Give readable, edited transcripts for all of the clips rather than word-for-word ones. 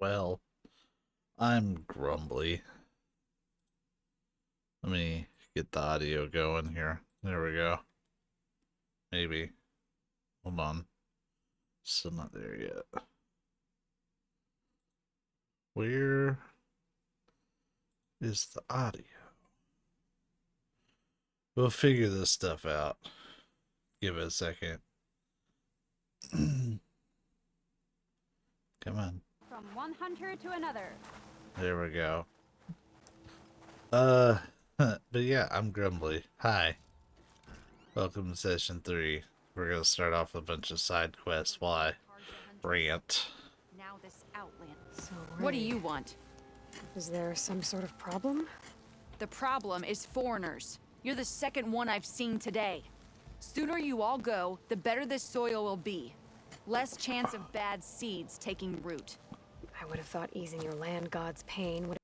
Well, I'm grumbly. Let me get the audio going here. There we go. Maybe. Hold on. Still not there yet. Where is the audio? We'll figure this stuff out. Give it a second. Come on. From one hunter to another. There we go. But yeah, I'm grumbly. Hi. Welcome to session 3. We're gonna start off with a bunch of side quests while I rant. Now this outland. So, What do you want? Is there some sort of problem? The problem is foreigners. You're the second one I've seen today. Sooner you all go, the better this soil will be. Less chance of bad seeds taking root. I would have thought easing your land god's pain would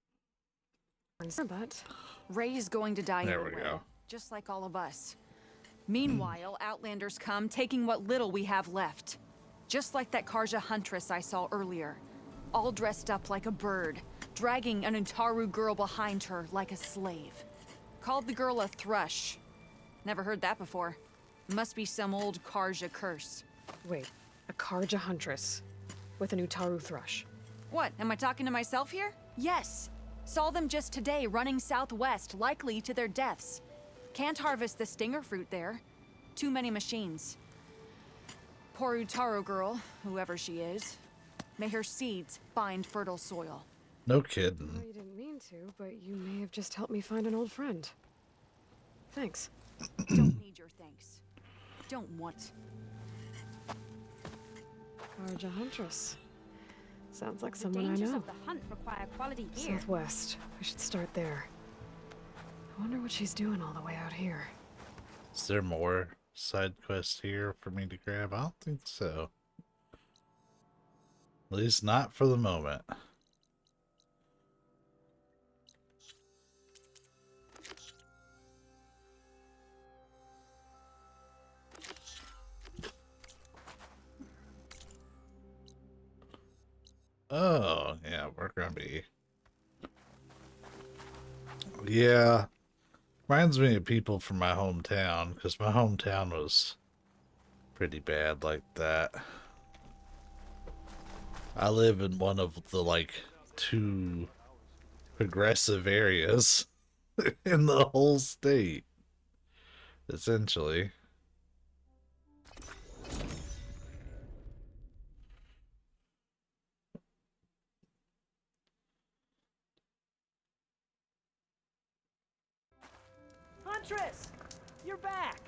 have... But... Ray's going to die There we anyway, go. just like all of us. Meanwhile, Outlanders come, taking what little we have left. Just like that Karja huntress I saw earlier. All dressed up like a bird, dragging an Utaru girl behind her like a slave. Called the girl a thrush. Never heard that before. Must be some old Karja curse. Wait, a Karja huntress with an Utaru thrush. What, am I talking to myself here? Yes. Saw them just today running southwest, likely to their deaths. Can't harvest the stinger fruit there. Too many machines. Poor Utaru girl, whoever she is. May her seeds find fertile soil. No Well, kidding. you didn't mean to, but you may have just helped me find an old friend. Thanks. Don't need your thanks. Don't want. Karja huntress. Sounds like The someone I dangers know. of the hunt require quality gear. Southwest. I should start there. I wonder what she's doing all the way out here. Is there more side quests here for me to grab? I don't think so. At least not for the moment. Oh, yeah, we're gonna be... Yeah. Reminds me of people from my hometown, because my hometown was pretty bad like that. I live in one of the, like, 2 progressive areas in the whole state, essentially. Huntress! You're back!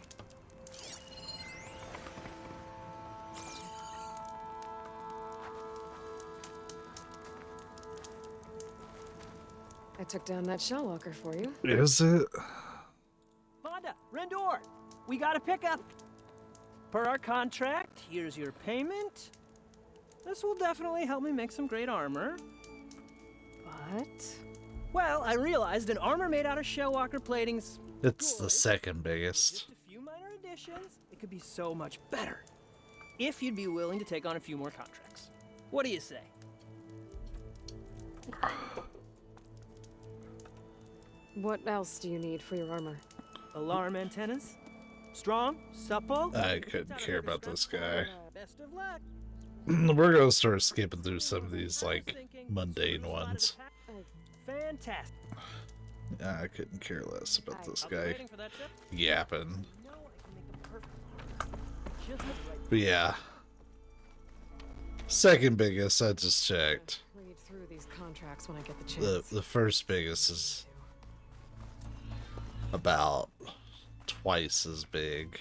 I took down that shell walker for you. Is it? Vonda, Rendor! We got a pickup! Per our contract, here's your payment. This will definitely help me make some great armor. But... Well, I realized an armor made out of shellwalker plating's It's the good, second but with biggest. just a few minor additions, it could be so much better. If you'd be willing to take on a few more contracts. What do you say? what else do you need for your armor? Alarm antennas? Strong? Supple? I couldn't care about this guy. Best of luck. We're gonna start skipping through some of these, like, mundane ones. Fantastic. I couldn't care less about this I'll be guy waiting for that ship. yapping. You know I can make them perfect. Just look right. But yeah. Second biggest, I just checked. Read through these contracts when I get the The chance. the first biggest is about twice as big.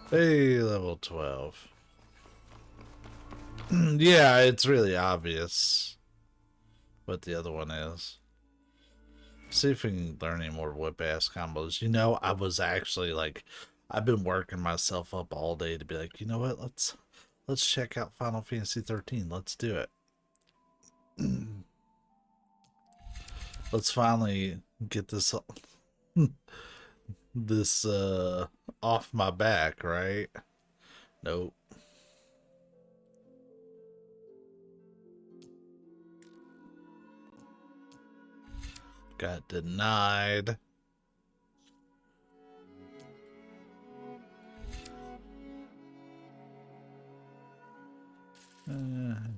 Hey, level 12. Yeah, it's really obvious what the other one is. See if we can learn any more whip-ass combos. You know, I was actually like, I've been working myself up all day to be like, you know what, let's check out Final Fantasy 13. Let's do it. Let's finally get this this off my back, right? Nope. Got denied.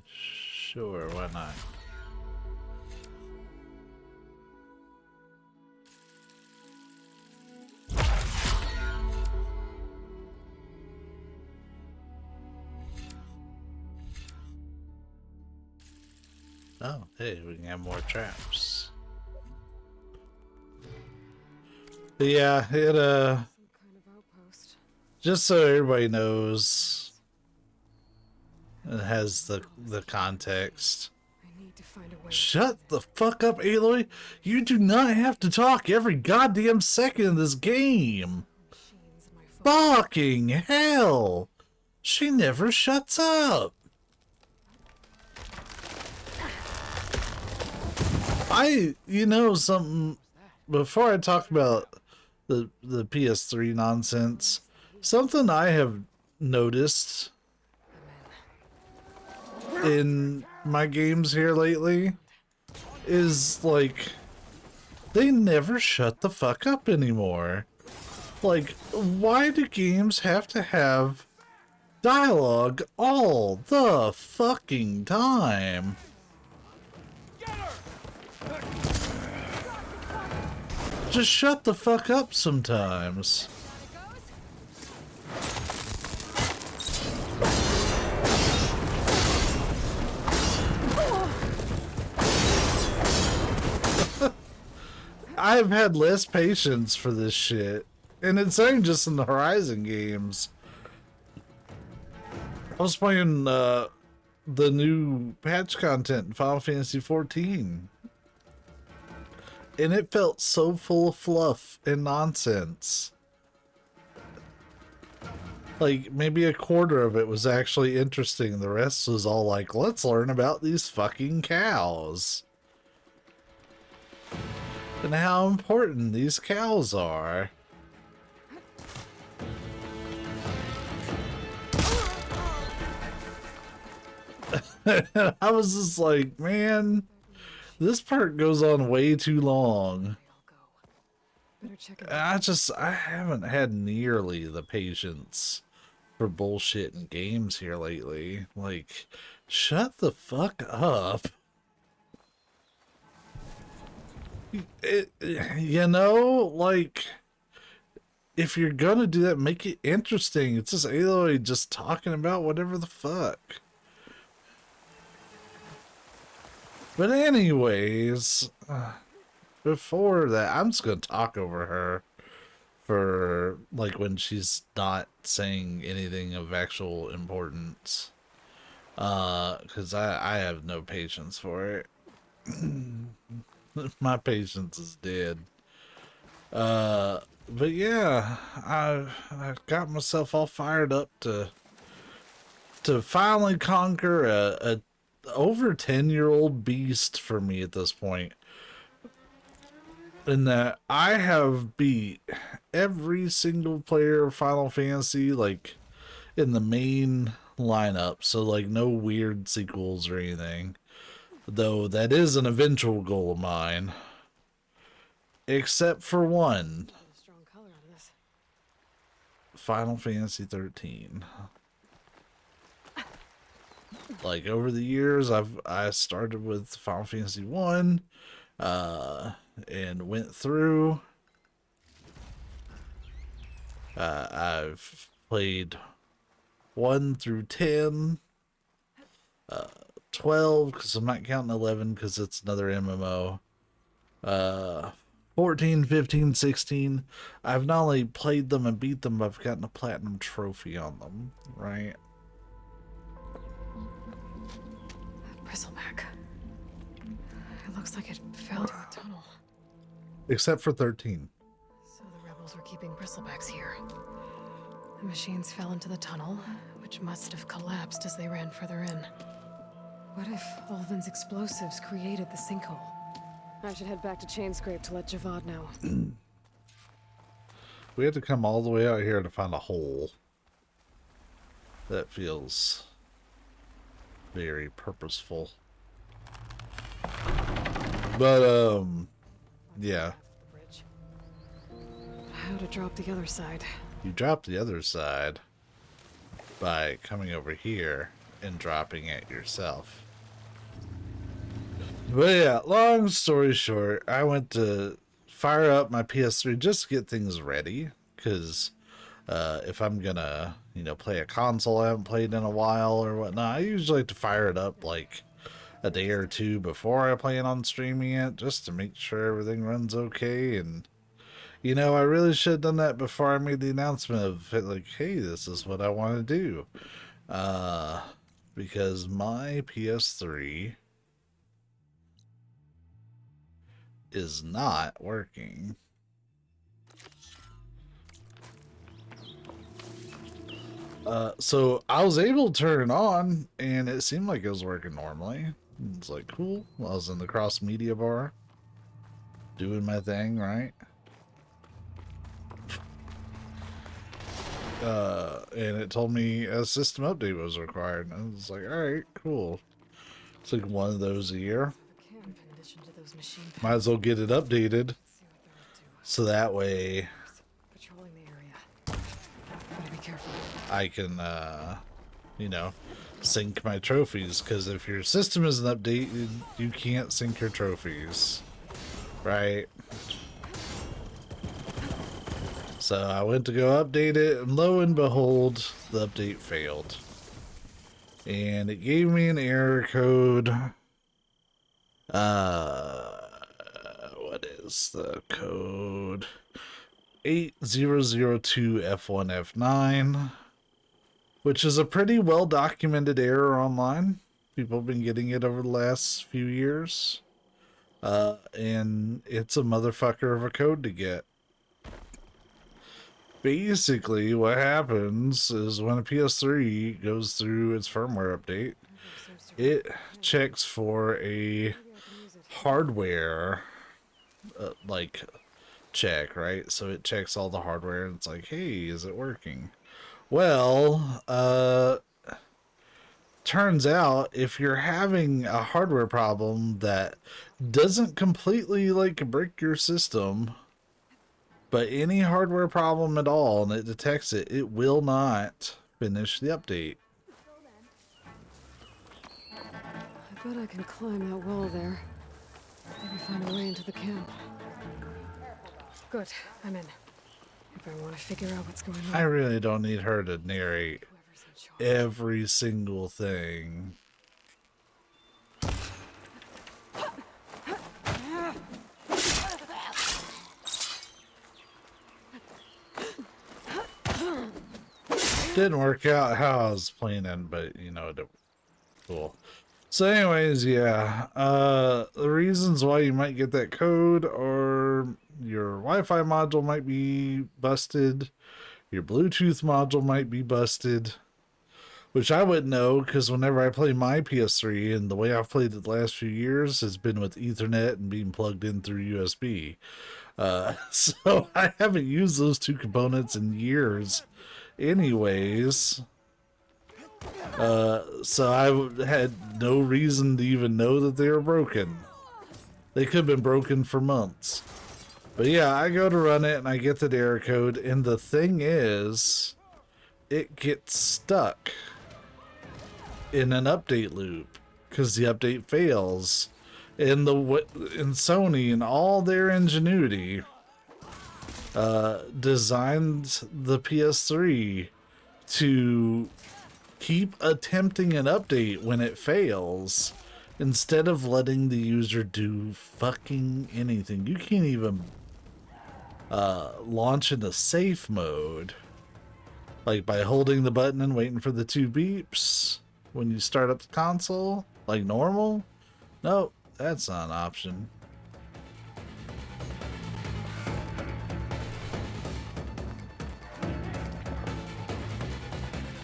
Sure, why not? Oh, hey, we can have more traps. But yeah, it Some kind of outpost. just so everybody knows, it has the context. I need to find a way. Shut the fuck up, Aloy. You do not have to talk every goddamn second in this game. Machines in my phone. Fucking hell. She never shuts up. You know something, before I talk about the PS3 nonsense, something I have noticed in my games here lately is, like, they never shut the fuck up anymore. Like, why do games have to have dialogue all the fucking time? Just shut the fuck up sometimes. I've had less patience for this shit. And it's ain't just in the Horizon games. I was playing the new patch content in Final Fantasy 14. And it felt so full of fluff and nonsense. Like, maybe a quarter of it was actually interesting. The rest was all like, let's learn about these fucking cows. And how important these cows are. I was just like, man, this part goes on way too long. Better check it out. I haven't had nearly the patience for bullshit in games here lately. Like, shut the fuck up. You know, like, if you're gonna do that, make it interesting. It's just Aloy just talking about whatever the fuck. But anyways, before that, I'm just gonna talk over her for, like, when she's not saying anything of actual importance. Because I have no patience for it. My patience is dead. But yeah, I got myself all fired up to finally conquer a over 10-year-old beast for me at this point. In that I have beat every single player of Final Fantasy, like, in the main lineup, so, like, no weird sequels or anything. Though that is an eventual goal of mine. Except for one. Get a strong color out of this. Final Fantasy 13. Like, over the years, I started with Final Fantasy 1, and went through. I've played 1 through 10, 12, because I'm not counting 11 because it's another MMO. 14, 15, 16. I've not only played them and beat them, but I've gotten a platinum trophy on them, right? Bristleback. It looks like it fell into the tunnel. Except for 13. So the rebels were keeping bristlebacks here. The machines fell into the tunnel, which must have collapsed as they ran further in. What if Ulvin's explosives created the sinkhole? I should head back to Chainscrape to let Javad know. We had to come all the way out here to find a hole. That feels very purposeful. But, yeah. How to drop the other side? You drop the other side by coming over here and dropping it yourself. But yeah, long story short, I went to fire up my PS3 just to get things ready, because if I'm gonna, you know, play a console I haven't played in a while or whatnot, I usually like to fire it up like a day or two before I plan on streaming it, just to make sure everything runs okay. And you know, I really should have done that before I made the announcement of like, hey, this is what I want to do, because my PS3 is not working. So I was able to turn it on and it seemed like it was working normally. It's like, cool. I was in the cross media bar doing my thing, right? And it told me a system update was required. And I was like, alright, cool. It's like one of those a year. Might as well get it updated. So that way Patrolling the area. Gotta be careful. I can, you know, sync my trophies. Because if your system isn't updated, you can't sync your trophies. Right? So I went to go update it, and lo and behold, the update failed. And it gave me an error code. What is the code? 8002F1F9, which is a pretty well documented error online. People have been getting it over the last few years. And it's a motherfucker of a code to get. Basically, what happens is when a PS3 goes through its firmware update, it checks for a hardware like check, right? So it checks all the hardware and it's like, hey, is it working? Well, turns out if you're having a hardware problem that doesn't completely like break your system, but any hardware problem at all, and it detects it, it will not finish the update. I bet I can climb that wall there. Maybe find a way into the camp. Good, I'm in. If I want to figure out what's going on. I really don't need her to narrate Whoever's in charge. every single thing. Didn't work out how I was planning, but you know, cool. So anyways, yeah, the reasons why you might get that code are your Wi-Fi module might be busted, your Bluetooth module might be busted, which I wouldn't know because whenever I play my PS3, and the way I've played it the last few years has been with Ethernet and being plugged in through USB. So I haven't used those two components in years anyways. So I had no reason to even know that they were broken. They could have been broken for months. But yeah, I go to run it and I get the error code, and the thing is, it gets stuck in an update loop because the update fails. And Sony and all their ingenuity designed the PS3 to keep attempting an update when it fails instead of letting the user do fucking anything. You can't even launch into safe mode, like by holding the button and waiting for the 2 beeps when you start up the console like normal. Nope, that's not an option.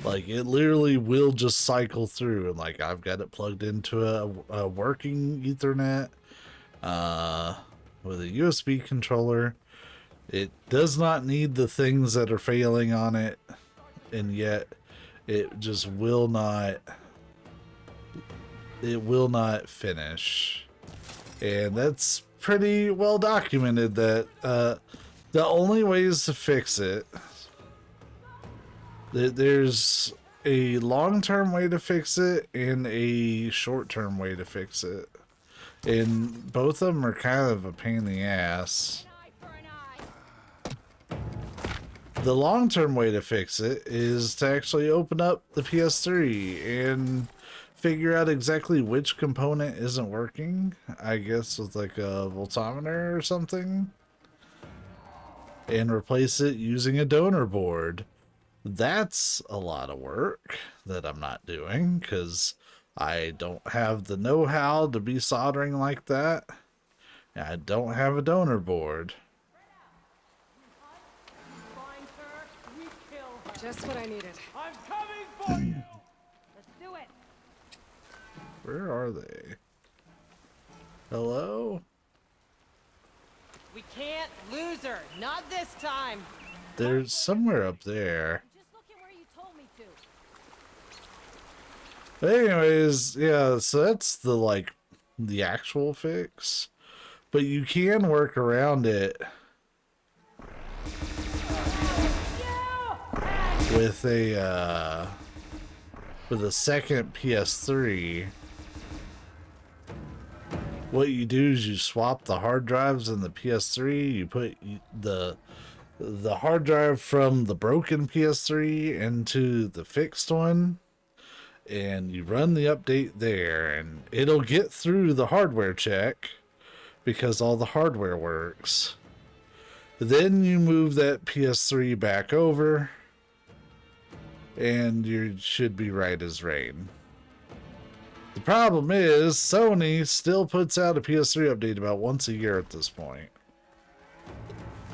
Like, it literally will just cycle through, and like I've got it plugged into a working Ethernet with a USB controller, It does not need the things that are failing on it, and yet it just will not, it will not finish. And that's pretty well documented that the only ways to fix it, there's a long-term way to fix it and a short-term way to fix it. And both of them are kind of a pain in the ass. The long-term way to fix it is to actually open up the PS3 and figure out exactly which component isn't working. I guess with like a voltometer or something. And replace it using a donor board. That's a lot of work that I'm not doing because I don't have the know-how to be soldering like that. I don't have a donor board. Just what I needed. I'm coming for you! Let's do it. Where are they? Hello? We can't lose her. Not this time. They're somewhere up there. Just look at where you told me to. But anyways, yeah, so that's the actual fix. But you can work around it with a second PS3. What you do is you swap the hard drives in the PS3. You put the hard drive from the broken PS3 into the fixed one, and you run the update there, and it'll get through the hardware check because all the hardware works. Then you move that PS3 back over, and you should be right as rain. The problem is Sony still puts out a PS3 update about once a year at this point.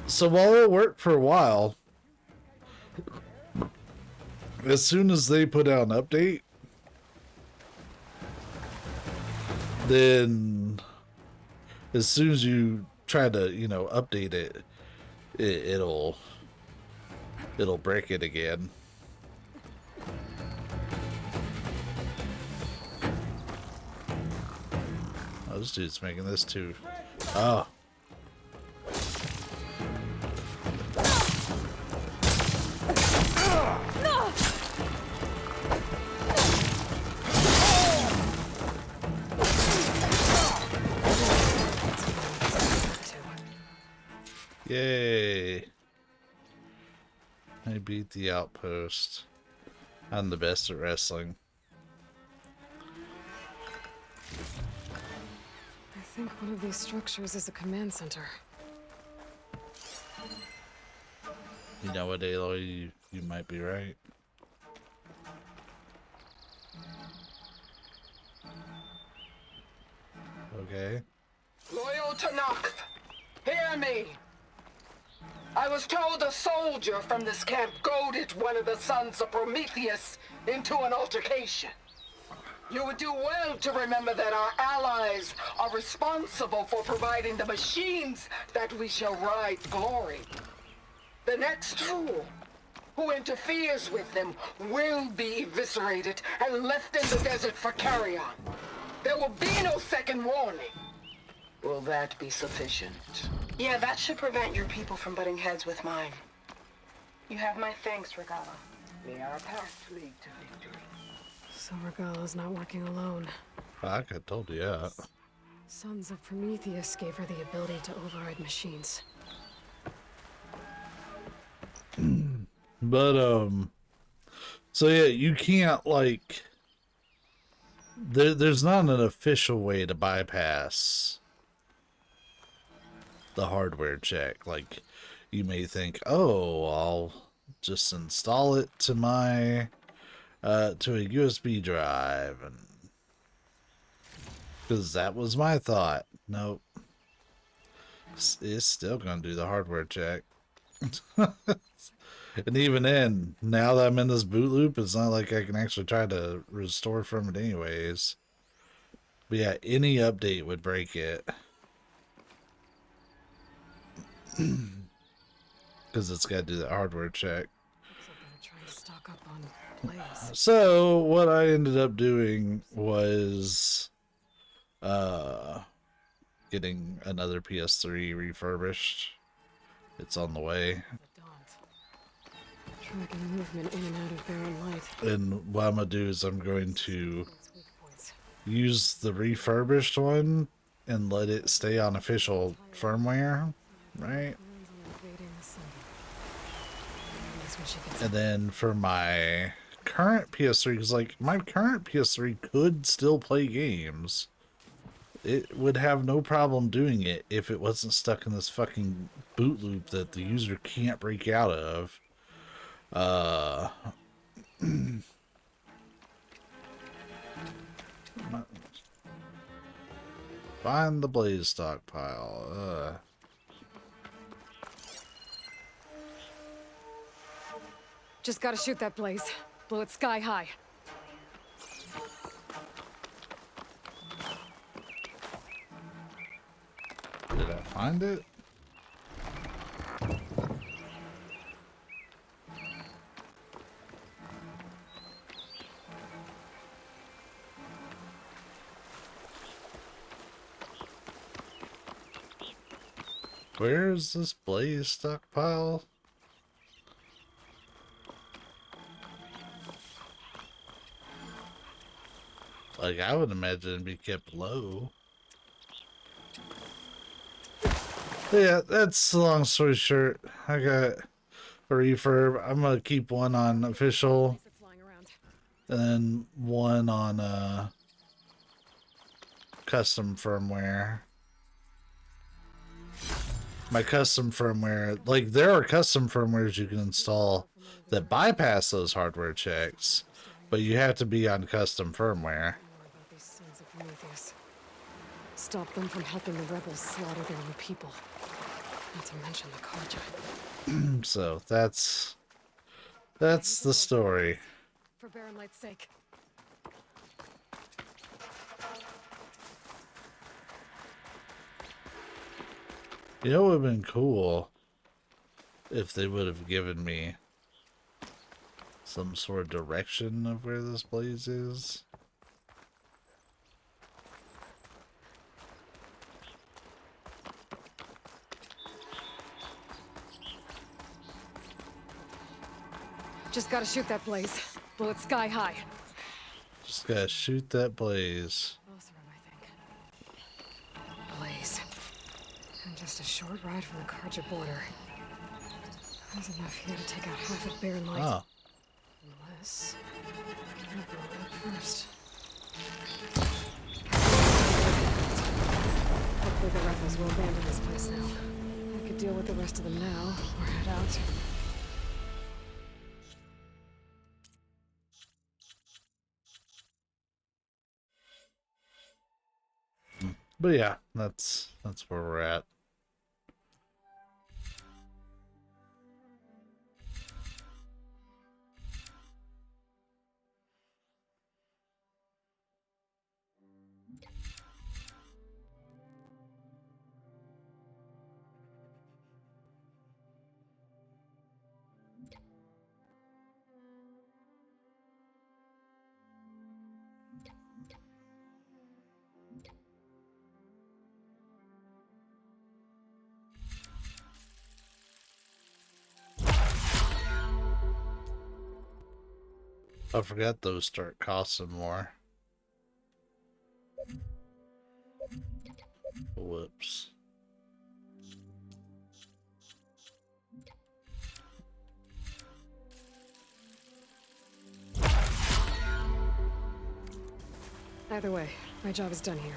So while it worked for a while, as soon as they put out an update, then as soon as you try to, update it, it'll break it again. Oh, this dude's making this too. Oh. Yay. I beat the outpost. I'm the best at wrestling. I think one of these structures is a command center. You know what, Aloy? You might be right. Okay. Loyal to Noct, hear me. I was told a soldier from this camp goaded one of the sons of Prometheus into an altercation. You would do well to remember that our allies are responsible for providing the machines that we shall ride glory. The next fool who interferes with them will be eviscerated and left in the desert for carrion. There will be no second warning. Will that be sufficient? Yeah, that should prevent your people from butting heads with mine. You have my thanks, Regala. May our path lead to victory. So Regala's not working alone. I could have told you that. Sons of Prometheus gave her the ability to override machines. But, so yeah, you can't, there's not an official way to bypass the hardware check. Like, you may think, oh, I'll just install it to my, to a USB drive, and because that was my thought. Nope. It's still gonna do the hardware check. And even then, now that I'm in this boot loop, it's not like I can actually try to restore from it anyways. But yeah, any update would break it. because it's got to do the hardware check. Looks like they're trying to stock up on plays. So what I ended up doing was getting another PS3 refurbished. It's on the way. The Daunt. Tracking movement in and out of barren light. And what I'm gonna do is I'm going to Its weak points. use the refurbished one and let it stay on official firmware, right? Ruins on invading the center. That's when she gets And then for my current PS3, because like my current PS3 could still play games. It would have no problem doing it if it wasn't stuck in this fucking boot loop that the user can't break out of. Find the blaze stockpile. Just gotta shoot that blaze. Blow it sky high. Did I find it? Where's this blaze stockpile? Like, I would imagine it'd be kept low. Yeah, that's the long story short. I got a refurb. I'm gonna keep one on official, That's flying around. and then one on custom firmware. My custom firmware, like there are custom firmwares you can install that bypass those hardware checks, but you have to be on custom firmware. More about these sons of Prometheus. Stop them from helping the rebels slaughter their own people. Not to mention the Karja. So that's the story. For Barren Light's sake. You know, it would have been cool if they would have given me some sort of direction of where this blaze is. Just gotta shoot that blaze. Blow it sky high. Just gotta shoot that blaze. Both of them, I think. Blaze. And just a short ride from the Karja border. There's enough here to take out half of Barren Light. Oh, Unless... I'm gonna blow it up first. Hopefully the rebels will abandon this place now. I could deal with the rest of them now, or head out. but yeah, that's where we're at. I forgot those start costing more. Whoops. Either way, my job is done here.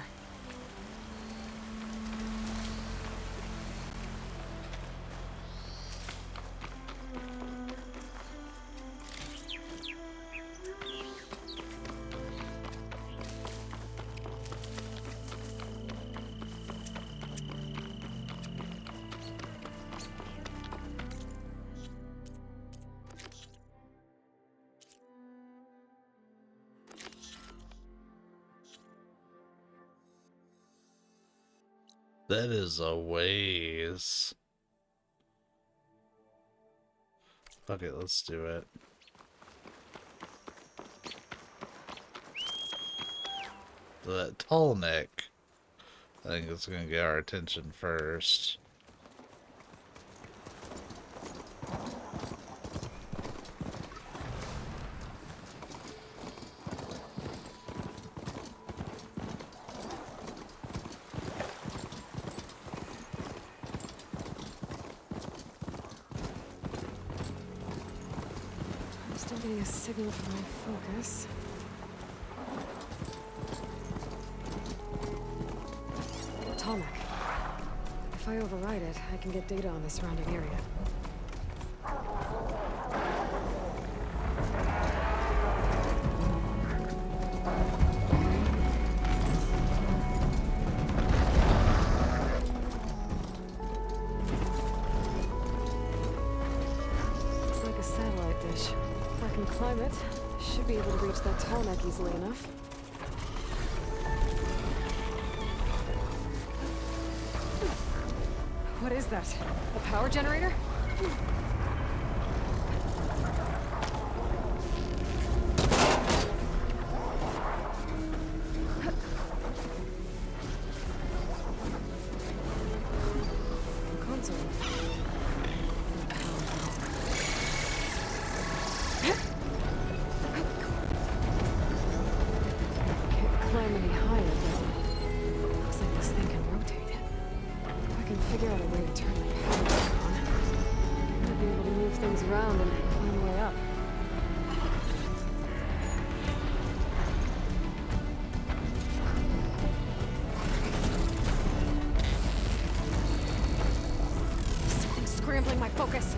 That is a ways. Fuck it, let's do it. The tall neck. I think it's gonna get our attention first. I'm still getting a signal from my focus. Atomic. If I override it, I can get data on the surrounding area. Looks like a satellite dish. If I can climb it, I should be able to reach that tall neck easily enough. What is that? A power generator? Console. Can't climb any higher, though. Looks like this thing can rotate. If I can figure out a way to turn the power back on, I might be able to move things around and climb the way up. Something's scrambling my focus.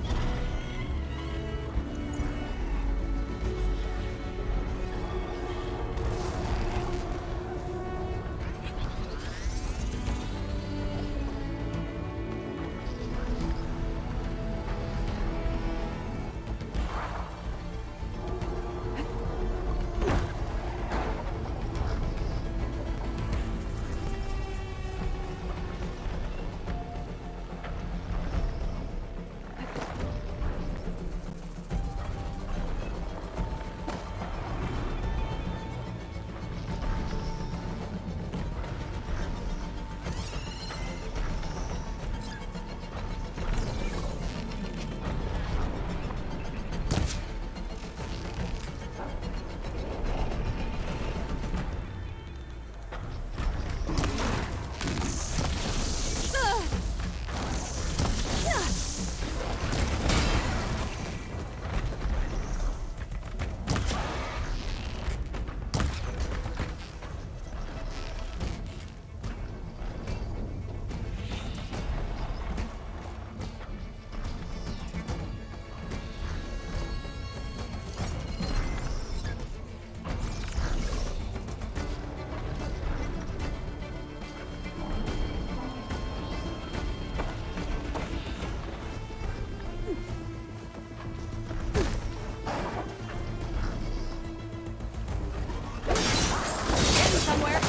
Somewhere.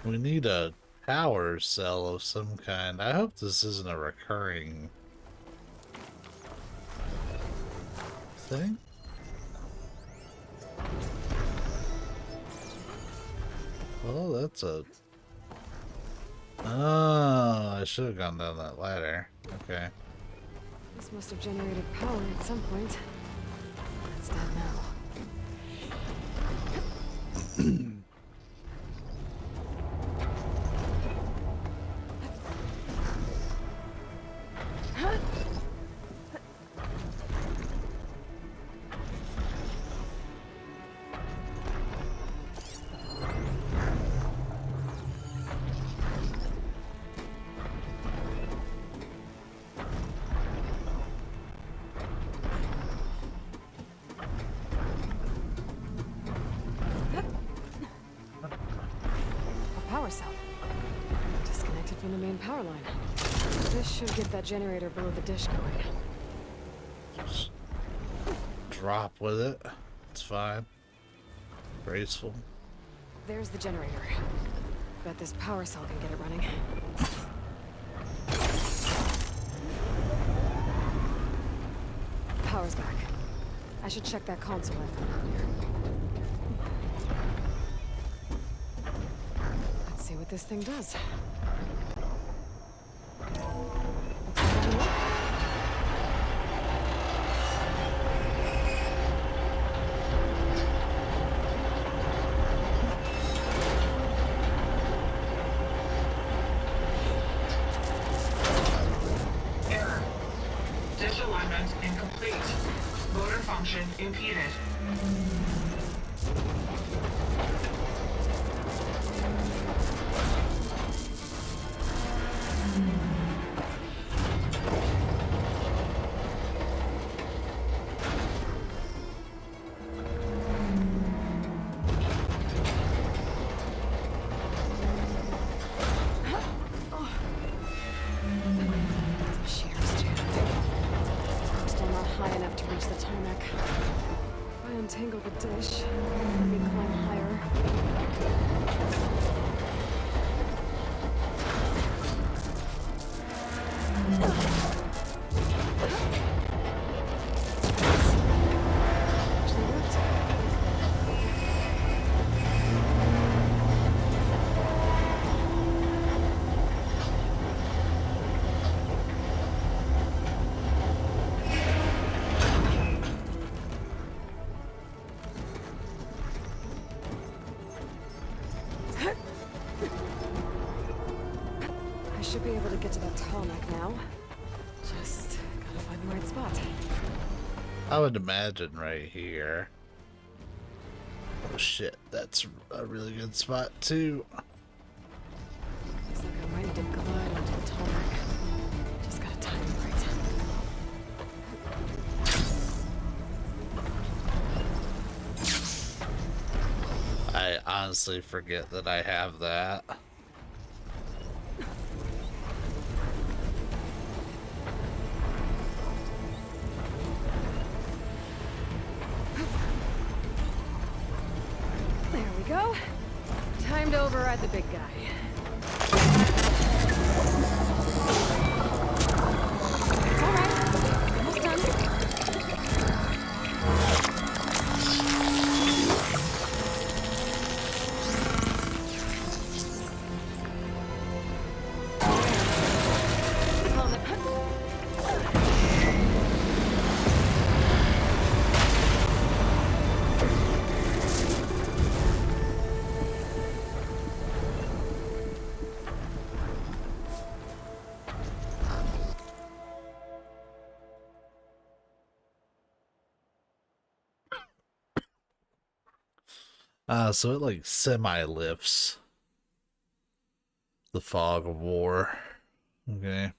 We need a power cell of some kind. I hope this isn't a recurring thing. Well, that's a... Oh, I should have gone down that ladder. Okay. This must have generated power at some point. It's dead now. from the main power line. This should get that generator below the dish going. Just drop with it. It's fine. Graceful. There's the generator. Bet this power cell can get it running. Power's back. I should check that console I found earlier. Let's see what this thing does. Looks like I'm in. Error. Dish alignment incomplete. Motor function impeded. Shear's jammed. I'm still not high enough to reach the tarmac. If I untangle the dish, let me climb higher. Actually worked. I should be able to get to that tarmac now. Just gotta find the right spot. I would imagine right here. Oh shit, that's a really good spot too. Looks like I'm ready to glide onto the tarmac. Just gotta time it right. I honestly forget that I have that. There we go. Time to override the big guy. It's all right. Almost done. So it like semi-lifts the fog of war. Okay.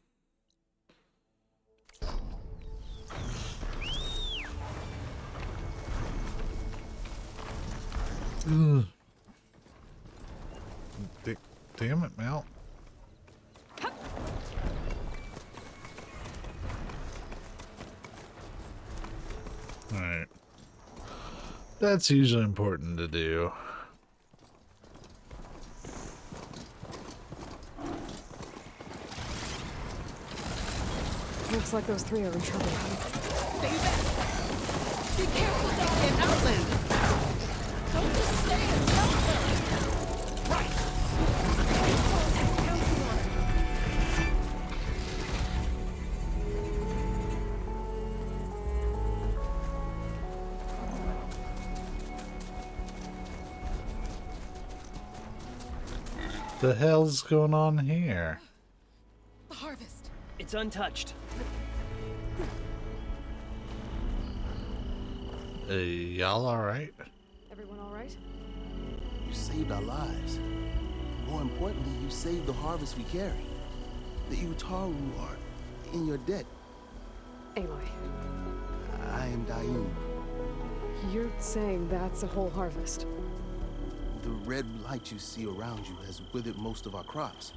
Ugh. Damn it, Mel. Alright. That's usually important to do. Looks like those three are in trouble. Stay back! Be careful down in Outlander! Don't just stay and shelter! Right! The hell's going on here? The harvest! It's untouched. Y'all alright? Everyone all right? You saved our lives. More importantly, you saved the harvest we carry. The Utaru are in your debt. Aloy, I am Daim. you're saying that's a whole harvest? The red light you see around you has withered most of our crops.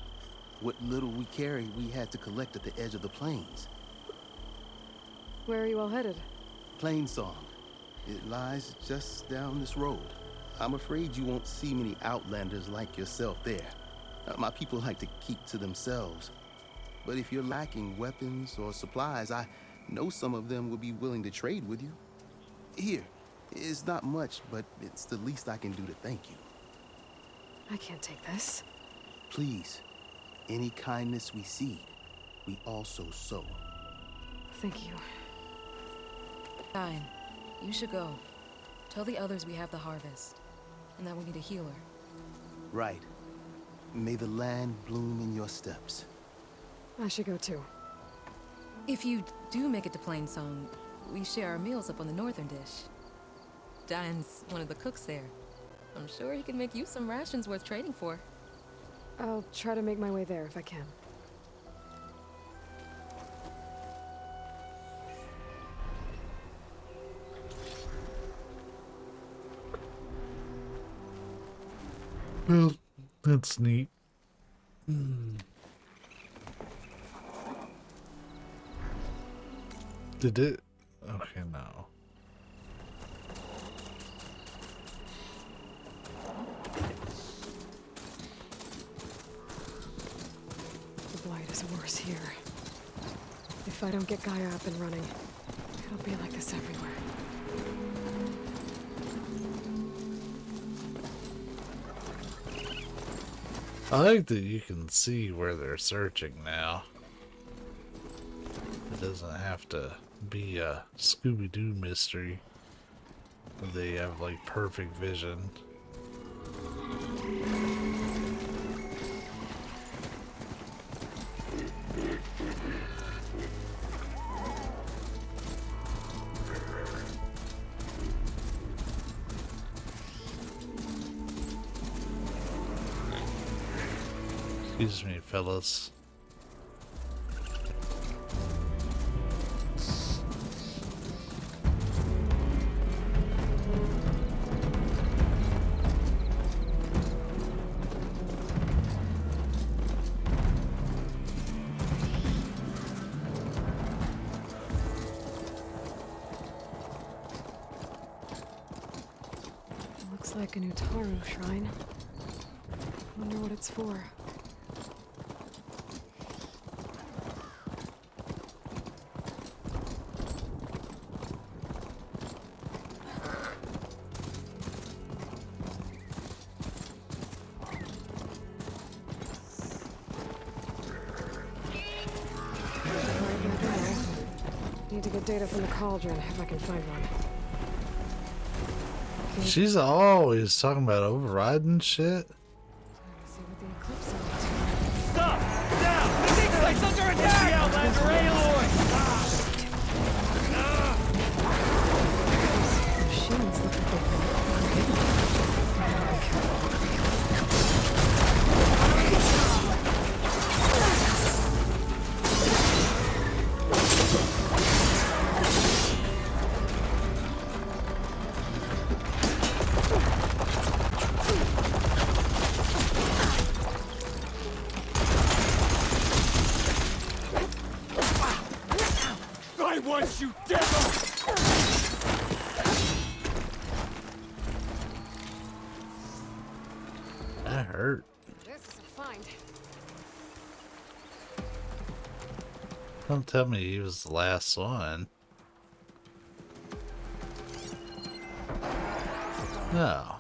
What little we carried, we had to collect at the edge of the plains. Where are you all headed? Plainsong. It lies just down this road. I'm afraid you won't see many outlanders like yourself there. My people like to keep to themselves. But if you're lacking weapons or supplies, I know some of them will be willing to trade with you. Here, it's not much, but it's the least I can do to thank you. I can't take this. Please, any kindness we see, we also sow. Thank you. Fine. You should go. Tell the others we have the harvest, and that we need a healer. Right. May the land bloom in your steps. I should go too. If you do make it to Plainsong, we share our meals up on the northern dish. Diane's one of the cooks there. I'm sure he can make you some rations worth trading for. I'll try to make my way there if I can. Well, that's neat. Did it? Okay, no. The blight is worse here. If I don't get Gaia up and running, it'll be like this everywhere. I like that you can see where they're searching now. It doesn't have to be a Scooby-Doo mystery. They have like perfect vision. Excuse me, fellas. Looks like a new Taru shrine. Wonder what it's for. Need to get data from the cauldron if I can find one. She's always talking about overriding shit. See what the eclipse is. Stop! Down! The big place under attack! The Outlander Aloy! Machines look like they've been hidden. I want you dead! That hurt. This is a find. Don't tell me he was the last one. No.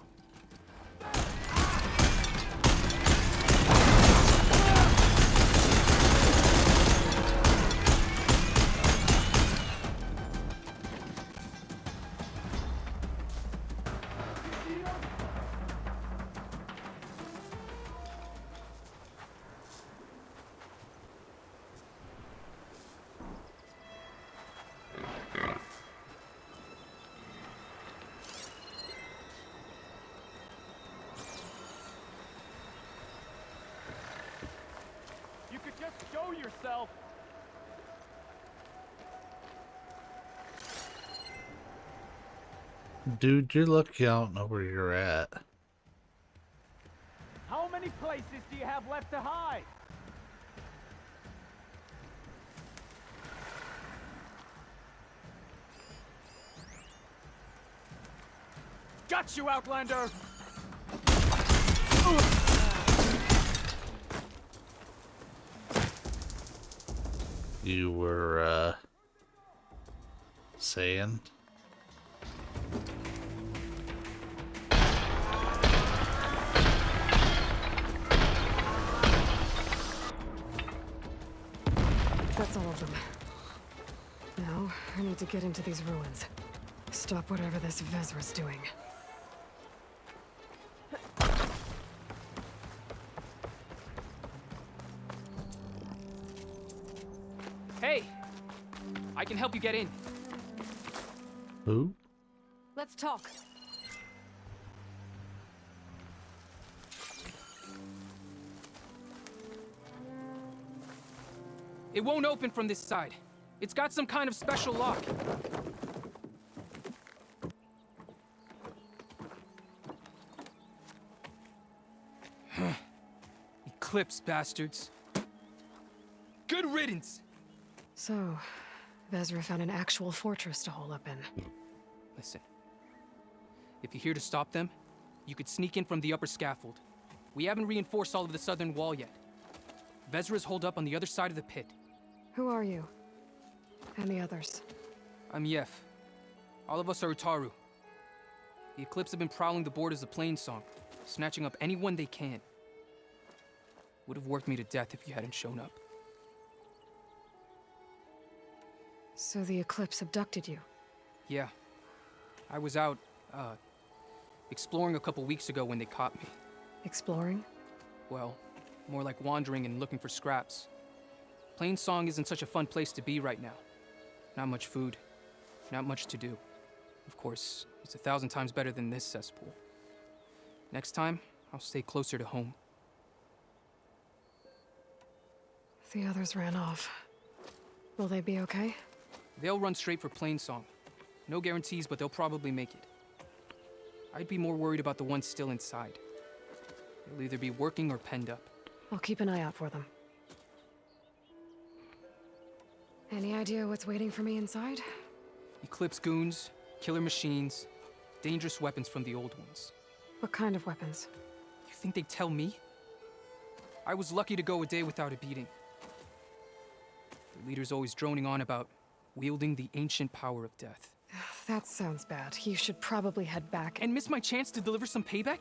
You could just show yourself! Dude, you're lucky I don't know where you're at. How many places do you have left to hide? Got you, Outlander! You were, saying? That's all of them. Now, I need to get into these ruins. Stop whatever this Vezra's doing. Hey! I can help you get in. Who? Let's talk. It won't open from this side. It's got some kind of special lock. Eclipse, bastards. Good riddance! So, Vezra found an actual fortress to hole up in. Listen. If you're here to stop them, you could sneak in from the upper scaffold. We haven't reinforced all of the southern wall yet. Vezra's holed up on the other side of the pit. Who are you? And the others? I'm Yef. All of us are Utaru. The Eclipse have been prowling the borders of Plainsong, snatching up anyone they can. Would have worked me to death if you hadn't shown up. So the Eclipse abducted you? Yeah. I was out, exploring a couple weeks ago when they caught me. Exploring? Well, more like wandering and looking for scraps. Plainsong isn't such a fun place to be right now. Not much food, not much to do. Of course, it's 1,000 times better than this cesspool. Next time, I'll stay closer to home. The others ran off. Will they be okay? They'll run straight for Plainsong. No guarantees, but they'll probably make it. I'd be more worried about the ones still inside. They'll either be working or penned up. I'll keep an eye out for them. Any idea what's waiting for me inside? Eclipse goons, killer machines, dangerous weapons from the old ones. What kind of weapons? You think they'd tell me? I was lucky to go a day without a beating. The leader's always droning on about wielding the ancient power of death. That sounds bad. You should probably head back. And miss my chance to deliver some payback?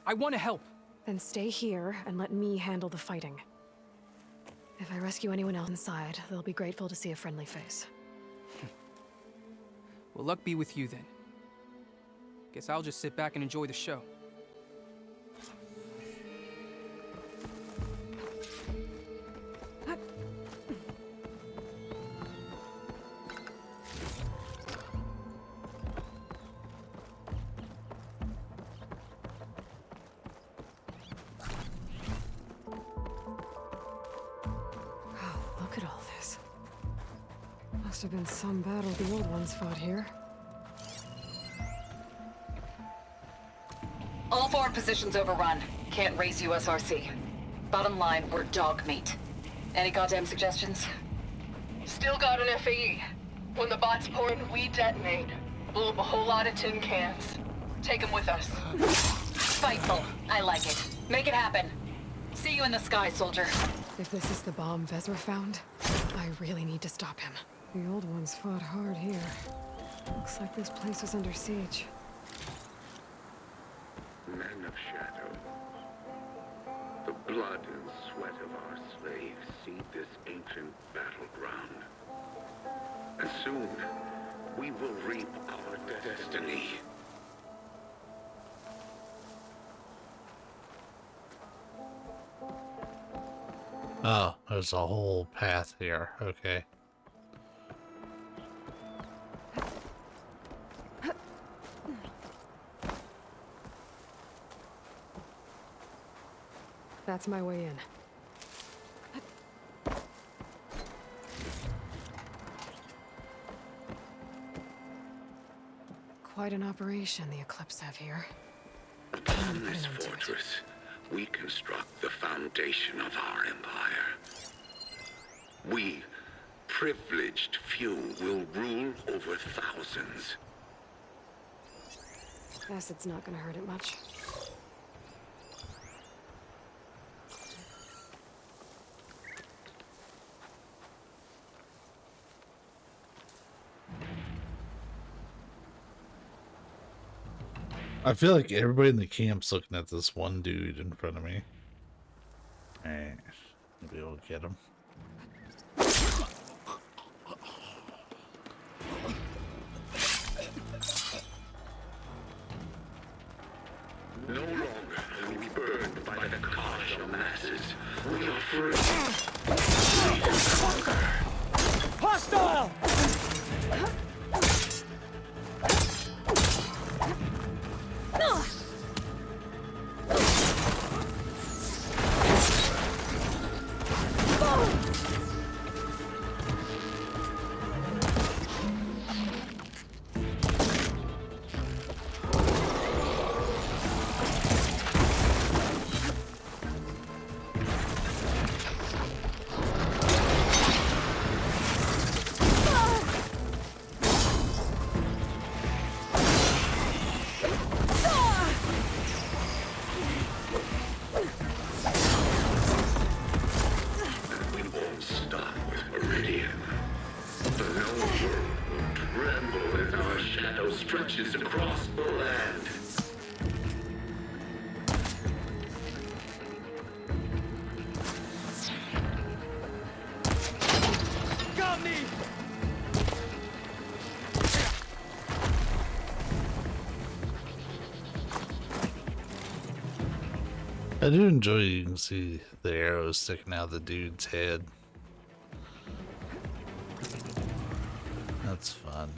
I want to help. Then stay here and let me handle the fighting. If I rescue anyone else inside, they'll be grateful to see a friendly face. Well, luck be with you then. Guess I'll just sit back and enjoy the show. Look at all this. Must have been some battle the old ones fought here. All forward positions overrun. Can't raise USRC. Bottom line, we're dog meat. Any goddamn suggestions? Still got an FAE. When the bot's pouring, we detonate. Blow up a whole lot of tin cans. Take them with us. Spiteful. I like it. Make it happen. See you in the sky, soldier. If this is the bomb Vezra found, I really need to stop him. The old ones fought hard here. Looks like this place was under siege. Men of shadow, the blood and sweat of our slaves seed this ancient battleground. And soon, we will reap our destiny. Oh, there's a whole path here. Okay. That's my way in. Quite an operation the Eclipse have here. Upon this fortress, we construct the foundation of our empire. We, privileged few, will rule over thousands. Acid's not gonna hurt it much. I feel like everybody in the camp's looking at this one dude in front of me. Alright, maybe we'll get him. No longer are we burned by the Kasha masses. We are free. Hostile! Stretches across the land. Got me! I do enjoy you can see the arrows sticking out of the dude's head. That's fun.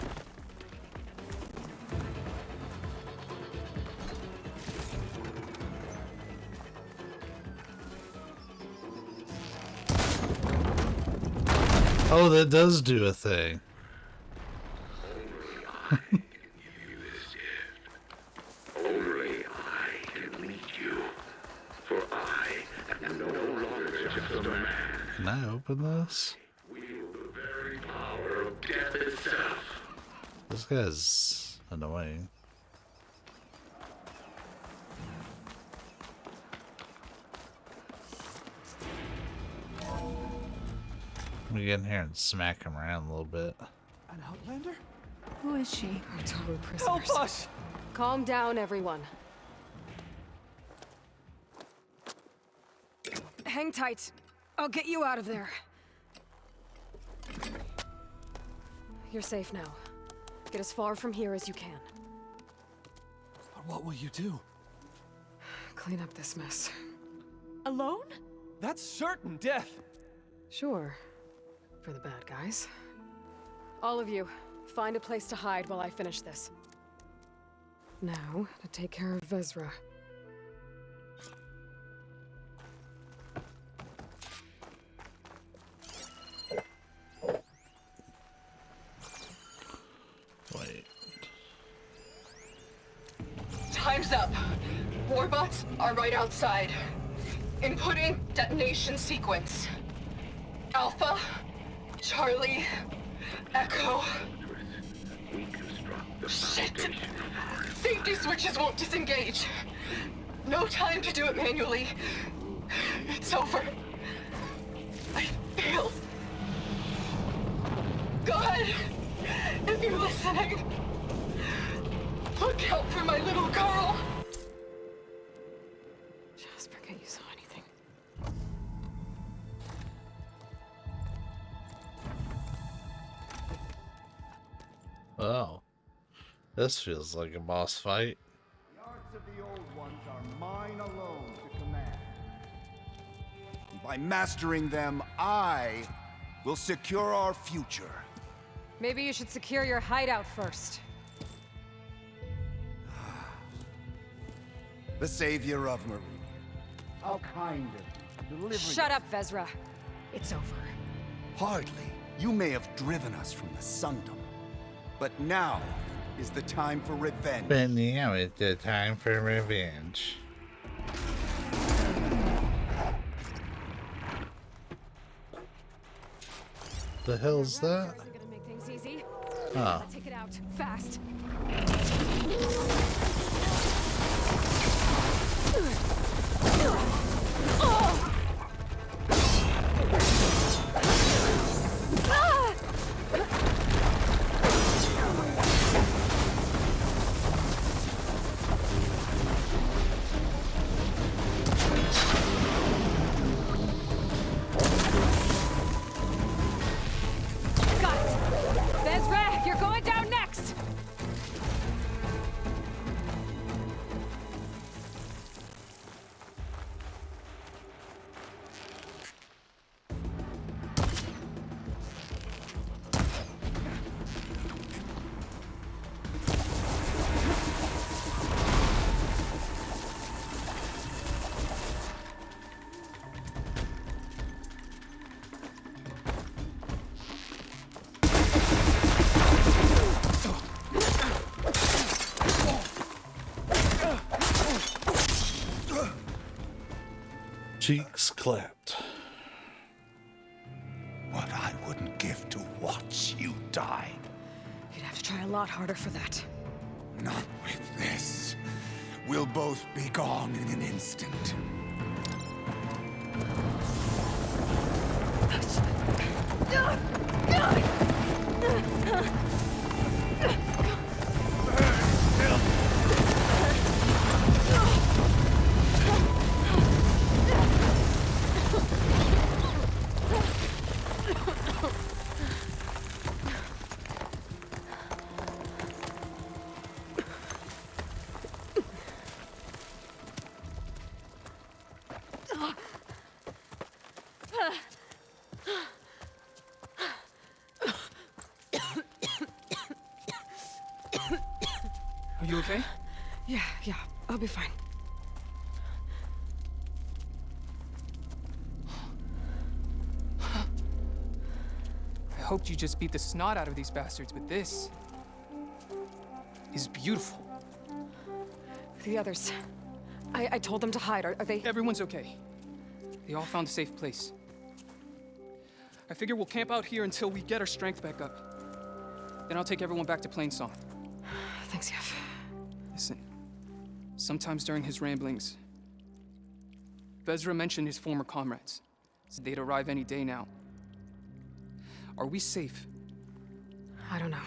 Oh, that does do a thing. Only I can lead you. For I am no longer just a man. Can I open this? Wield the very power of death itself. This guy's annoying. Let me get in here and smack him around a little bit. An outlander? Who is she? We're total prisoners. Help us! Calm down, everyone. Hang tight. I'll get you out of there. You're safe now. Get as far from here as you can. But what will you do? Clean up this mess. Alone? That's certain death. Sure. For the bad guys. All of you, find a place to hide while I finish this. Now, to take care of Vezra. Wait. Time's up. Warbots are right outside. Inputting detonation sequence. Alpha, Charlie, Echo. Shit! Safety switches won't disengage. No time to do it manually. It's over. I failed. God, if you're listening, look out for my little girl. Just forget you saw anything. Oh. This feels like a boss fight. The arts of the old ones are mine alone to command. And by mastering them, I will secure our future. Maybe you should secure your hideout first. The savior of Marie. How kind of you, delivering. Shut up, Vezra. It's over. Hardly. You may have driven us from the Sundom. But now is the time for revenge. But now it's the time for revenge. The hell's that? Isn't gonna make things easy. Oh. Take it out fast. Cheeks clapped. What I wouldn't give to watch you die. You'd have to try a lot harder for that. Not with this. We'll both be gone in an instant. Are you okay? Yeah, I'll be fine. I hoped you just beat the snot out of these bastards, but this is beautiful. The others. I told them to hide. Are they? Everyone's okay. They all found a safe place. I figure we'll camp out here until we get our strength back up. Then I'll take everyone back to Plainsong. Thanks, Yef. Listen, sometimes during his ramblings, Vezra mentioned his former comrades. Said they'd arrive any day now. Are we safe? I don't know.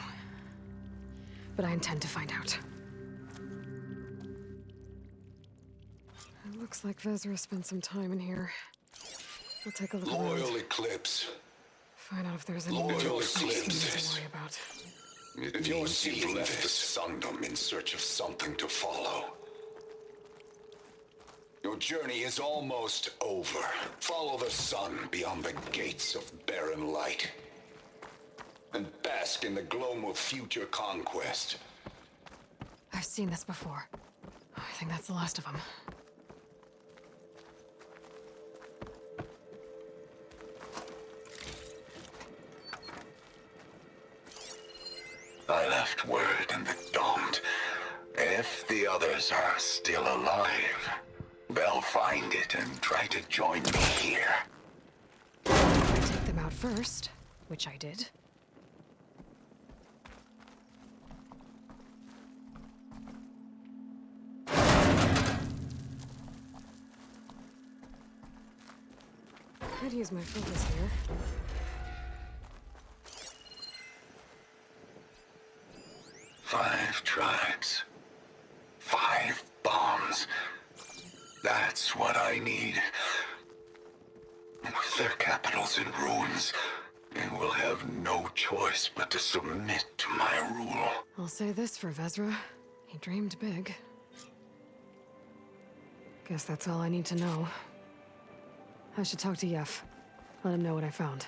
But I intend to find out. It looks like Vezra spent some time in here. We'll take a look around. Loyal Eclipse. Find out if there's any Loyal more Eclipse. to worry about. It means you've left the Sundom in search of something to follow. Your journey is almost over. Follow the sun beyond the gates of barren light. And bask in the gloam of future conquest. I've seen this before. I think that's the last of them. I left word in the Domed. If the others are still alive, they'll find it and try to join me here. Take them out first, which I did. Could use my focus here. Five tribes. 5 bombs. That's what I need. With their capitals in ruins, they will have no choice but to submit to my rule. I'll say this for Vezra. He dreamed big. Guess that's all I need to know. I should talk to Yef. Let him know what I found.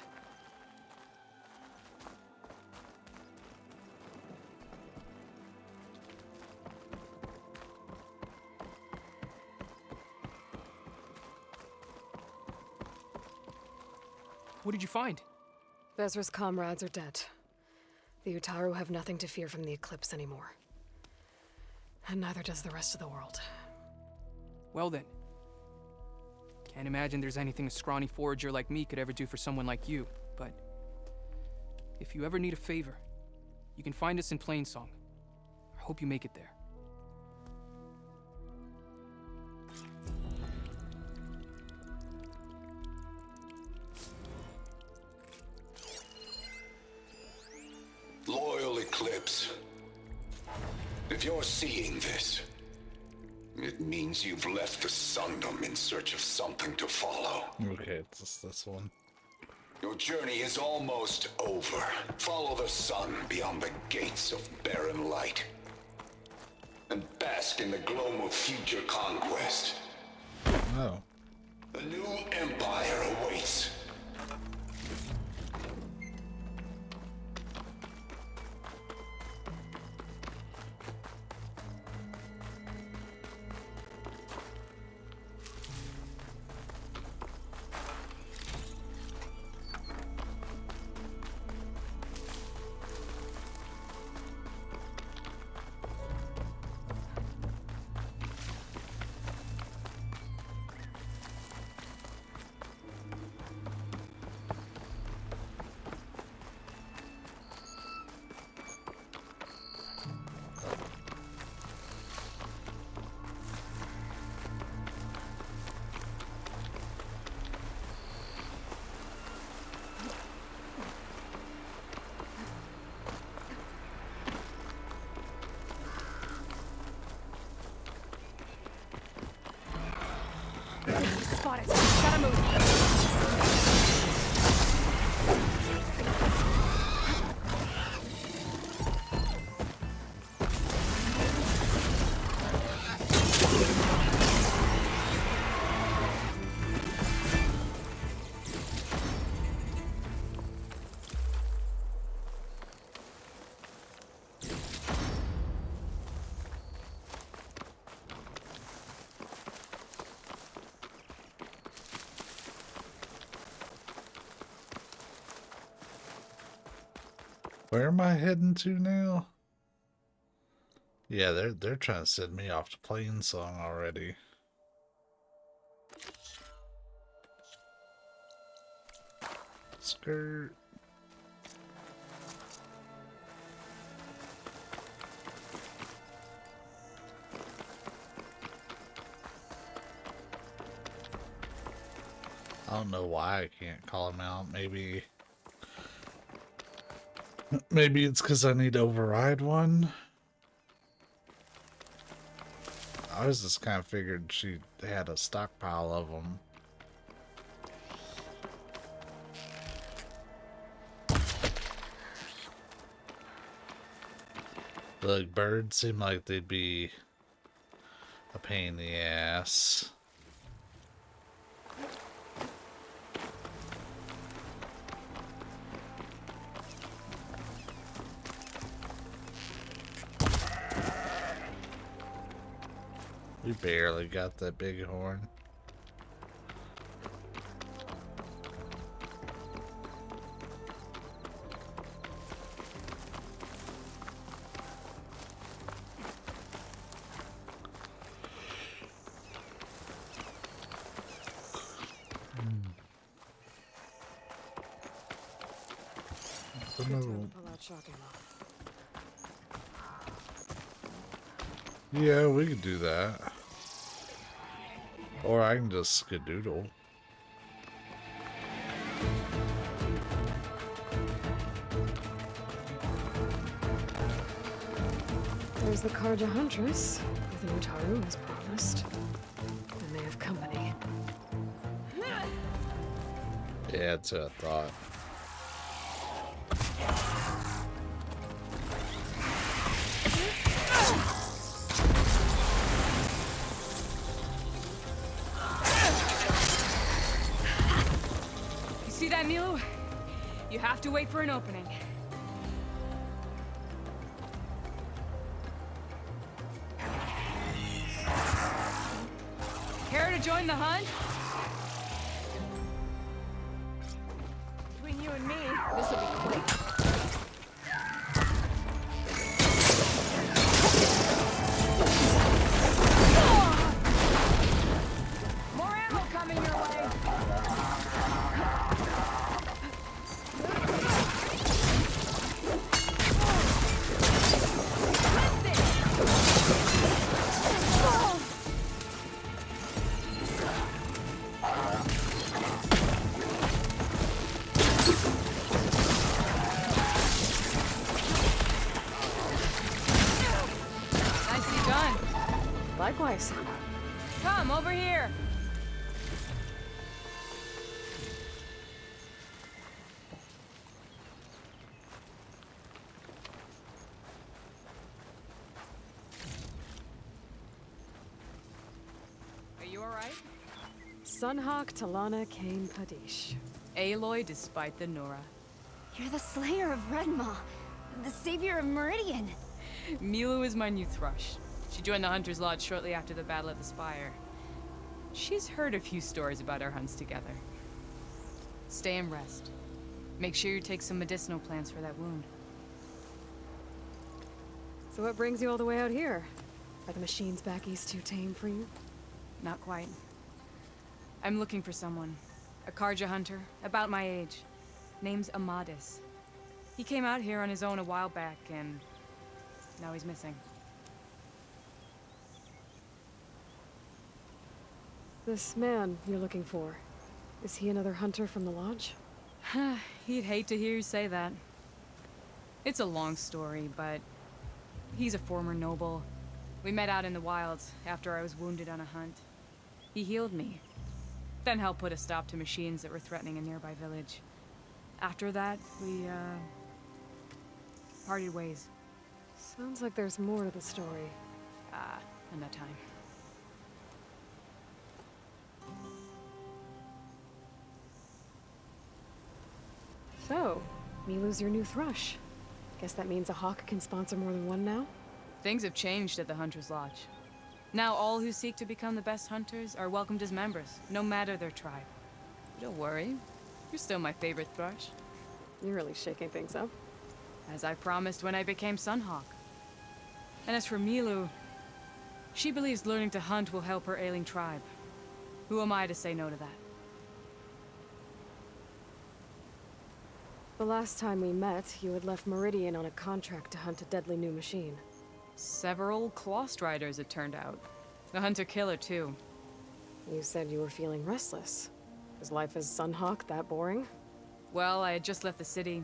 What did you find? Vezra's comrades are dead. The Utaru have nothing to fear from the Eclipse anymore. And neither does the rest of the world. Well then. Can't imagine there's anything a scrawny forager like me could ever do for someone like you, but if you ever need a favor, you can find us in Plainsong. I hope you make it there. eclipse. If you're seeing this, it means you've left the Sundom in search of something to follow. Okay, it's just this one. Your journey is almost over. Follow the sun beyond the gates of barren light. And bask in the gloom of future conquest. Oh. A new empire awaits. Spot it. Gotta move. Where am I heading to now? Yeah, they're trying to send me off to Plain Song already. Skirt. I don't know why I can't call him out. Maybe it's because I need to override one. I was just kind of figured she had a stockpile of them. The birds seem like they'd be a pain in the ass. We barely got that big horn. Yeah, we could do that. Or I can just skedoodle. There's the Karja Huntress, with Mutaru as promised. And they have company. Yeah, that's what I thought. See that, Milu? You have to wait for an opening. Care to join the hunt? Between you and me, this will be quick. More ammo coming your way. supplies. Come, over here! Are you alright? Sunhawk Talana Kane Padish. Aloy despite the Nora. You're the slayer of Redmaw, the savior of Meridian. Milu is my new thrush. She joined the Hunter's Lodge shortly after the Battle of the Spire. She's heard a few stories about our hunts together. Stay and rest. Make sure you take some medicinal plants for that wound. So what brings you all the way out here? Are the machines back east too tame for you? Not quite. I'm looking for someone. A Karja hunter, about my age. Name's Amadis. He came out here on his own a while back, and now he's missing. This man you're looking for, is he another hunter from the Lodge? He'd hate to hear you say that. It's a long story, but he's a former noble. We met out in the wilds after I was wounded on a hunt. He healed me, then helped put a stop to machines that were threatening a nearby village. After that, we, parted ways. Sounds like there's more to the story. Another time. So, Milu's your new thrush. Guess that means a hawk can sponsor more than one now? Things have changed at the Hunter's Lodge. Now all who seek to become the best hunters are welcomed as members, no matter their tribe. Don't worry, you're still my favorite thrush. You're really shaking things up. As I promised when I became Sunhawk. And as for Milu, she believes learning to hunt will help her ailing tribe. Who am I to say no to that? The last time we met, you had left Meridian on a contract to hunt a deadly new machine. Several Claw Striders, it turned out. A hunter-killer, too. You said you were feeling restless. Is life as Sunhawk that boring? Well, I had just left the city.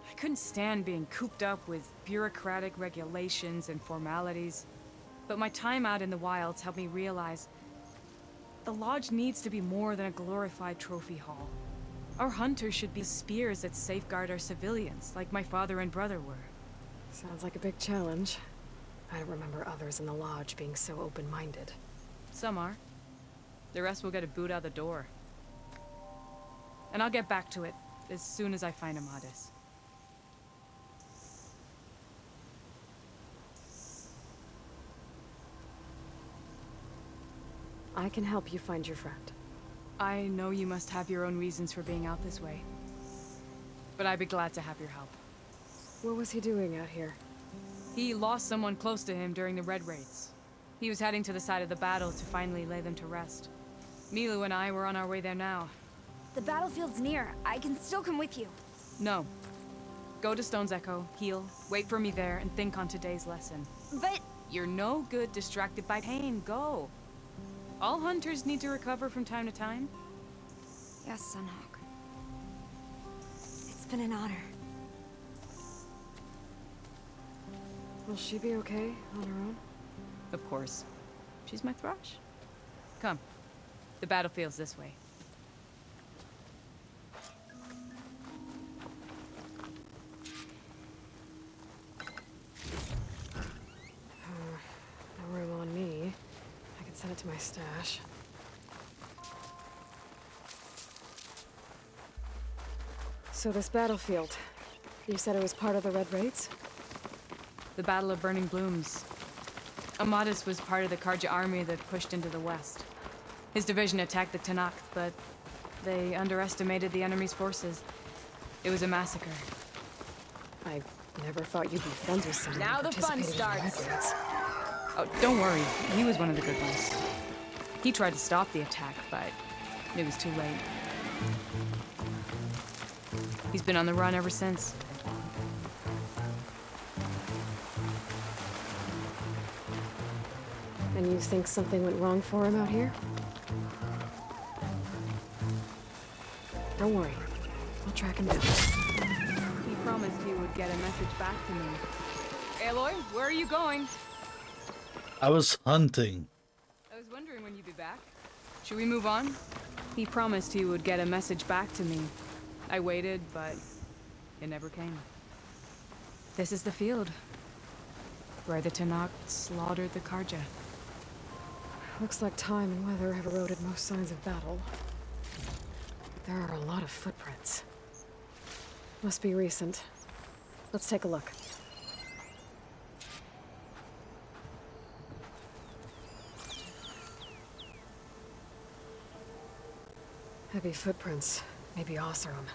I couldn't stand being cooped up with bureaucratic regulations and formalities. But my time out in the wilds helped me realize the Lodge needs to be more than a glorified trophy hall. Our hunters should be spears that safeguard our civilians, like my father and brother were. Sounds like a big challenge. I don't remember others in the Lodge being so open-minded. Some are. The rest will get a boot out the door. And I'll get back to it as soon as I find Amadis. I can help you find your friend. I know you must have your own reasons for being out this way. But I'd be glad to have your help. What was he doing out here? He lost someone close to him during the Red Raids. He was heading to the side of the battle to finally lay them to rest. Milu and I were on our way there now. The battlefield's near. I can still come with you. No. Go to Stone's Echo, heal, wait for me there, and think on today's lesson. But... You're no good distracted by pain. Go. All hunters need to recover from time to time. Yes, Sunhawk. It's been an honor. Will she be okay on her own? Of course. She's my thrush. Come. The battlefield's this way. No room on me. I can send it to my stash. So this battlefield, you said it was part of the Red Raids? The Battle of Burning Blooms. Amadis was part of the Karja army that pushed into the west. His division attacked the Tanakh, but they underestimated the enemy's forces. It was a massacre. I never thought you'd be friends with someone Now who the fun participated in starts. Red Raids. Oh, don't worry. He was one of the good ones. He tried to stop the attack, but it was too late. He's been on the run ever since. And you think something went wrong for him out here? Don't worry. I'll track him down. He promised he would get a message back to me. Aloy, where are you going? I was hunting. I was wondering when you'd be back. Should we move on? He promised he would get a message back to me. I waited, but it never came. This is the field where the Tanakh slaughtered the Karja. Looks like time and weather have eroded most signs of battle. There are a lot of footprints. Must be recent. Let's take a look. Heavy footprints. Maybe Oseram.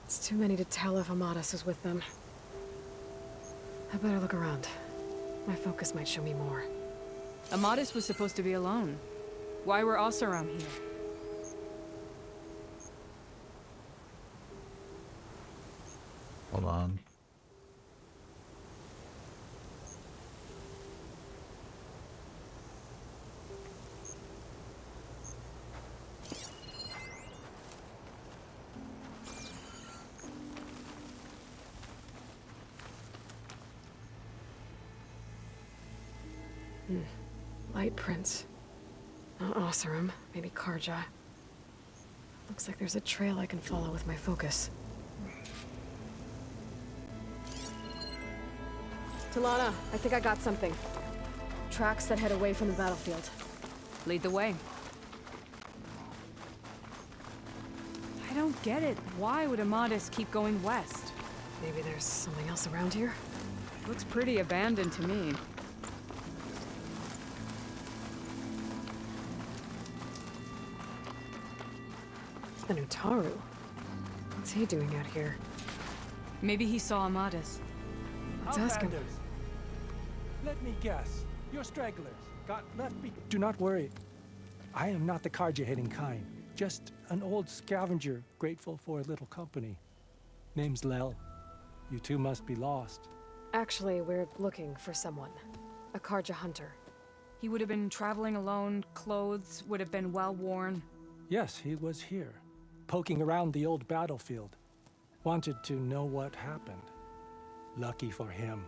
It's too many to tell if Amadas is with them. I better look around. My focus might show me more. Amadas was supposed to be alone. Why were Oseram here? Hold on. Light prints. Not Oseram, maybe Karja. Looks like there's a trail I can follow with my focus. Talana, I think I got something. Tracks that head away from the battlefield. Lead the way. I don't get it. Why would Amadas keep going west? Maybe there's something else around here? Looks pretty abandoned to me. The Nutaru. What's he doing out here? Maybe he saw Amadas. Let's ask him. Outlanders. Let me guess. You're stragglers. Got left be. Do not worry. I am not the Karja-hating kind. Just an old scavenger grateful for a little company. Name's Lel. You two must be lost. Actually, we're looking for someone. A Karja hunter. He would have been traveling alone, clothes would have been well worn. Yes, he was here, poking around the old battlefield. Wanted to know what happened. Lucky for him,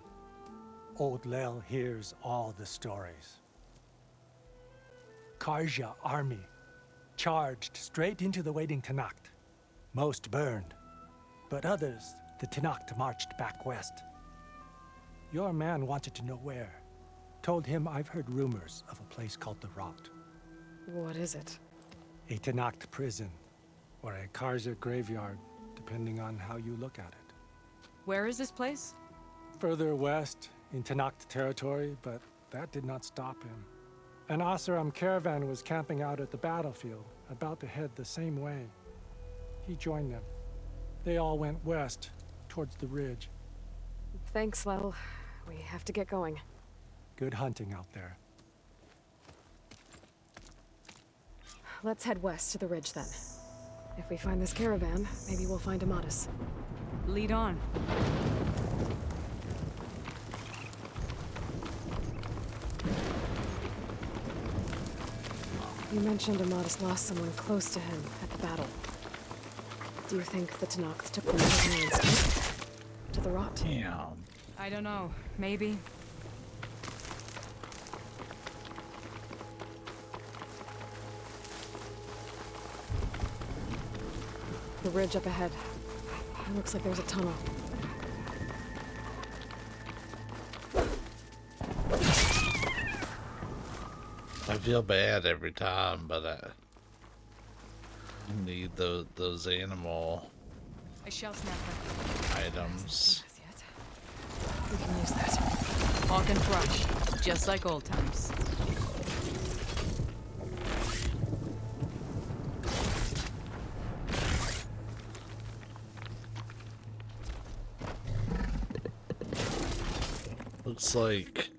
old Lel hears all the stories. Karja army charged straight into the waiting Tanakh. Most burned, but others, the Tanakh marched back west. Your man wanted to know where. Told him I've heard rumors of a place called the Rot. What is it? A Tanakh prison, or a Karja graveyard, depending on how you look at it. Where is this place? Further west, in Tanakh territory, but that did not stop him. An Oseram caravan was camping out at the battlefield, about to head the same way. He joined them. They all went west, towards the ridge. Thanks, Lel. We have to get going. Good hunting out there. Let's head west to the ridge then. If we find this caravan, maybe we'll find Amadas. Lead on. You mentioned Amadas lost someone close to him at the battle. Do you think the Tanakh took them prisoner instead? To the Rot? Yeah. I don't know. Maybe. The ridge up ahead. It looks like there's a tunnel. I feel bad every time, but I need those animal A shell snapper. items. We can use that. Hawk and thrush, just like old times. Looks like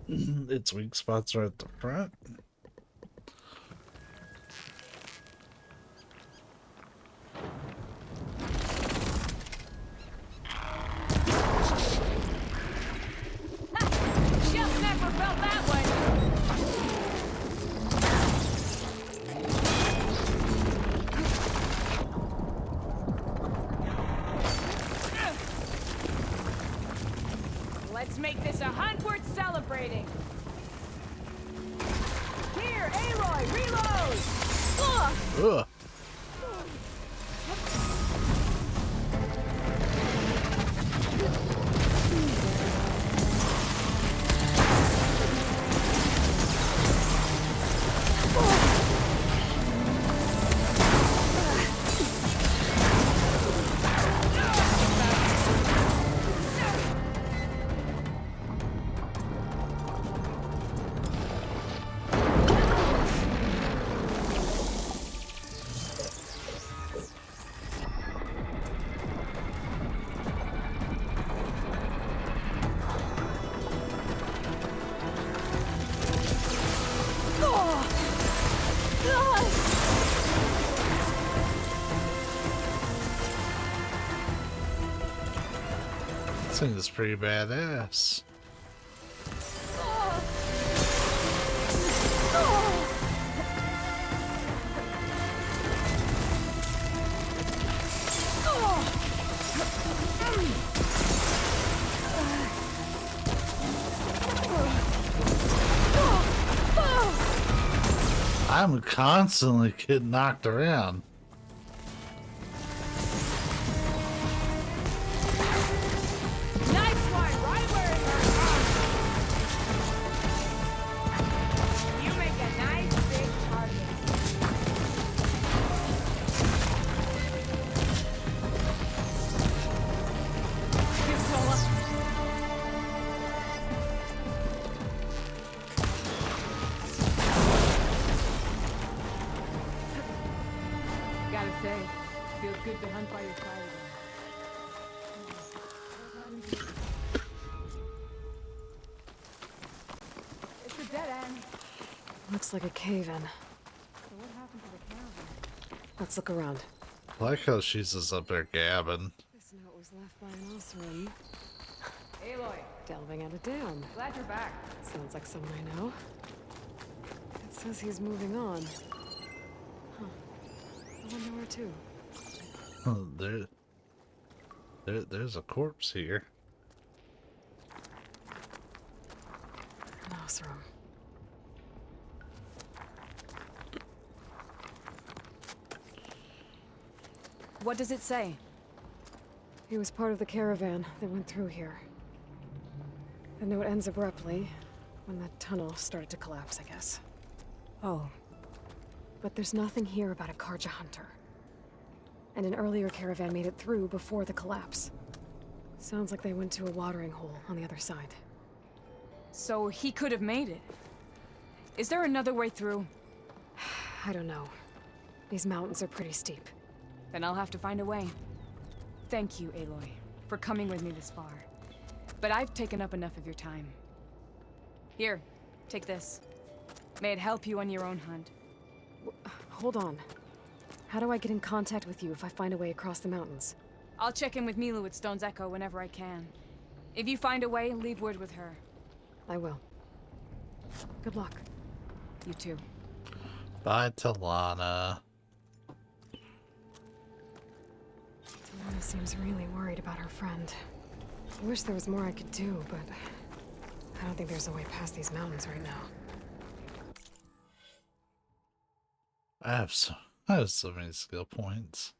its weak spots are at the front. Shell snapper felt that way. Ugh. This thing is pretty badass. I'm constantly getting knocked around. Nice one, right where it hurts. You make a nice big target. Give Sola. Gotta say, feels good to hunt by your side again. It's a dead end. Looks like a cave-in. So what happened to the caravan? Let's look around. I like how she's just up there gabbing. This note was left by an Osram. Aloy, Delving at a dam. glad you're back. Sounds like someone I know. It says he's moving on. Huh. I wonder where to. Oh, there's a corpse here. An Osram. What does it say? He was part of the caravan that went through here. The note ends abruptly when the tunnel started to collapse, I guess. Oh. But there's nothing here about a Karja hunter. And an earlier caravan made it through before the collapse. Sounds like they went to a watering hole on the other side. So he could have made it. Is there another way through? I don't know. These mountains are pretty steep. Then I'll have to find a way. Thank you, Aloy, for coming with me this far. But I've taken up enough of your time. Here, take this. May it help you on your own hunt. Hold on. How do I get in contact with you if I find a way across the mountains? I'll check in with Milu at Stone's Echo whenever I can. If you find a way, leave word with her. I will. Good luck. You too. Bye, Talana. Talana seems really worried about her friend. I wish there was more I could do, but I don't think there's a way past these mountains right now. I have so many skill points.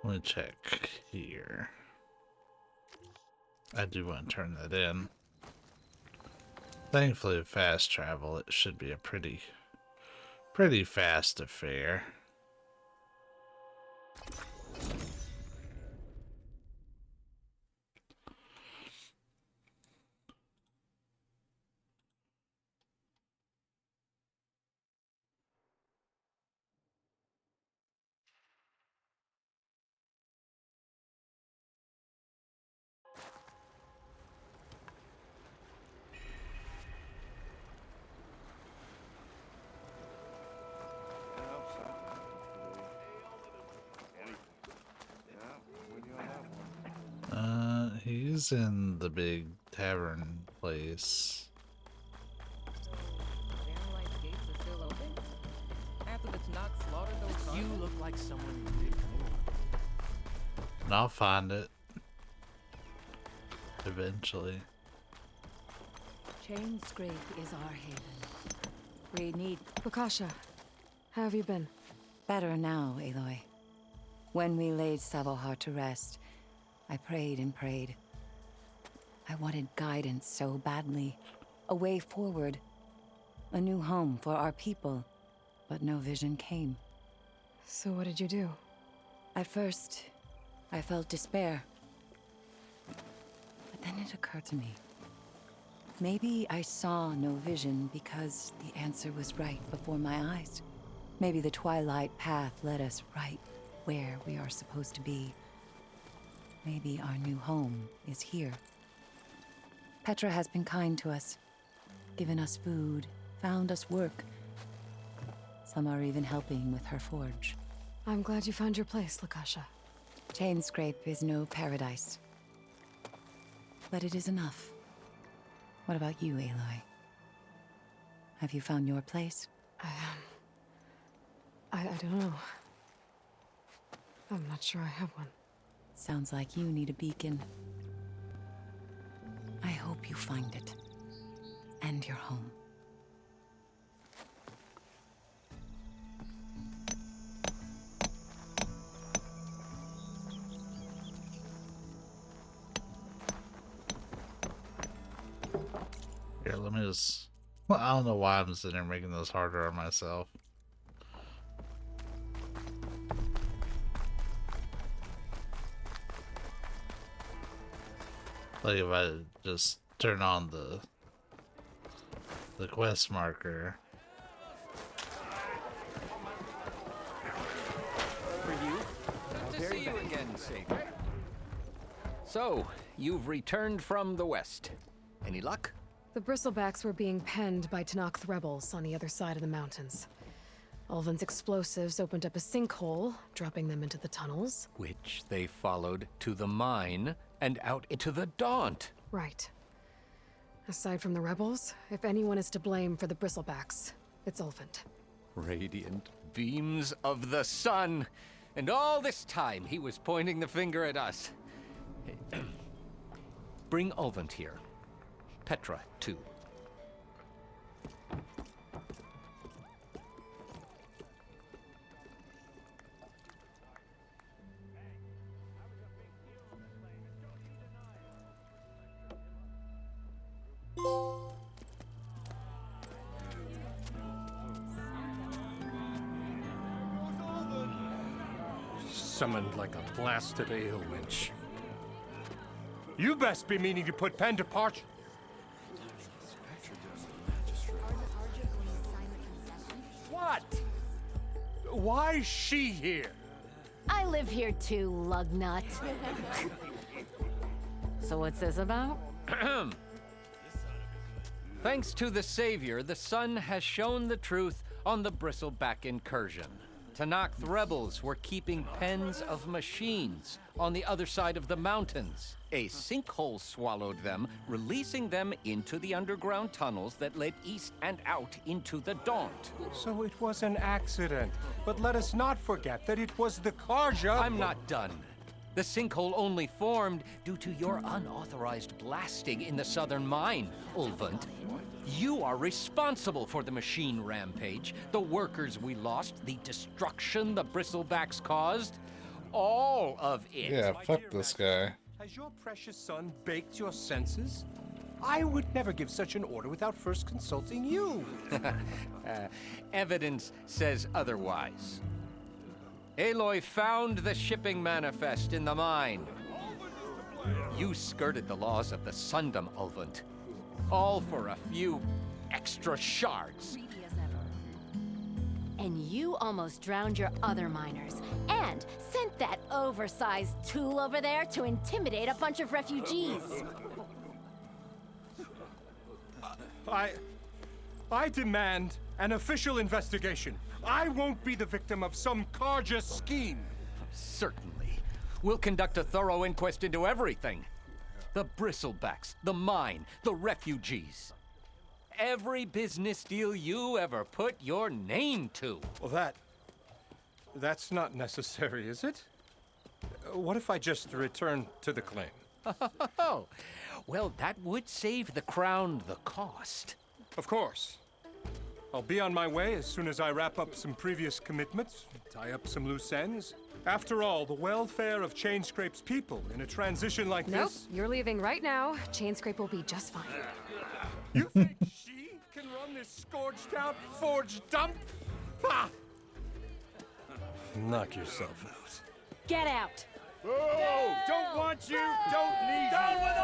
Let me check here. I do want to turn that in. Thankfully, fast travel, it should be a pretty fast affair. He's in the big tavern place. You look like someone who did And I'll find it. Eventually. Chain Scrape is our haven. We need... Lakasha, how have you been? Better now, Aloy. When we laid Savohar to rest, I prayed and prayed. I wanted guidance so badly. A way forward. A new home for our people. But no vision came. So what did you do? At first, I felt despair. But then it occurred to me. Maybe I saw no vision because the answer was right before my eyes. Maybe the Twilight Path led us right where we are supposed to be. Maybe our new home is here. Petra has been kind to us, given us food, found us work. Some are even helping with her forge. I'm glad you found your place, Lakasha. Chain Scrape is no paradise. But it is enough. What about you, Aloy? Have you found your place? I don't know. I'm not sure I have one. Sounds like you need a beacon. I hope you find it. And your home. Here, let me just... Well, I don't know why I'm sitting there making this harder on myself. Like if I just turn on the quest marker. For you. Good to see you again, Savior. So, you've returned from the west. Any luck? The bristlebacks were being penned by Tenakth rebels on the other side of the mountains. Ulvin's explosives opened up a sinkhole, dropping them into the tunnels. Which they followed to the mine and out into the Daunt. Right. Aside from the rebels, if anyone is to blame for the bristlebacks, it's Ulvin. Radiant beams of the sun. And all this time he was pointing the finger at us. Bring Ulvin here. Petra, too. Summoned like a blasted ale winch. You best be meaning to put pen to parch. What? Why is she here? I live here too, lugnut. So what's this about? Thanks to the Savior, the sun has shown the truth on the Bristleback incursion. Tenakth rebels were keeping pens of machines on the other side of the mountains. A sinkhole swallowed them, releasing them into the underground tunnels that led east and out into the Daunt. So it was an accident. But let us not forget that it was the Karja... I'm not done. The sinkhole only formed due to your unauthorized blasting in the southern mine, Ulvund. You are responsible for the machine rampage, the workers we lost, the destruction the Bristlebacks caused. all of it. Yeah, fuck this guy. Has your precious son baked your senses? I would never give such an order without first consulting you. Evidence says otherwise. Aloy found the shipping manifest in the mine. You skirted the laws of the Sundom, Ulvund. All for a few extra shards. And you almost drowned your other miners. And sent that oversized tool over there to intimidate a bunch of refugees. I demand an official investigation. I won't be the victim of some Karja scheme. Certainly. We'll conduct a thorough inquest into everything. The bristlebacks, the mine, the refugees. Every business deal you ever put your name to. Well, that's not necessary, is it? What if I just return to the claim? Oh, well, that would save the crown the cost. Of course. I'll be on my way as soon as I wrap up some previous commitments, tie up some loose ends. After all, the welfare of Chainscrape's people in a transition like Nope, this... you're leaving right now. Chainscrape will be just fine. You think she can run this scorched-out forge dump? Ha! Knock yourself out. Get out! Oh, don't want you, don't need down with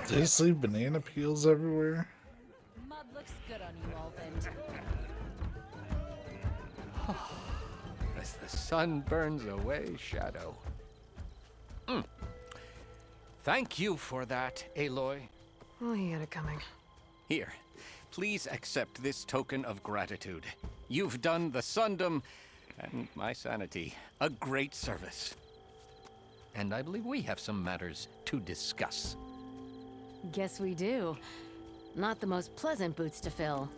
Do you see banana peels everywhere? Mud looks good on you, Ulvund. As the sun burns away shadow. Thank you for that, Aloy. Well, he had it coming. Here, please accept this token of gratitude. You've done the Sundom and my sanity a great service. And I believe we have some matters to discuss. Guess we do. Not the most pleasant boots to fill,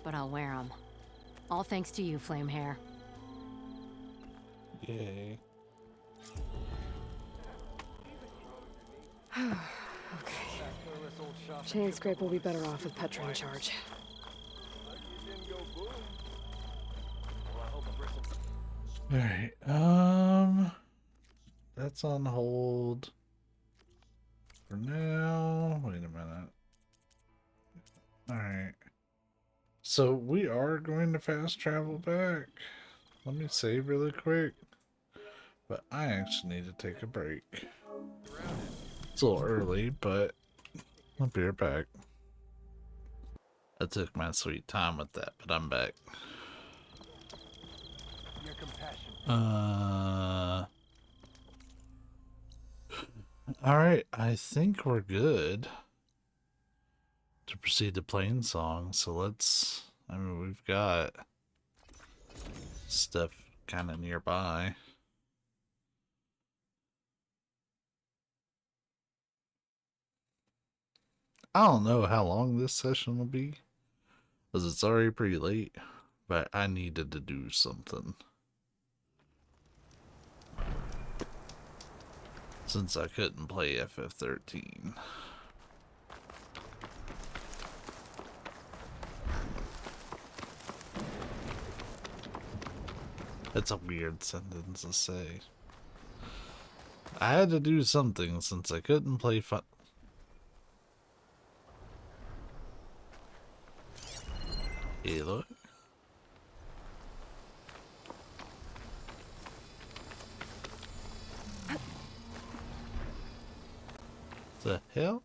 but I'll wear them. All thanks to you, Flamehair. Yay. Okay. Chainscrape will be better off with Petra in charge. Alright, that's on hold for now. Wait a minute. Alright. So we are going to fast travel back. Let me save really quick. But I actually need to take a break. It's a little early, but I'll be right back. I took my sweet time with that, but I'm back. Alright, I think we're good to proceed to playing songs. So let's, I mean, we've got stuff kind of nearby. I don't know how long this session will be, because it's already pretty late, but I needed to do something. Since I couldn't play FF13. That's a weird sentence to say. I had to do something since I couldn't play fun. Hey, look. The hell?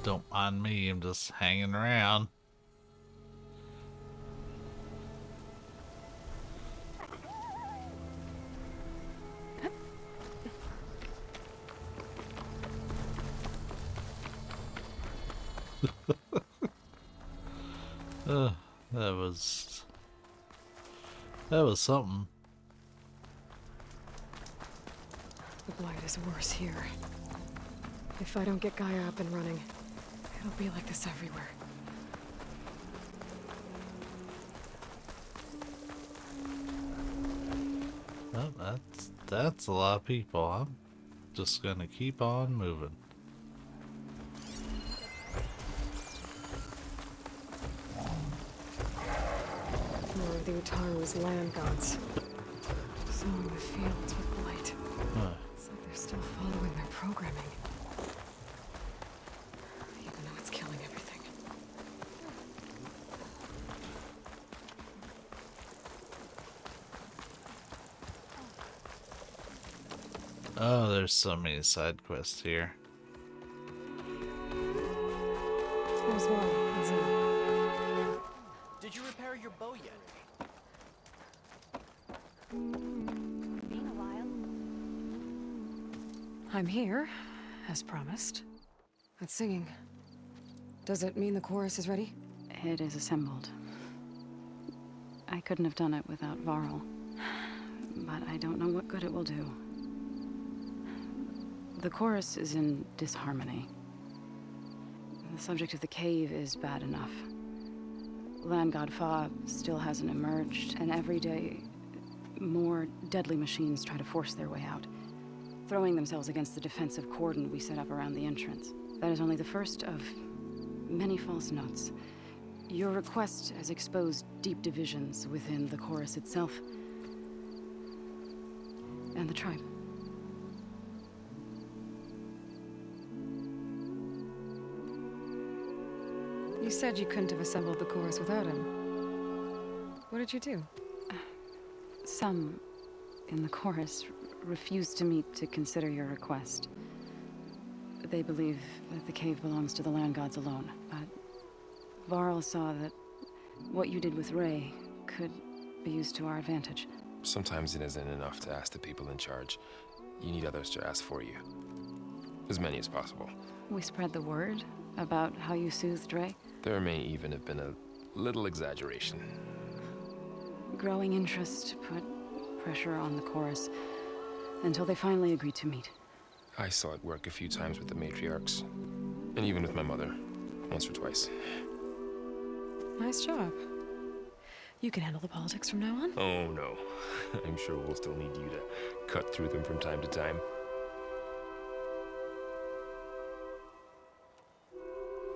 Don't mind me, I'm just hanging around. That was something. The blight is worse here. If I don't get Gaia up and running, it'll be like this everywhere. Well, that's a lot of people. I'm just gonna keep on moving. More of the Utaru's land gods. Sowing the fields with blight. It's like they're still following their programming. Even though it's killing everything. Oh, there's so many side quests here. There's one, isn't it? Did you repair your bow yet? Been a while. I'm here, as promised. That's singing. Does it mean the chorus is ready? It is assembled. I couldn't have done it without Varl. But I don't know what good it will do. The chorus is in disharmony. The subject of the cave is bad enough. Land God Fa still hasn't emerged, and every day, more deadly machines try to force their way out, throwing themselves against the defensive cordon we set up around the entrance. That is only the first of many false notes. Your request has exposed deep divisions within the chorus itself and the tribe. You said you couldn't have assembled the chorus without him. What did you do? Some in the chorus refused to meet to consider your request. They believe that the cave belongs to the land gods alone, but Varl saw that what you did with Ray could be used to our advantage. Sometimes it isn't enough to ask the people in charge. You need others to ask for you. As many as possible. We spread the word about how you soothed Ray. There may even have been a little exaggeration. Growing interest put pressure on the chorus until they finally agreed to meet. I saw it work a few times with the matriarchs, and even with my mother, once or twice. Nice job. You can handle the politics from now on? Oh no, I'm sure we'll still need you to cut through them from time to time.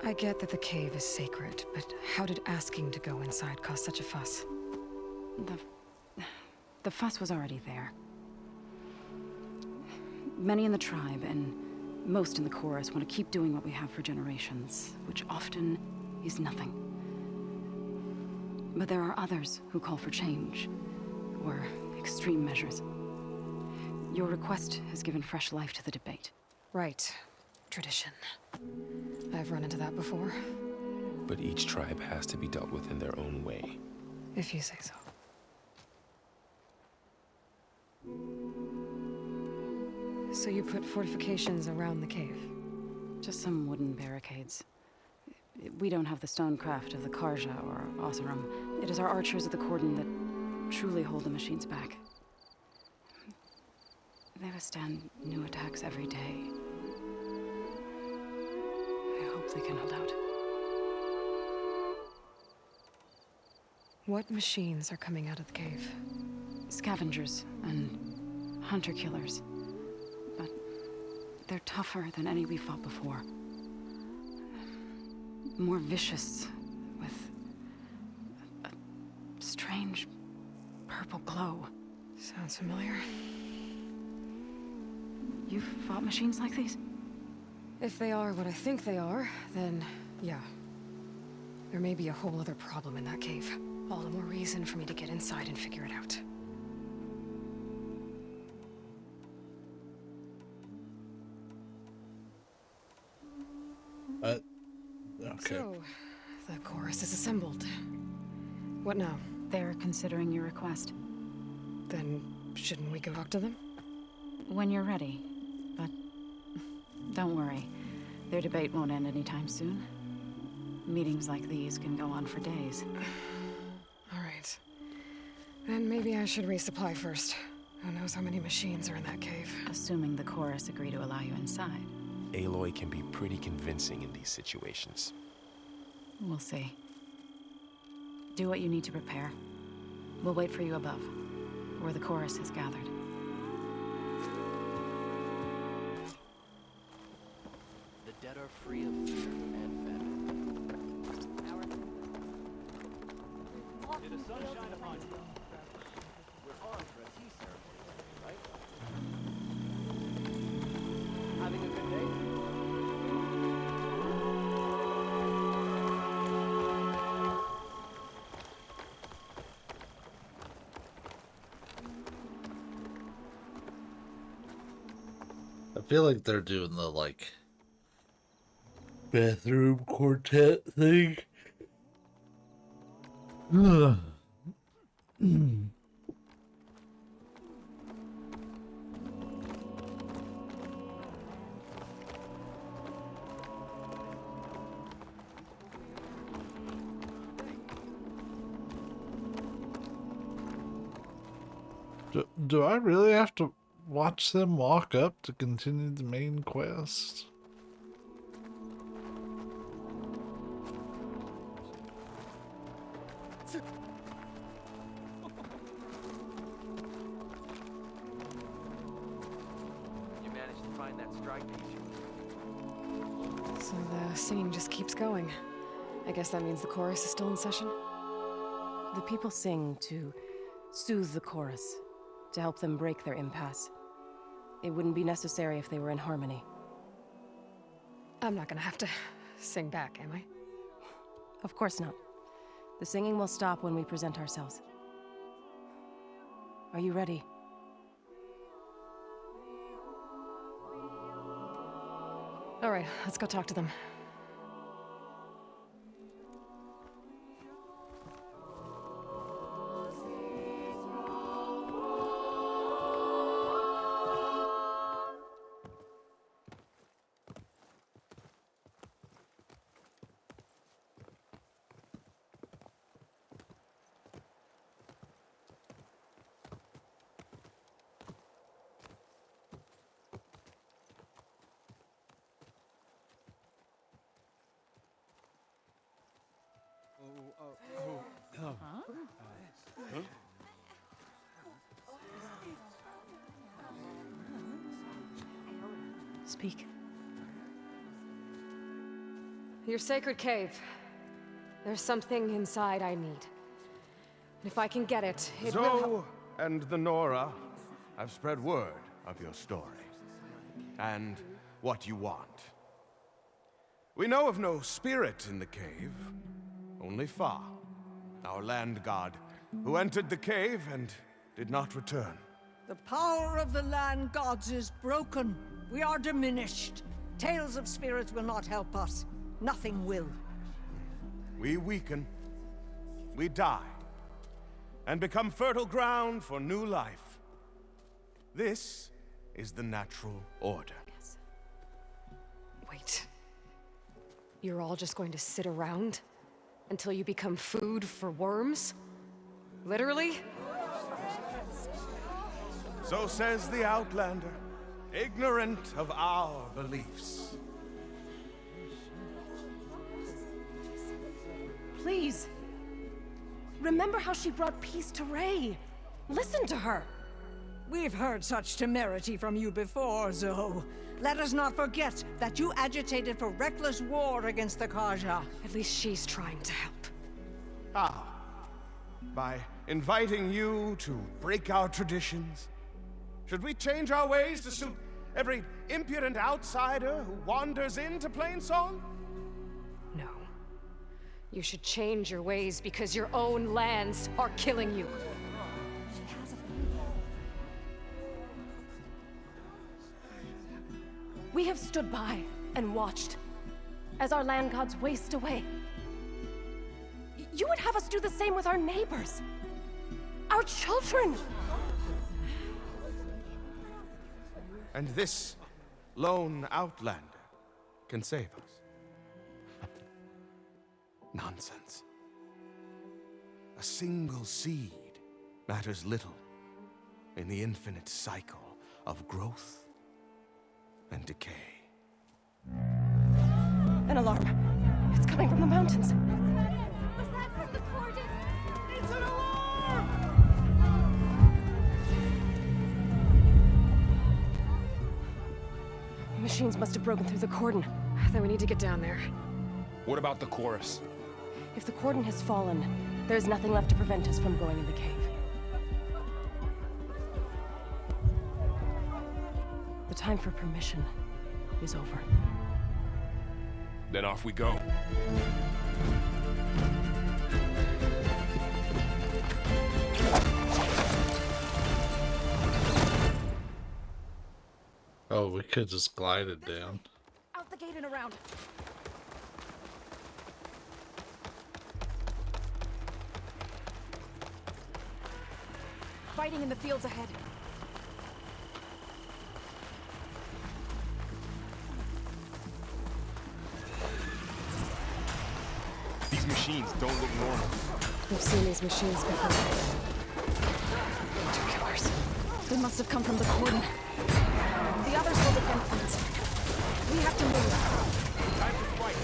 I get that the cave is sacred, but how did asking to go inside cause such a fuss? The fuss was already there. Many in the tribe, and most in the chorus, want to keep doing what we have for generations, which often is nothing. But there are others who call for change, or extreme measures. Your request has given fresh life to the debate. Right. Tradition. I've run into that before. But each tribe has to be dealt with in their own way. If you say so. So you put fortifications around the cave? Just some wooden barricades. We don't have the stonecraft of the Karja or Oseram. It is our archers of the cordon that truly hold the machines back. They withstand new attacks every day. I hope they can hold out. What machines are coming out of the cave? Scavengers and hunter-killers. But they're tougher than any we fought before. More vicious, with a strange purple glow. Sounds familiar. You've fought machines like these? If they are what I think they are, then yeah. There may be a whole other problem in that cave. All the more reason for me to get inside and figure it out. Okay. So, the chorus is assembled. What now? They're considering your request. Then, shouldn't we go talk to them? When you're ready. But don't worry. Their debate won't end anytime soon. Meetings like these can go on for days. All right. Then maybe I should resupply first. Who knows how many machines are in that cave? Assuming the chorus agree to allow you inside. Aloy can be pretty convincing in these situations. We'll see. Do what you need to prepare. We'll wait for you above, where the chorus is gathered. The dead are free of fear and famine. Did the sun shine upon you? We're armed for a tea ceremony, right? Having a good day? I feel like they're doing the like bathroom quartet thing. Ugh. Do I really have to watch them walk up to continue the main quest? You managed to find that strike piece. So the singing just keeps going. I guess that means the chorus is still in session? The people sing to soothe the chorus, to help them break their impasse. It wouldn't be necessary if they were in harmony. I'm not gonna have to sing back, am I? Of course not. The singing will stop when we present ourselves. Are you ready? All right, let's go talk to them. Speak. Your sacred cave. There's something inside I need. If I can get it, it will help. Zoe and the Nora have spread word of your story. And what you want. We know of no spirit in the cave. Only Fa, our land god, who entered the cave and did not return. The power of the land gods is broken. We are diminished. Tales of spirits will not help us. Nothing will. We weaken. We die. And become fertile ground for new life. This is the natural order. Yes. Wait. You're all just going to sit around until you become food for worms? Literally? So says the Outlander, ignorant of our beliefs. Please. Remember how she brought peace to Ray. Listen to her. We've heard such temerity from you before, Zoe. Let us not forget that you agitated for reckless war against the Karja. At least she's trying to help. How? By inviting you to break our traditions? Should we change our ways to suit every impudent outsider who wanders into Plainsong? No. You should change your ways because your own lands are killing you. We have stood by and watched as our land gods waste away. You would have us do the same with our neighbors, our children. And this lone outlander can save us. Nonsense. A single seed matters little in the infinite cycle of growth and decay. An alarm. It's coming from the mountains. Was that from the cordon? It's an alarm! Machines must have broken through the cordon. Then we need to get down there. What about the chorus? If the cordon has fallen, there's nothing left to prevent us from going in the cave. The time for permission is over. Then off we go. Oh, we could just glide it down. Out the gate and around. Fighting in the fields ahead. These machines don't look normal. We've seen these machines before. Two killers. They must have come from the cordon. The others will defend points. We have to move. Time to fight.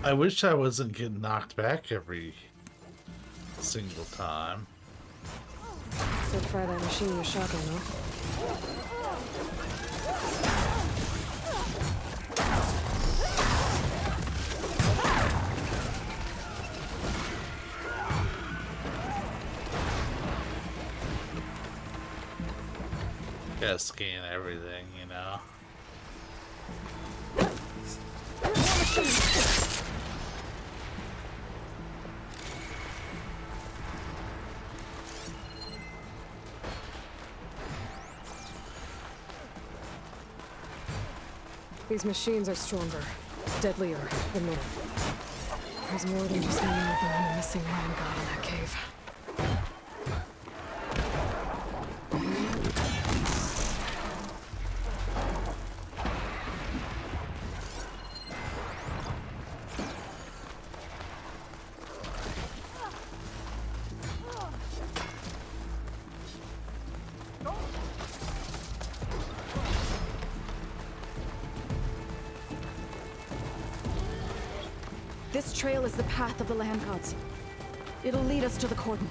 I wish I wasn't getting knocked back every single time. Said fire that machine with shotgun, huh? Gotta scan everything, you know. These machines are stronger, deadlier than North. There's more than just me and the missing land god in that cave. This trail is the path of the land gods. It'll lead us to the cordon.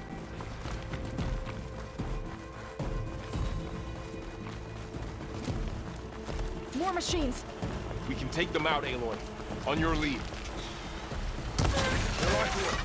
More machines! We can take them out, Aloy. On your lead. They're right here.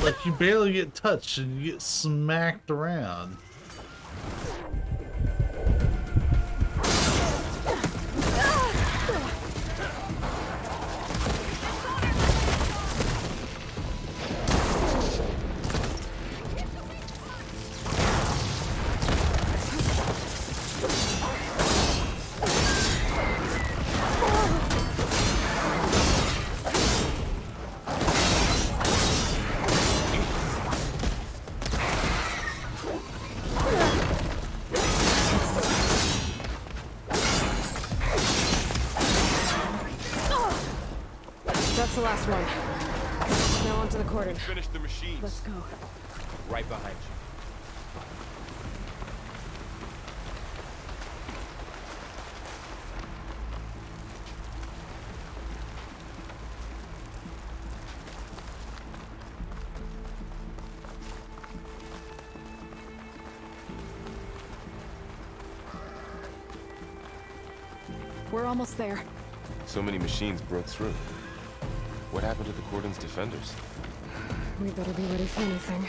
Like, you barely get touched and you get smacked around. That's the last one. Now onto the cordon. Finish the machines. Let's go. Right behind you. We're almost there. So many machines broke through. What happened to the cordon's defenders? We better be ready for anything.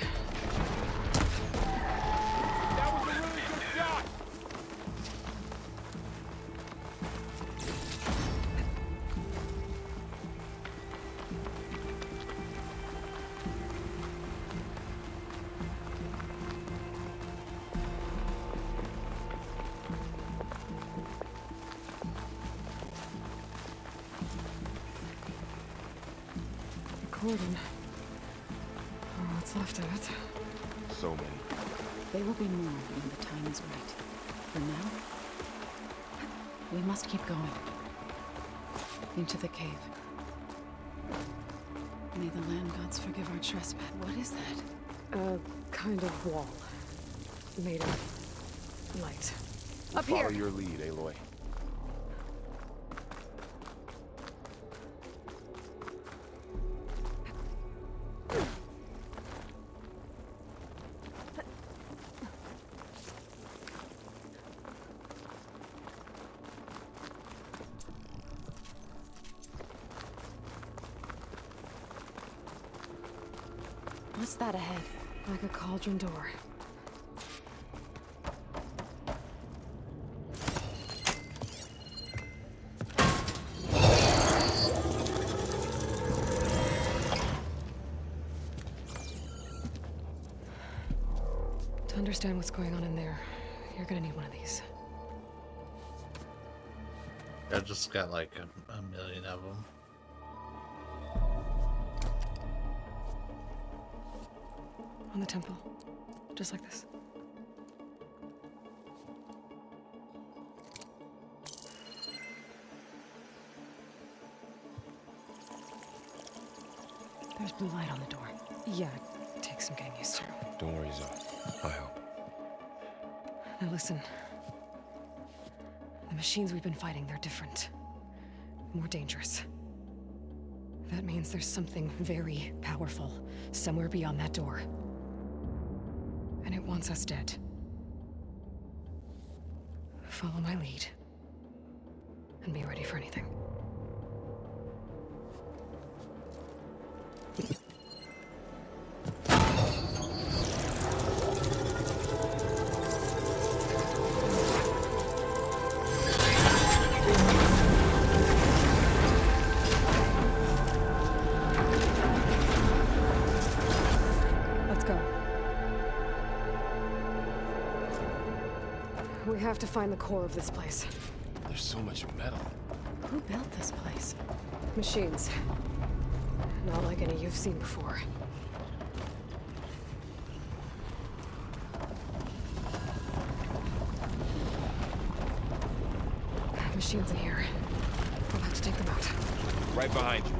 That was a really good shot! Cordon. Oh, what's left of it? So many. They will be more when the time is right. For now, we must keep going. Into the cave. May the land gods forgive our trespass. What is that? A kind of wall. Made of light. Up Follow here! your lead, Aloy. What's that ahead? Like a cauldron door. To understand what's going on in there, you're gonna need one of these. I just got like a million of them. On the temple. Just like this. There's blue light on the door. Yeah, it takes some getting used to. Don't worry, Zoe. I help. Now listen. The machines we've been fighting, they're different. More dangerous. That means there's something very powerful somewhere beyond that door. And it wants us dead. Follow my lead. And be ready for anything. Let's go. We have to find the core of this place. There's so much metal. Who built this place? Machines. Not like any you've seen before. Machines in here. We'll have to take them out. Right behind you.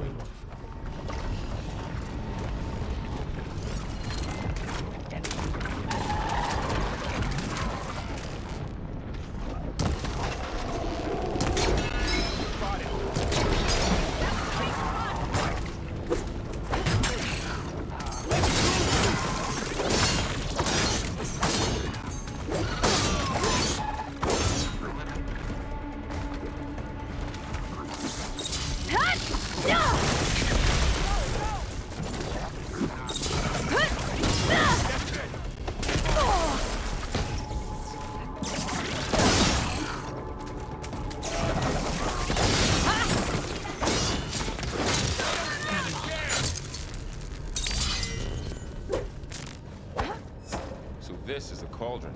This is a cauldron,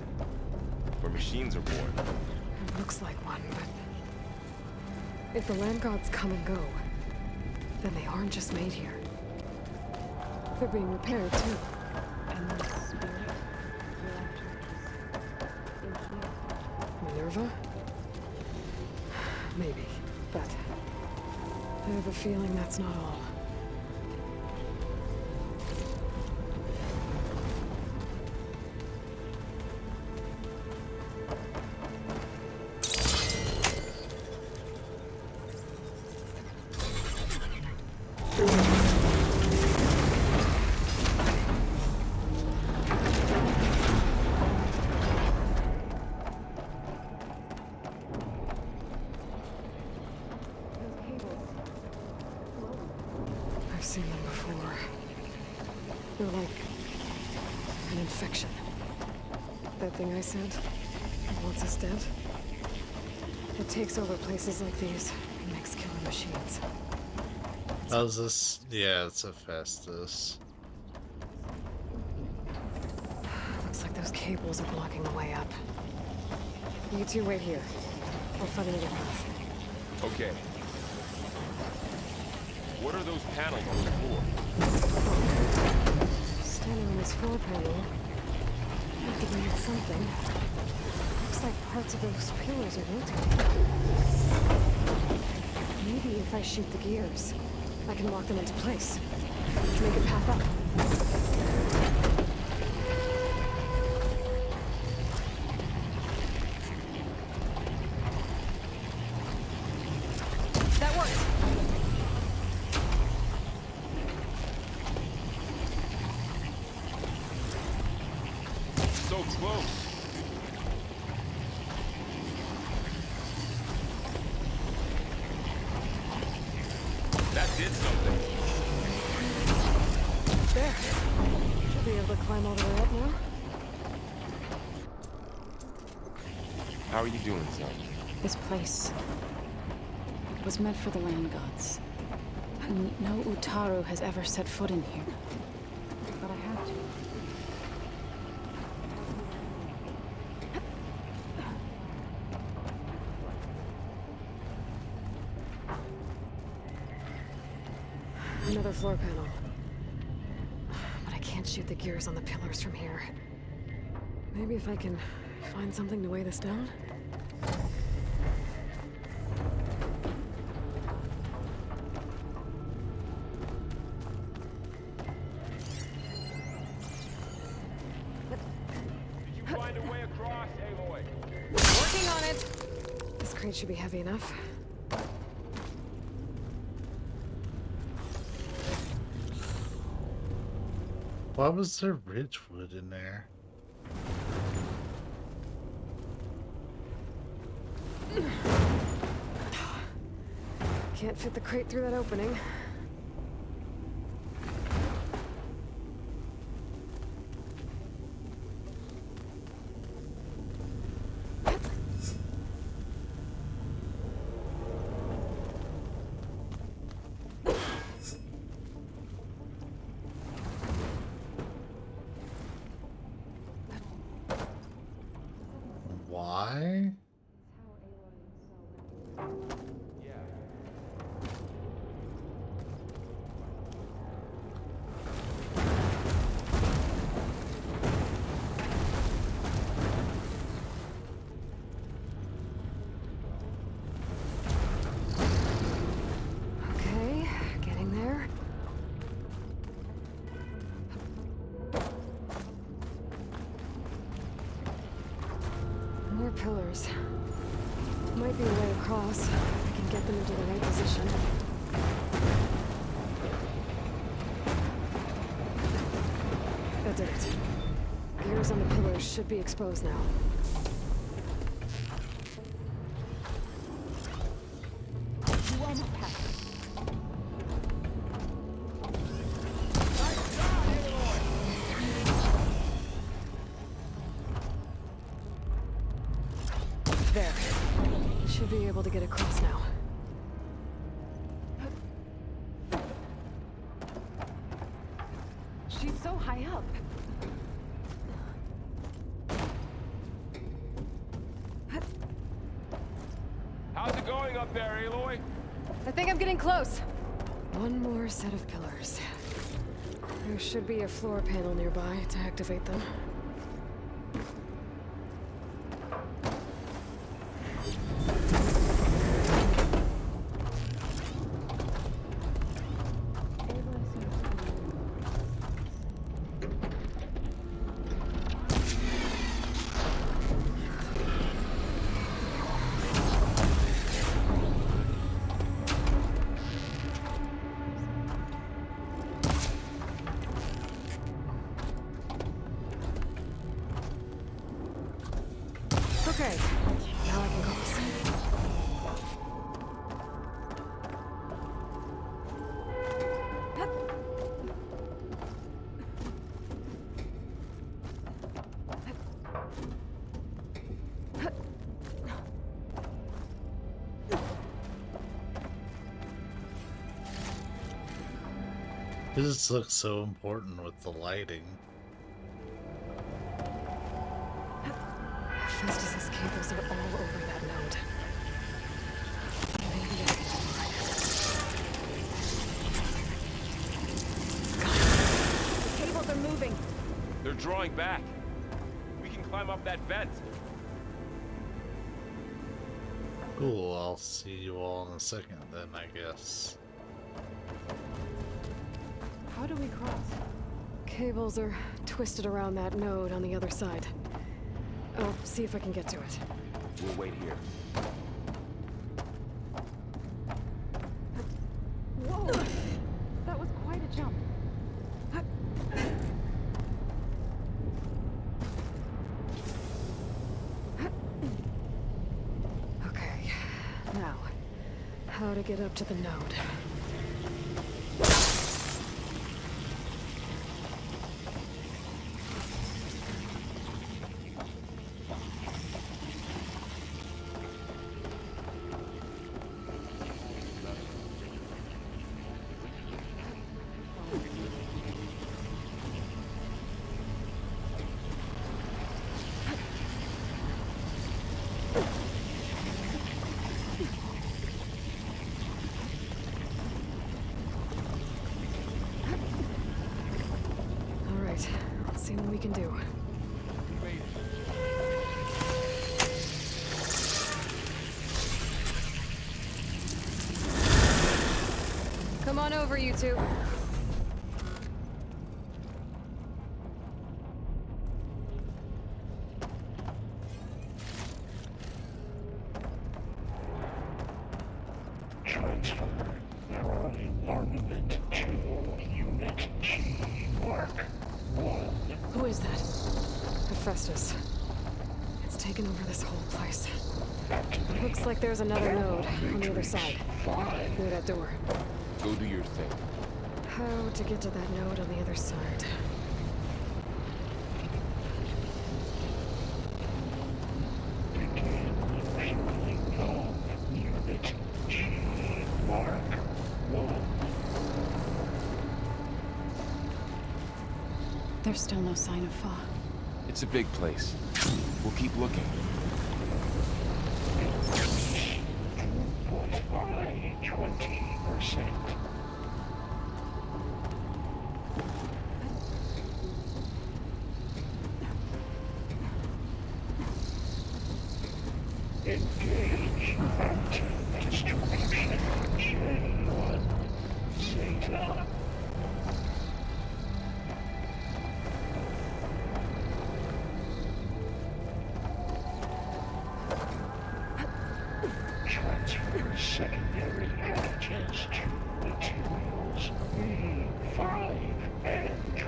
where machines are born. It looks like one, but if the land gods come and go, then they aren't just made here. They're being repaired, too. And the spirit Minerva? Maybe, but I have a feeling that's not all. seen them before. They're like an infection. That thing I said, once it's dead, it takes over places like these and makes killer machines. How's this? Yeah, it's a Festus. Looks like those cables are blocking the way up. You two wait here. I'll find another path. Okay. What are those panels on the floor? Standing on this floor panel, have to be something. Looks like parts of those pillars are rotating. Maybe if I shoot the gears, I can lock them into place. Make a path up. That worked. So close. That did something. There. Should be able to climb all the way up now. How are you doing, son? This place was meant for the land gods. No Utaru has ever set foot in here. But I had to. Another floor panel. But I can't shoot the gears on the pillars from here. Maybe if I can find something to weigh this down? Did you find a way across, Aloy? Working on it! This crate should be heavy enough. Why was there ridgewood in there? Can't fit the crate through that opening. Why? Okay, getting there. More pillars. Might be a way across. I can get them into the right position. That did it. Gears on the pillars should be exposed now. There. Should be able to get across now. She's so high up. How's it going up there, Aloy? I think I'm getting close. One more set of pillars. There should be a floor panel nearby to activate them. Okay, now I can cross. It just looks so important with the lighting. Festus's cables are all over that node. Maybe I can override it. The cables are moving. They're drawing back. We can climb up that vent. Cool, I'll see you all in a second then, I guess. How do we cross? Cables are twisted around that node on the other side. I'll see if I can get to it. We'll wait here. Whoa! That was quite a jump. Okay, now, how to get up to the node. Let's see what we can do. Come on over, you two. Transfer your armament to Unit G Mark 1. Who is that? Hephaestus. It's taken over this whole place. It looks like there's another node on the other side. Near that door. Go do your thing. How to get to that node on the other side? Begin fueling on Unit G Mark 1. There's still no sign of Fa. It's a big place. We'll keep looking. Throughput by 20%. Engage mountain distribution J1 Zeta. Transfer secondary packages to materials E5 and 12.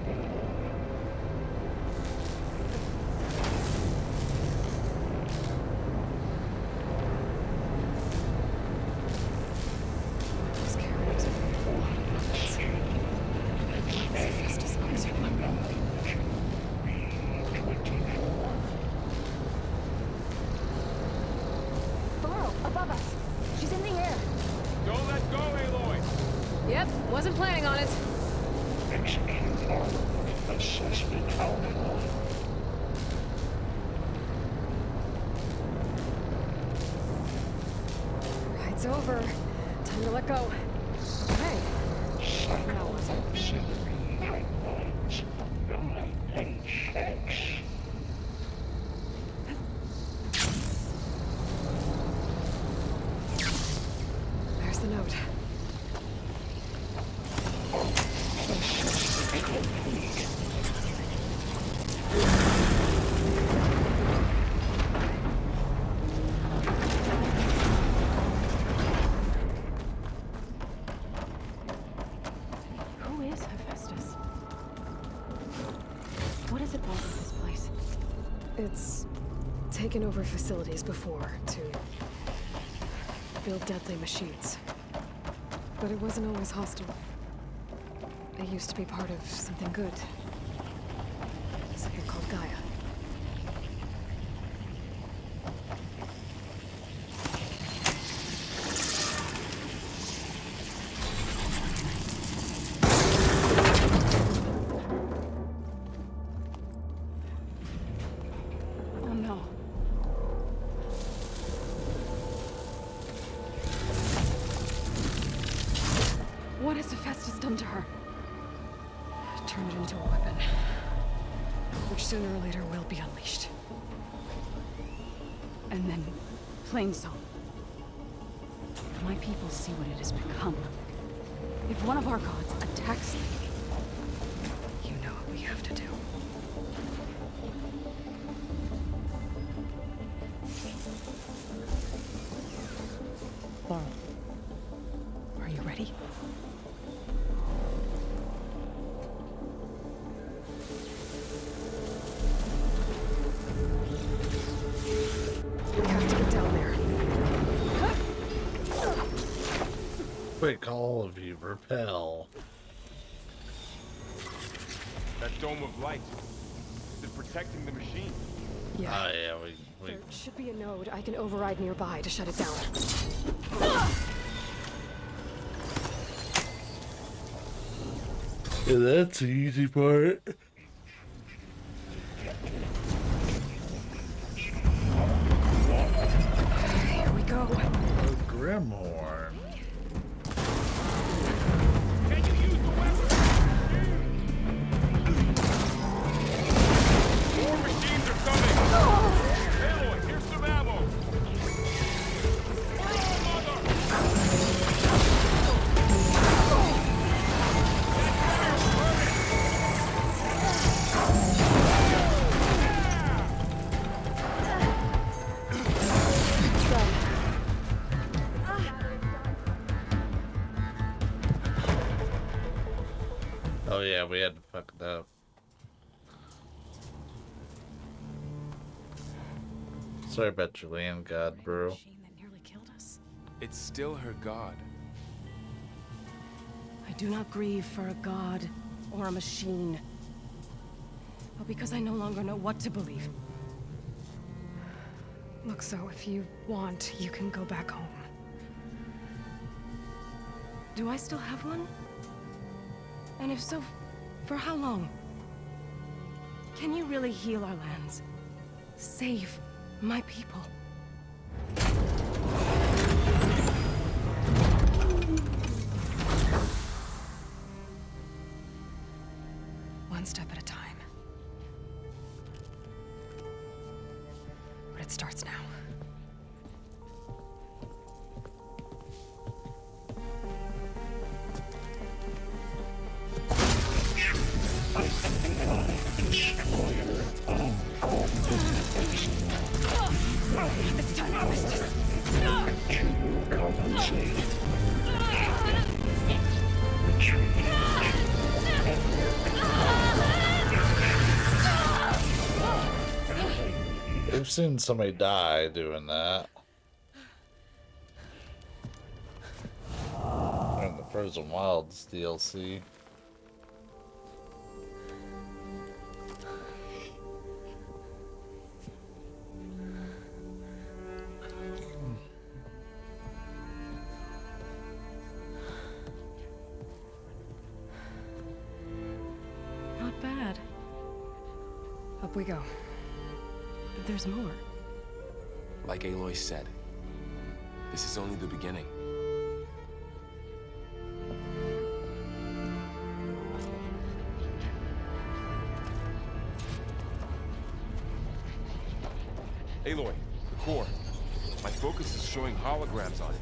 Those carriers Hephaestus owns her. Below, above us. She's in the air. Don't let go, Aloy! Yep, wasn't planning on it. Execute armament assessment alpha. Ride's over. Time to let go. Hey. Cycle auxiliary pipelines 9HX. There's the note. Assessment complete. Who is Hephaestus? What does it want with this place? It's taken over facilities before to build deadly machines. But it wasn't always hostile. It used to be part of something good. Something called Gaia. What has Hephaestus done to her? Turn it into a weapon, which sooner or later will be unleashed. And then, plain song. If my people see what it has become, if one of our gods attacks them, you know what we have to do. Laurel, are you ready? We have to get down there. Quick, all of you, repel. That dome of light. Is it protecting the machine? Yeah. Oh, yeah, we... There should be a node I can override nearby to shut it down. Yeah, that's the easy part. Here we go. Oh, Grimhorn. More machines are coming! Aloy, here's some ammo! Oh yeah, we had to fuck it up. Sorry about your land god, bro. It's still her god. I do not grieve for a god or a machine, but because I no longer know what to believe. Look, so if you want, you can go back home. Do I still have one? And if so, for how long? Can you really heal our lands? Save my people? One step at a time. But it starts now. It's time to compensate. We've seen somebody die doing that. In the Frozen Wilds DLC. Not bad. Up we go. There's more. Like Aloy said, this is only the beginning. Aloy, the core. My focus is showing holograms on it.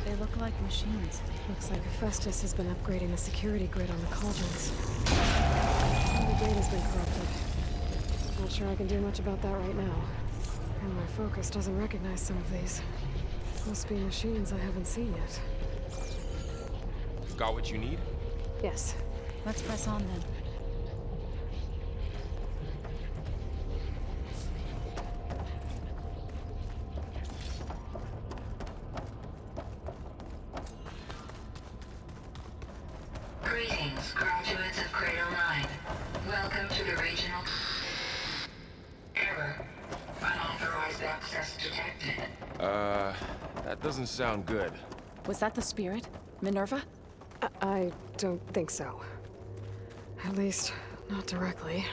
They look like machines. Looks like Hephaestus has been upgrading the security grid on the cauldrons. The data's been corrupted. Not sure I can do much about that right now. And my focus doesn't recognize some of these. Must be machines I haven't seen yet. Got what you need? Yes. Let's press on then. Greetings, graduates of Cradle 9. Welcome to the regional... Error. Unauthorized access detected. That doesn't sound good. Was that the spirit? Minerva? I don't think so. At least, not directly.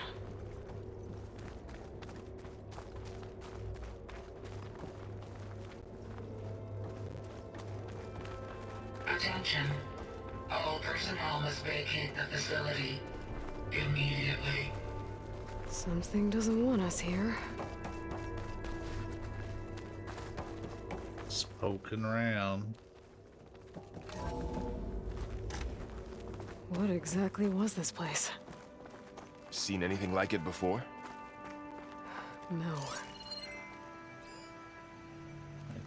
Attention. All personnel must vacate the facility immediately. Something doesn't want us here. Just poking around. What exactly was this place? Seen anything like it before? No.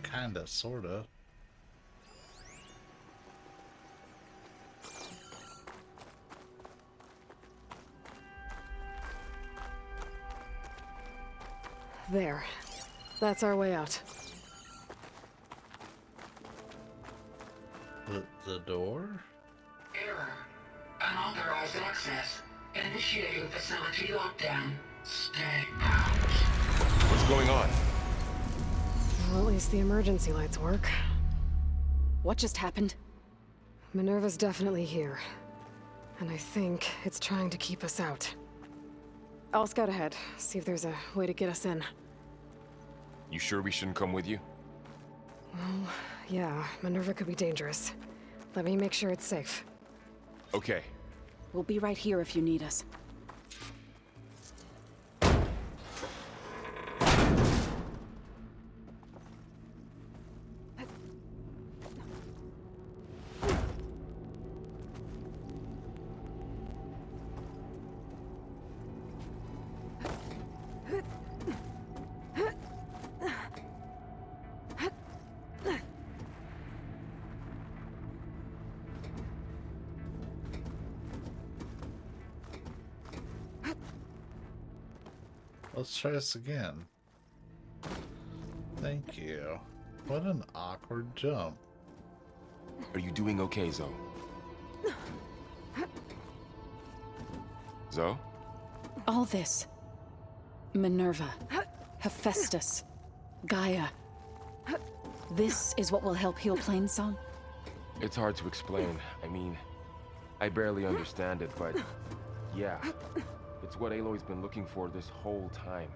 Kinda, sorta. There. That's our way out. The door? Error. Unauthorized access. Initiating facility lockdown. Stay out. What's going on? Well, at least the emergency lights work. What just happened? Minerva's definitely here. And I think it's trying to keep us out. I'll scout ahead, see if there's a way to get us in. You sure we shouldn't come with you? Well, yeah, Minerva could be dangerous. Let me make sure it's safe. Okay. We'll be right here if you need us. Let's try this again. Thank you. What an awkward jump. Are you doing okay, Zoe? Zoe? All this. Minerva. Hephaestus. Gaia. This is what will help heal Plainsong? It's hard to explain. I mean, I barely understand it, but yeah. It's what Aloy's been looking for this whole time.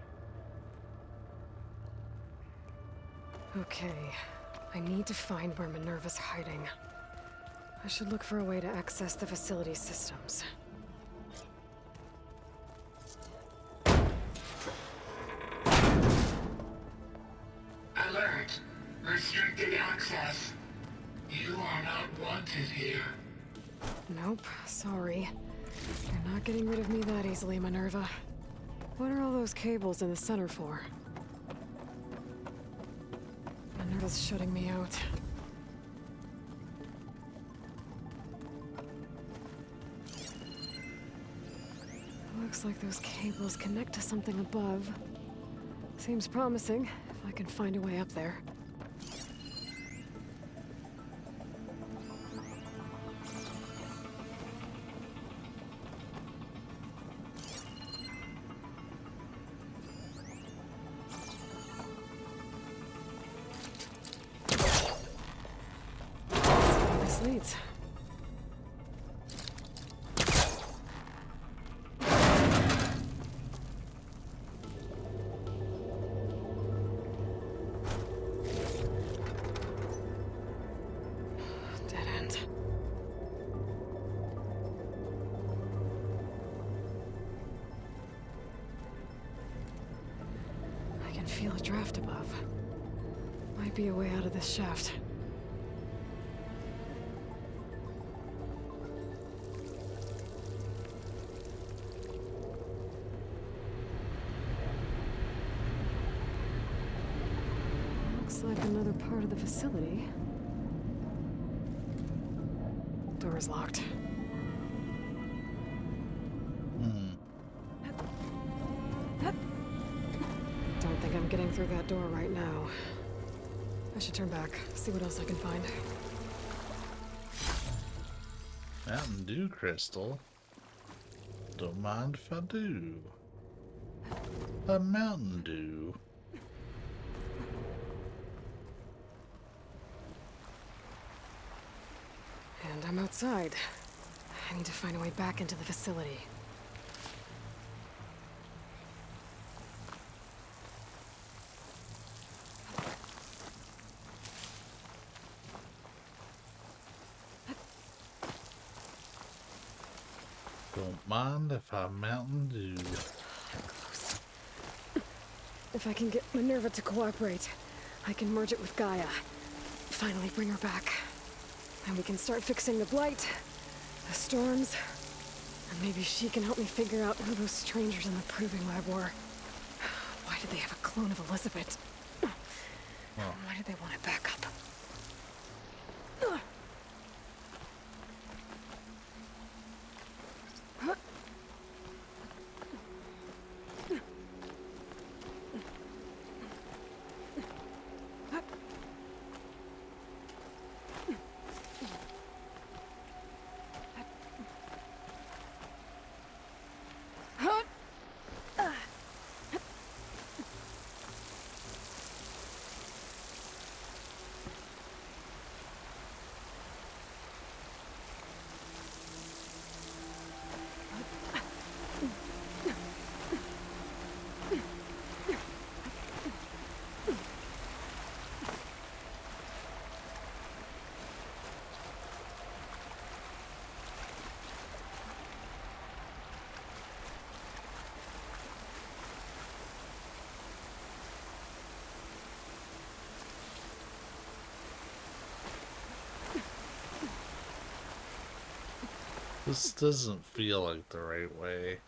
Okay. I need to find where Minerva's hiding. I should look for a way to access the facility systems. Alert. Restricted access. You are not wanted here. Nope, sorry. You're not getting rid of me that easily, Minerva. What are all those cables in the center for? Minerva's shutting me out. Looks like those cables connect to something above. Seems promising, if I can find a way up there. This leads. Dead end. I can feel a draft above. Might be a way out of this shaft. Looks like another part of the facility. Door is locked. Don't think I'm getting through that door right now. I should turn back, see what else I can find. Mountain Dew crystal. Don't mind if I do. A Mountain Dew. And I'm outside. I need to find a way back into the facility. Don't mind if I Mountain Dew. Close. If I can get Minerva to cooperate, I can merge it with Gaia. Finally bring her back. And we can start fixing the blight, the storms, and maybe she can help me figure out who those strangers in the proving lab were. Why did they have a clone of Elizabeth? Why did they want it back up? This doesn't feel like the right way.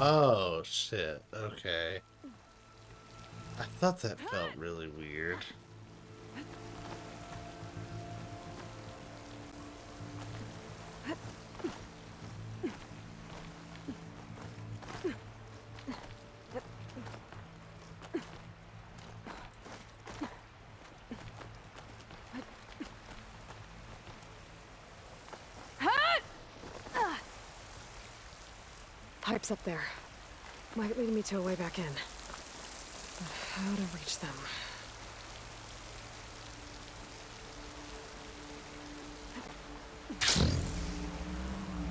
Oh, shit. Okay. I thought that felt really weird. Pipes up there. Might lead me to a way back in. But how to reach them?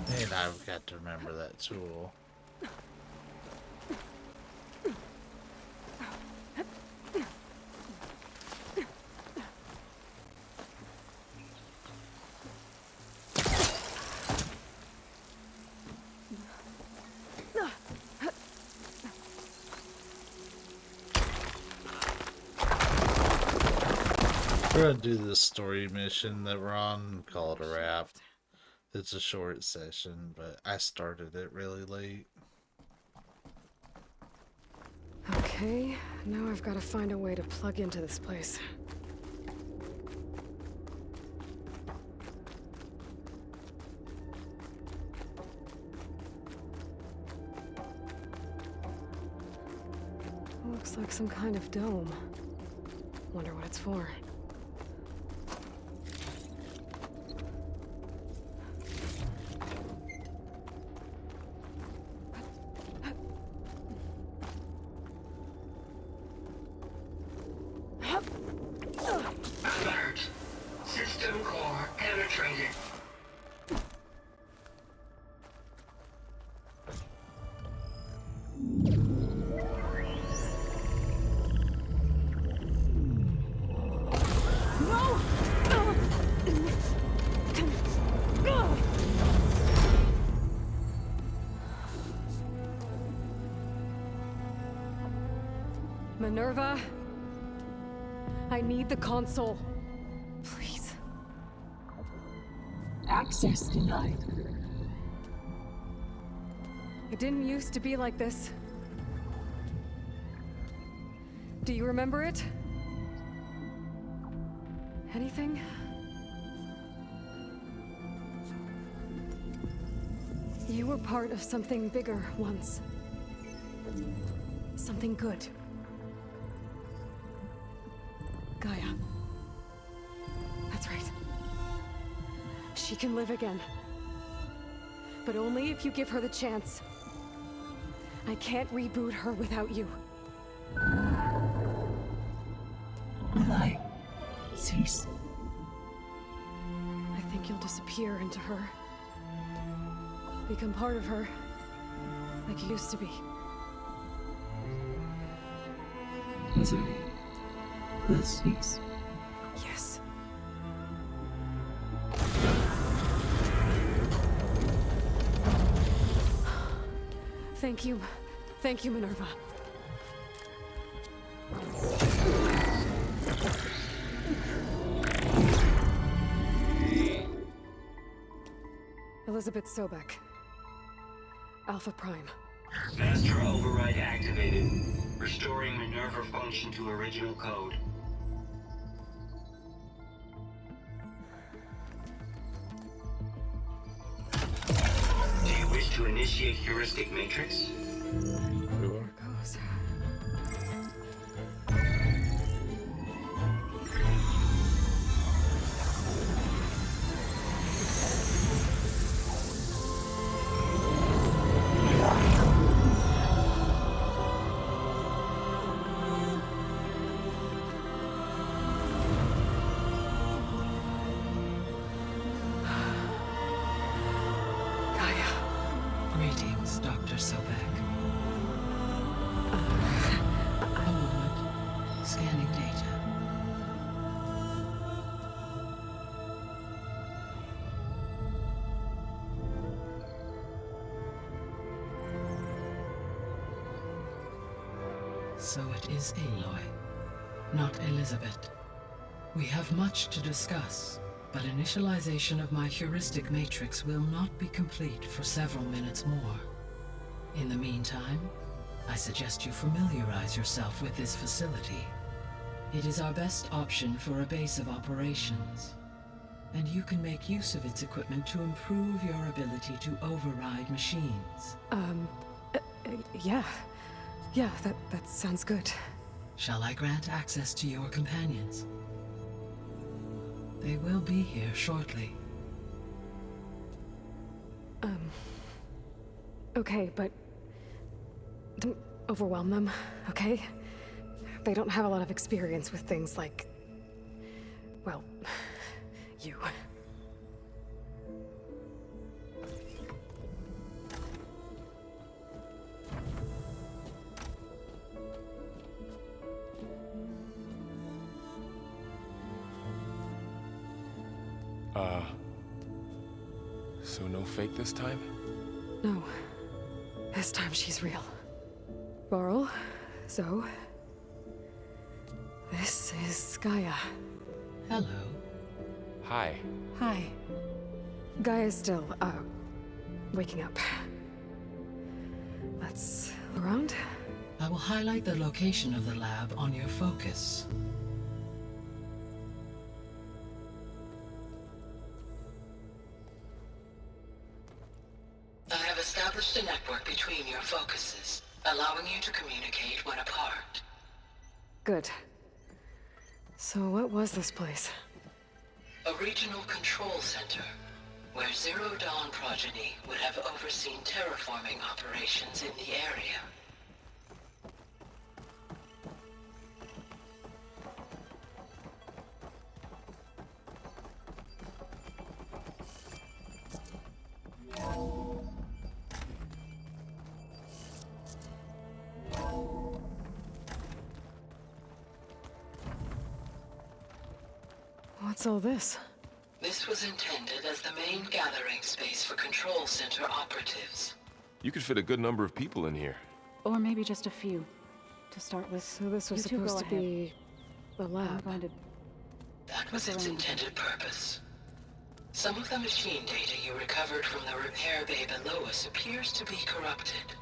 And I've got to remember that tool. We're gonna do this story mission that we're on, call it a wrap. It's a short session, but I started it really late. Okay, now I've got to find a way to plug into this place. Some kind of dome. Wonder what it's for. Alert. System core penetrated. Minerva, I need the console. Please. Access denied. It didn't used to be like this. Do you remember it? Anything? You were part of something bigger once. Something good. Gaia. That's right. She can live again. But only if you give her the chance. I can't reboot her without you. Light. Cease. I think you'll disappear into her. Become part of her. Like you used to be. Misery. Will cease. Yes. Thank you. Thank you, Minerva. Elizabeth Sobek. Alpha Prime. Master override activated. Restoring Minerva function to original code. Do you wish to initiate heuristic matrix? There goes. Greetings, Dr. Sobek. A moment. Scanning data. So it is Aloy, not Elizabeth. We have much to discuss, but initialization of my heuristic matrix will not be complete for several minutes more. In the meantime, I suggest you familiarize yourself with this facility. It is our best option for a base of operations, and you can make use of its equipment to improve your ability to override machines. Yeah. Yeah, that sounds good. Shall I grant access to your companions? They will be here shortly. Okay, but don't overwhelm them, okay? They don't have a lot of experience with things like, well, you. So no fake this time? No. This time she's real. Laurel, Zoe. This is Gaia. Hello. Hi. Hi. Gaia's still, waking up. Let's look around. I will highlight the location of the lab on your focus. I have established a network between your focuses, allowing you to communicate when apart. Good. So what was this place? A regional control center, where Zero Dawn progeny would have overseen terraforming operations in the area. What's all this? This was intended as the main gathering space for control center operatives. You could fit a good number of people in here. Or maybe just a few, to start with. So this was You two supposed go to ahead. be a I'm lab. going to That was its intended purpose. Some of the machine data you recovered from the repair bay below us appears to be corrupted.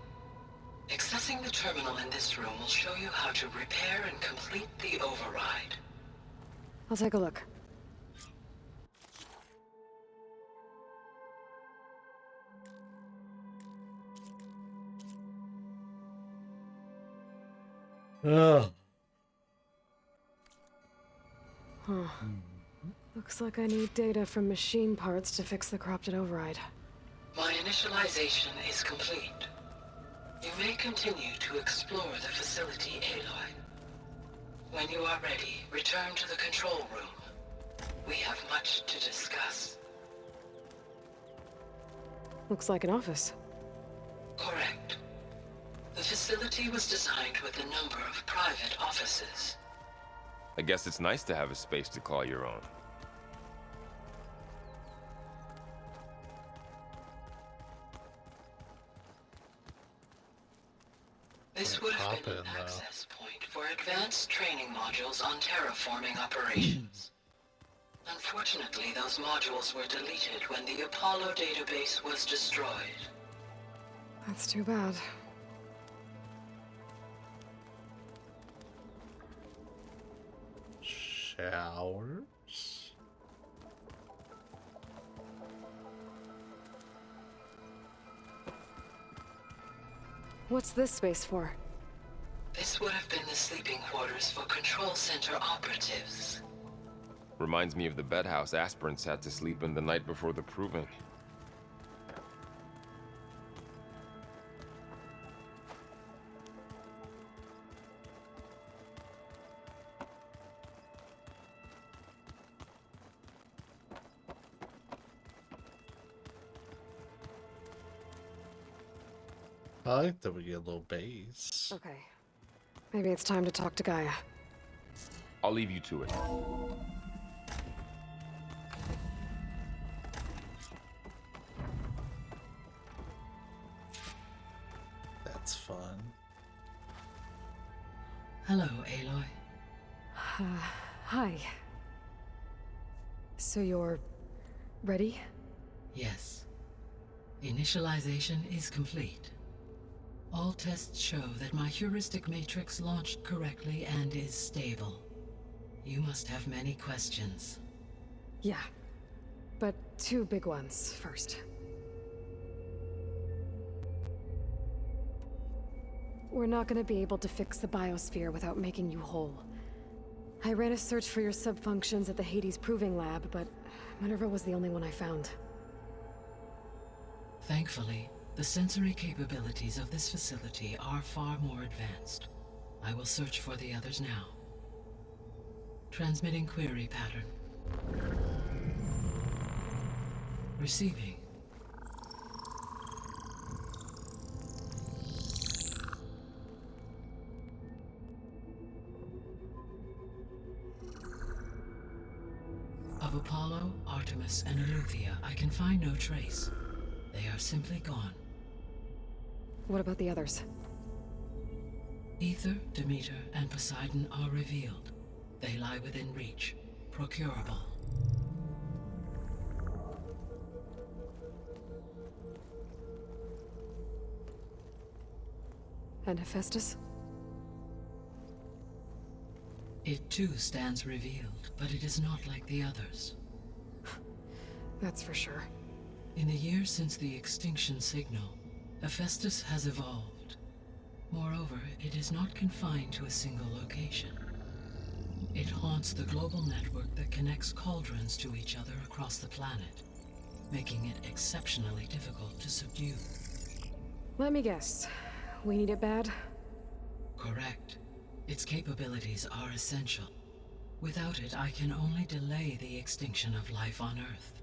Accessing the terminal in this room will show you how to repair and complete the override. I'll take a look. Ugh. Huh. Looks like I need data from machine parts to fix the corrupted override. My initialization is complete. You may continue to explore the facility, Aloy. When you are ready, return to the control room. We have much to discuss. Looks like an office. Correct. The facility was designed with a number of private offices. I guess it's nice to have a space to call your own. This would have been an access point for advanced training modules on terraforming operations. Unfortunately, those modules were deleted when the Apollo database was destroyed. That's too bad. Showers? What's this space for? This would have been the sleeping quarters for control center operatives. Reminds me of the bedhouse aspirants had to sleep in the night before the proving. I like that we get a little base. Okay. Maybe it's time to talk to Gaia. I'll leave you to it. That's fun. Hello, Aloy. Hi. So you're ready? Yes. Initialization is complete. All tests show that my heuristic matrix launched correctly and is stable. You must have many questions. Yeah. But two big ones first. We're not gonna be able to fix the biosphere without making you whole. I ran a search for your subfunctions at the Hades Proving Lab, but Minerva was the only one I found. Thankfully, the sensory capabilities of this facility are far more advanced. I will search for the others now. Transmitting query pattern. Receiving. Of Apollo, Artemis, and Eleuthia, I can find no trace. They are simply gone. What about the others? Ether, Demeter, and Poseidon are revealed. They lie within reach, procurable. And Hephaestus? It too stands revealed, but it is not like the others. That's for sure. In the years since the extinction signal, Hephaestus has evolved. Moreover, it is not confined to a single location. It haunts the global network that connects cauldrons to each other across the planet, making it exceptionally difficult to subdue. Let me guess. We need it bad? Correct. Its capabilities are essential. Without it, I can only delay the extinction of life on Earth.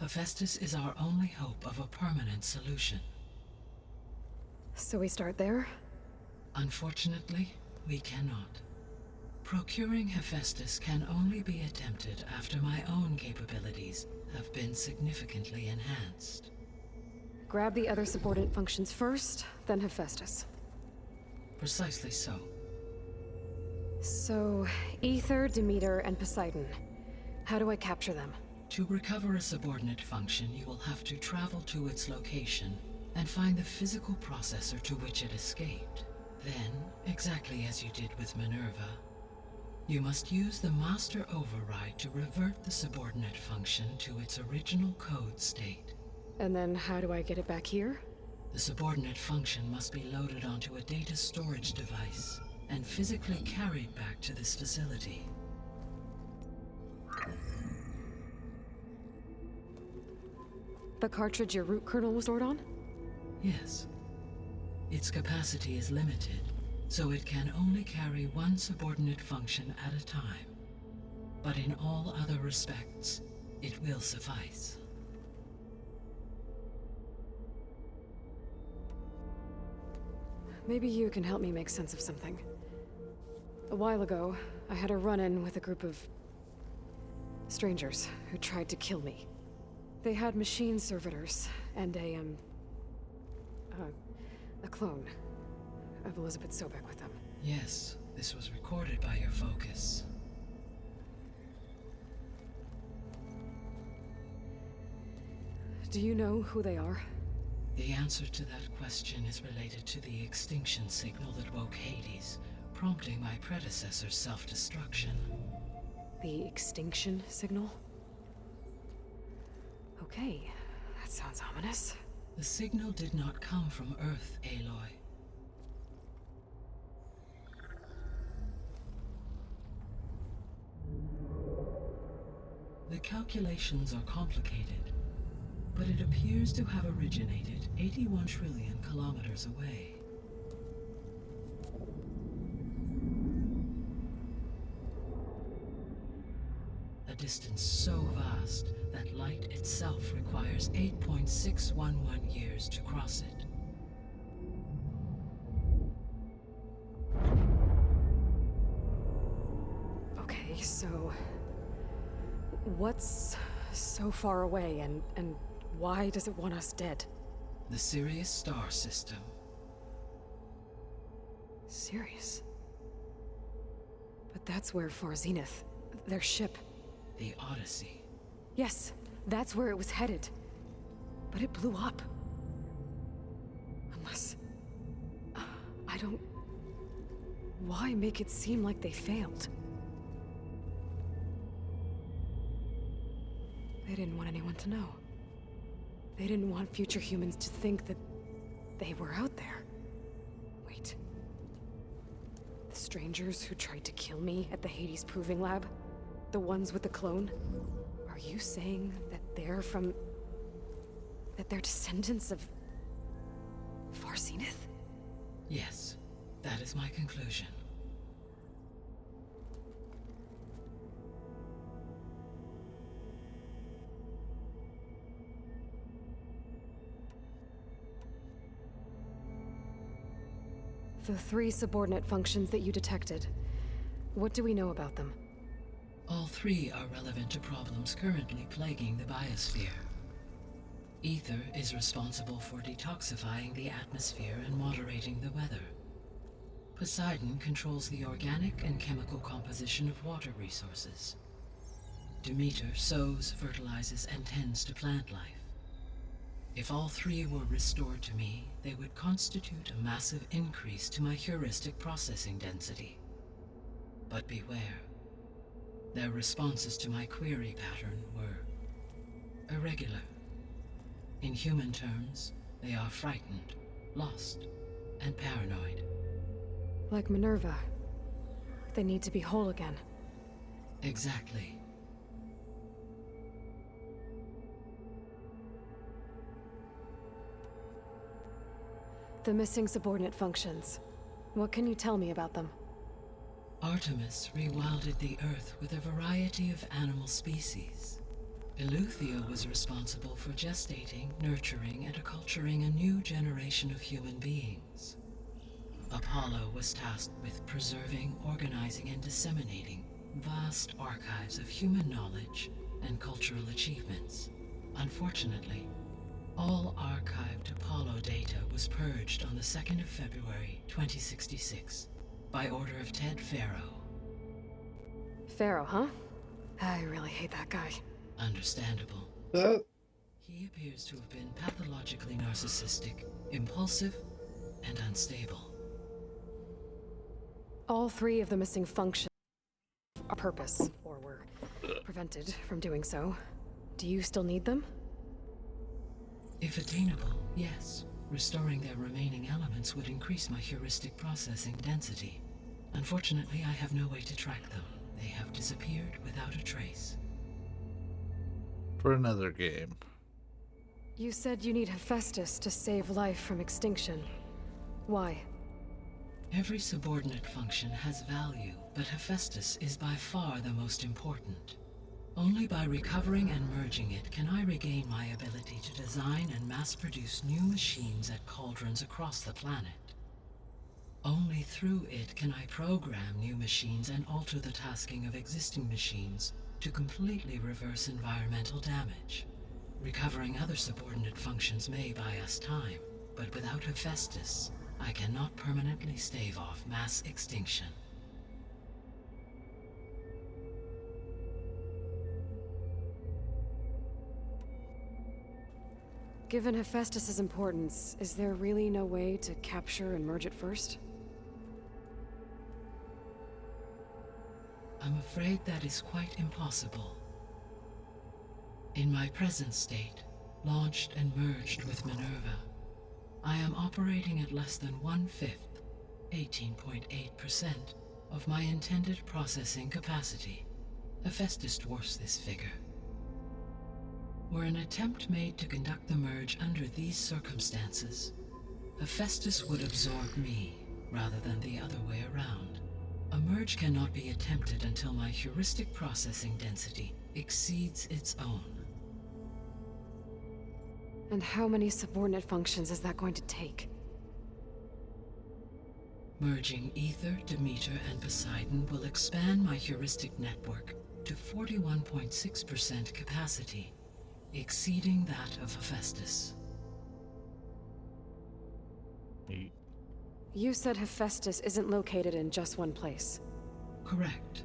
Hephaestus is our only hope of a permanent solution. So we start there? Unfortunately, we cannot. Procuring Hephaestus can only be attempted after my own capabilities have been significantly enhanced. Grab the other subordinate functions first, then Hephaestus. Precisely so. So, Ether, Demeter, and Poseidon. How do I capture them? To recover a subordinate function, you will have to travel to its location and find the physical processor to which it escaped. Then, exactly as you did with Minerva, you must use the master override to revert the subordinate function to its original code state. And then how do I get it back here? The subordinate function must be loaded onto a data storage device and physically carried back to this facility. The cartridge your root kernel was stored on? Yes. Its capacity is limited, so it can only carry one subordinate function at a time. But in all other respects, it will suffice. Maybe you can help me make sense of something. A while ago, I had a run-in with a group of strangers who tried to kill me. They had machine servitors and a clone of Elizabeth Sobek with them. Yes, this was recorded by your focus. Do you know who they are? The answer to that question is related to the extinction signal that woke Hades, prompting my predecessor's self-destruction. The extinction signal? Okay, that sounds ominous. The signal did not come from Earth, Aloy. The calculations are complicated, but it appears to have originated 81 trillion kilometers away. A distance so vast that light itself requires 8.611 years to cross it. Okay, so what's so far away and why does it want us dead? The Sirius star system. Sirius? But that's where Far Zenith, their ship. The Odyssey. Yes, that's where it was headed. But it blew up. Unless... I don't... Why make it seem like they failed? They didn't want anyone to know. They didn't want future humans to think that they were out there. Wait. The strangers who tried to kill me at the Hades Proving Lab? The ones with the clone? Are you saying that they're from... that they're descendants of... Far Zenith? Yes, that is my conclusion. The 3 subordinate functions that you detected. What do we know about them? All 3 are relevant to problems currently plaguing the biosphere. Ether is responsible for detoxifying the atmosphere and moderating the weather. Poseidon controls the organic and chemical composition of water resources. Demeter sows, fertilizes, and tends to plant life. If all 3 were restored to me, they would constitute a massive increase to my heuristic processing density. But beware. Their responses to my query pattern were irregular. In human terms, they are frightened, lost, and paranoid. Like Minerva. They need to be whole again. Exactly. The missing subordinate functions. What can you tell me about them? Artemis rewilded the Earth with a variety of animal species. Eleuthia was responsible for gestating, nurturing, and acculturating a new generation of human beings. Apollo was tasked with preserving, organizing, and disseminating vast archives of human knowledge and cultural achievements. Unfortunately, all archived Apollo data was purged on the 2nd of February, 2066, by order of Ted Farrow. Pharaoh, huh? I really hate that guy. Understandable. He appears to have been pathologically narcissistic, impulsive, and unstable. All three of the missing functions are purpose, or were prevented from doing so. Do you still need them? If attainable, yes. Restoring their remaining elements would increase my heuristic processing density. Unfortunately, I have no way to track them. They have disappeared without a trace. For another game. You said you need Hephaestus to save life from extinction. Why? Every subordinate function has value, but Hephaestus is by far the most important. Only by recovering and merging it can I regain my ability to design and mass-produce new machines at cauldrons across the planet. Only through it can I program new machines and alter the tasking of existing machines to completely reverse environmental damage. Recovering other subordinate functions may buy us time, but without Hephaestus, I cannot permanently stave off mass extinction. Given Hephaestus's importance, is there really no way to capture and merge it first? I'm afraid that is quite impossible. In my present state, launched and merged with Minerva, I am operating at less than 1/5, 18.8%, of my intended processing capacity. Hephaestus dwarfs this figure. Were an attempt made to conduct the merge under these circumstances, Hephaestus would absorb me, rather than the other way around. A merge cannot be attempted until my heuristic processing density exceeds its own. And how many subordinate functions is that going to take? Merging Ether, Demeter, and Poseidon will expand my heuristic network to 41.6% capacity, exceeding that of Hephaestus. You said Hephaestus isn't located in just one place. Correct.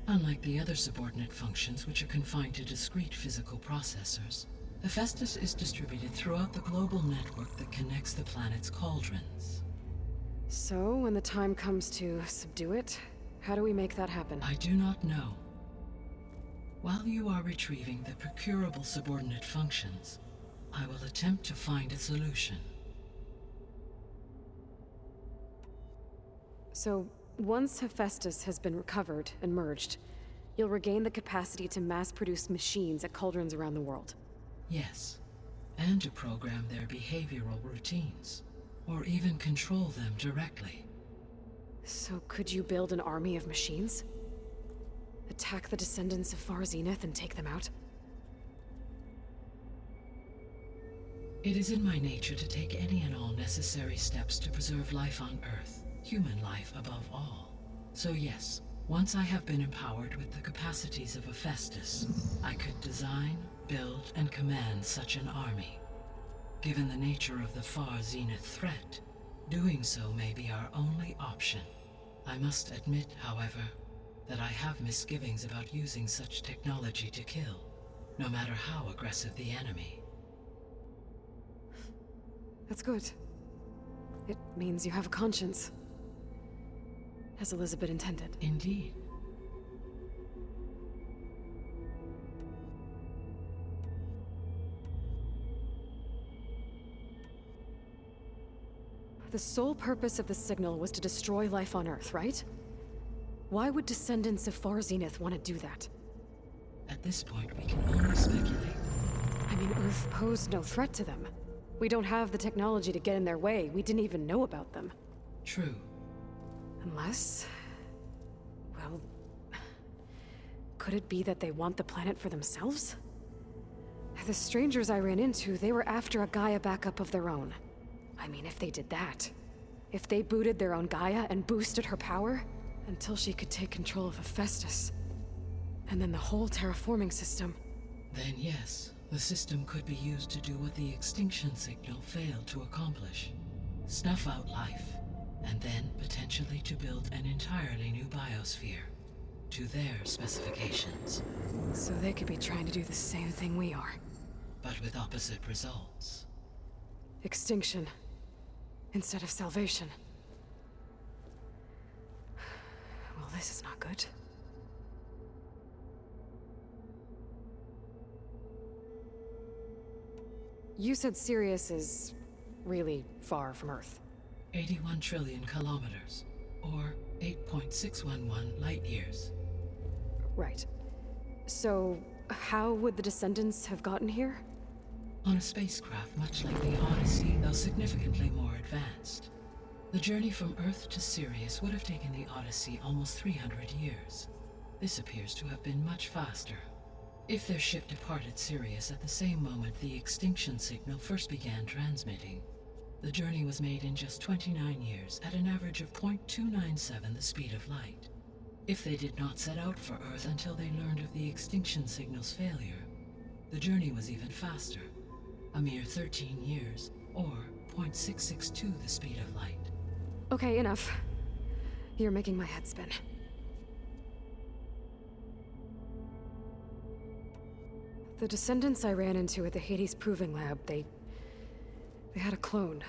Unlike the other subordinate functions, which are confined to discrete physical processors, Hephaestus is distributed throughout the global network that connects the planet's cauldrons. So, when the time comes to subdue it, how do we make that happen? I do not know. While you are retrieving the procurable subordinate functions, I will attempt to find a solution. So, once Hephaestus has been recovered and merged, you'll regain the capacity to mass-produce machines at cauldrons around the world. Yes, and to program their behavioral routines, or even control them directly. So could you build an army of machines? Attack the descendants of Far Zenith and take them out? It is in my nature to take any and all necessary steps to preserve life on Earth, human life above all. So yes, once I have been empowered with the capacities of Hephaestus, I could design, build, and command such an army. Given the nature of the Far Zenith threat, doing so may be our only option. I must admit, however, that I have misgivings about using such technology to kill, no matter how aggressive the enemy. That's good. It means you have a conscience. As Elizabeth intended. Indeed. The sole purpose of the signal was to destroy life on Earth, right? Why would descendants of Far Zenith want to do that? At this point, we can only speculate. I mean, Earth posed no threat to them. We don't have the technology to get in their way. We didn't even know about them. True. Unless... well... could it be that they want the planet for themselves? The strangers I ran into, they were after a Gaia backup of their own. I mean, if they did that... if they booted their own Gaia and boosted her power... until she could take control of Hephaestus. And then the whole terraforming system. Then yes, the system could be used to do what the extinction signal failed to accomplish. Snuff out life, and then potentially to build an entirely new biosphere. To their specifications. So they could be trying to do the same thing we are. But with opposite results. Extinction. Instead of salvation. Well, this is not good. You said Sirius is really far from Earth. 81 trillion kilometers, or 8.611 light years. Right. So, how would the descendants have gotten here? On a spacecraft much like the Odyssey, though significantly more advanced. The journey from Earth to Sirius would have taken the Odyssey almost 300 years. This appears to have been much faster. If their ship departed Sirius at the same moment the extinction signal first began transmitting, the journey was made in just 29 years at an average of 0.297 the speed of light. If they did not set out for Earth until they learned of the extinction signal's failure, the journey was even faster, a mere 13 years, or 0.662 the speed of light. Okay, enough. You're making my head spin. The descendants I ran into at the Hades Proving Lab, they had a clone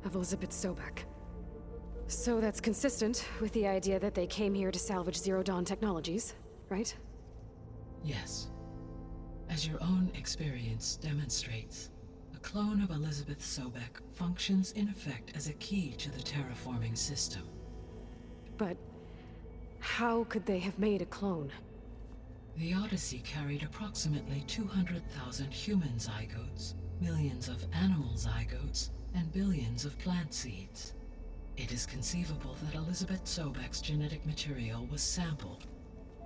of Elizabeth Sobek. So that's consistent with the idea that they came here to salvage Zero Dawn technologies, right? Yes. As your own experience demonstrates, a clone of Elizabeth Sobek functions in effect as a key to the terraforming system. But how could they have made a clone? The Odyssey carried approximately 200,000 human zygotes, millions of animal zygotes, and billions of plant seeds. It is conceivable that Elizabeth Sobek's genetic material was sampled,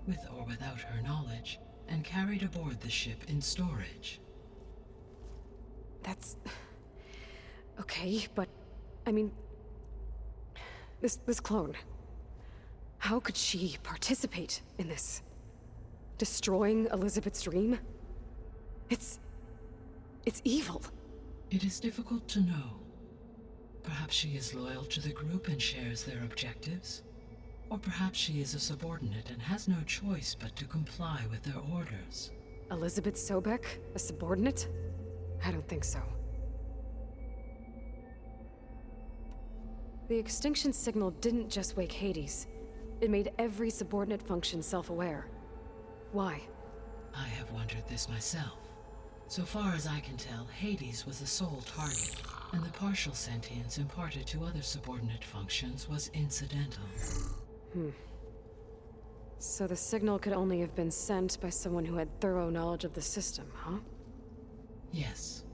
with or without her knowledge, and carried aboard the ship in storage. That's... okay, but... I mean... This clone... how could she participate in this? Destroying Elizabeth's dream? It's evil. It is difficult to know. Perhaps she is loyal to the group and shares their objectives. Or perhaps she is a subordinate and has no choice but to comply with their orders. Elizabeth Sobek? A subordinate? I don't think so. The extinction signal didn't just wake Hades. It made every subordinate function self-aware. Why? I have wondered this myself. So far as I can tell, Hades was the sole target, and the partial sentience imparted to other subordinate functions was incidental. So the signal could only have been sent by someone who had thorough knowledge of the system, huh? Yes.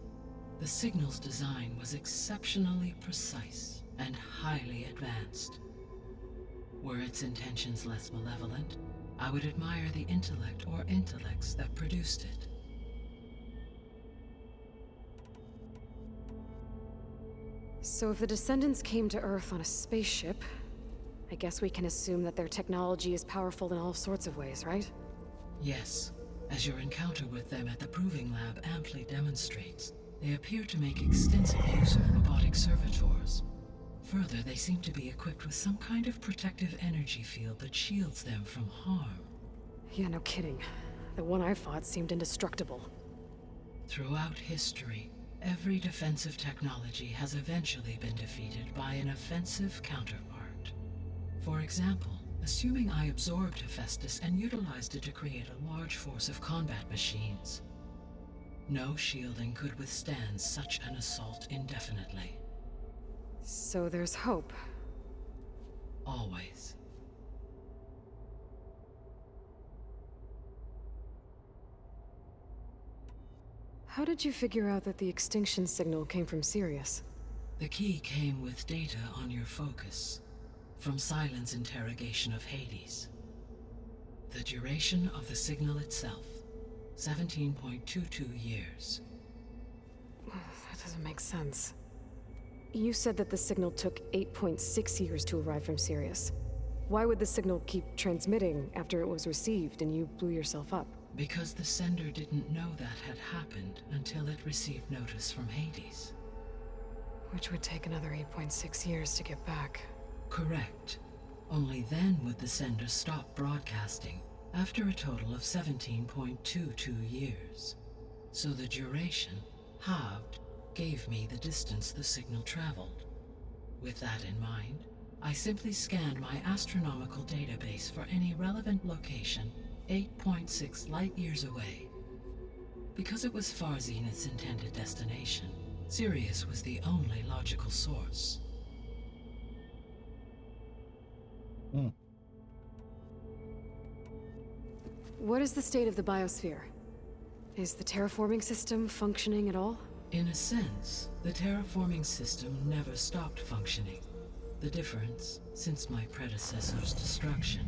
The signal's design was exceptionally precise and highly advanced. Were its intentions less malevolent, I would admire the intellect or intellects that produced it. So if the descendants came to Earth on a spaceship, I guess we can assume that their technology is powerful in all sorts of ways, right? Yes. As your encounter with them at the Proving Lab amply demonstrates, they appear to make extensive use of robotic servitors. Further, they seem to be equipped with some kind of protective energy field that shields them from harm. Yeah, no kidding. The one I fought seemed indestructible. Throughout history, every defensive technology has eventually been defeated by an offensive counterpart. For example, assuming I absorbed Hephaestus and utilized it to create a large force of combat machines. No shielding could withstand such an assault indefinitely. So there's hope. Always. How did you figure out that the extinction signal came from Sirius? The key came with data on your focus, from Silent's interrogation of Hades. The duration of the signal itself, 17.22 years. That doesn't make sense. You said that the signal took 8.6 years to arrive from Sirius. Why would the signal keep transmitting after it was received and you blew yourself up? Because the sender didn't know that had happened until it received notice from Hades. Which would take another 8.6 years to get back. Correct. Only then would the sender stop broadcasting, after a total of 17.22 years. So the duration, halved, gave me the distance the signal traveled. With that in mind, I simply scanned my astronomical database for any relevant location 8.6 light-years away. Because it was far Zenith's intended destination, Sirius was the only logical source. What is the state of the biosphere? Is the terraforming system functioning at all? In a sense, the terraforming system never stopped functioning. The difference, since my predecessor's destruction,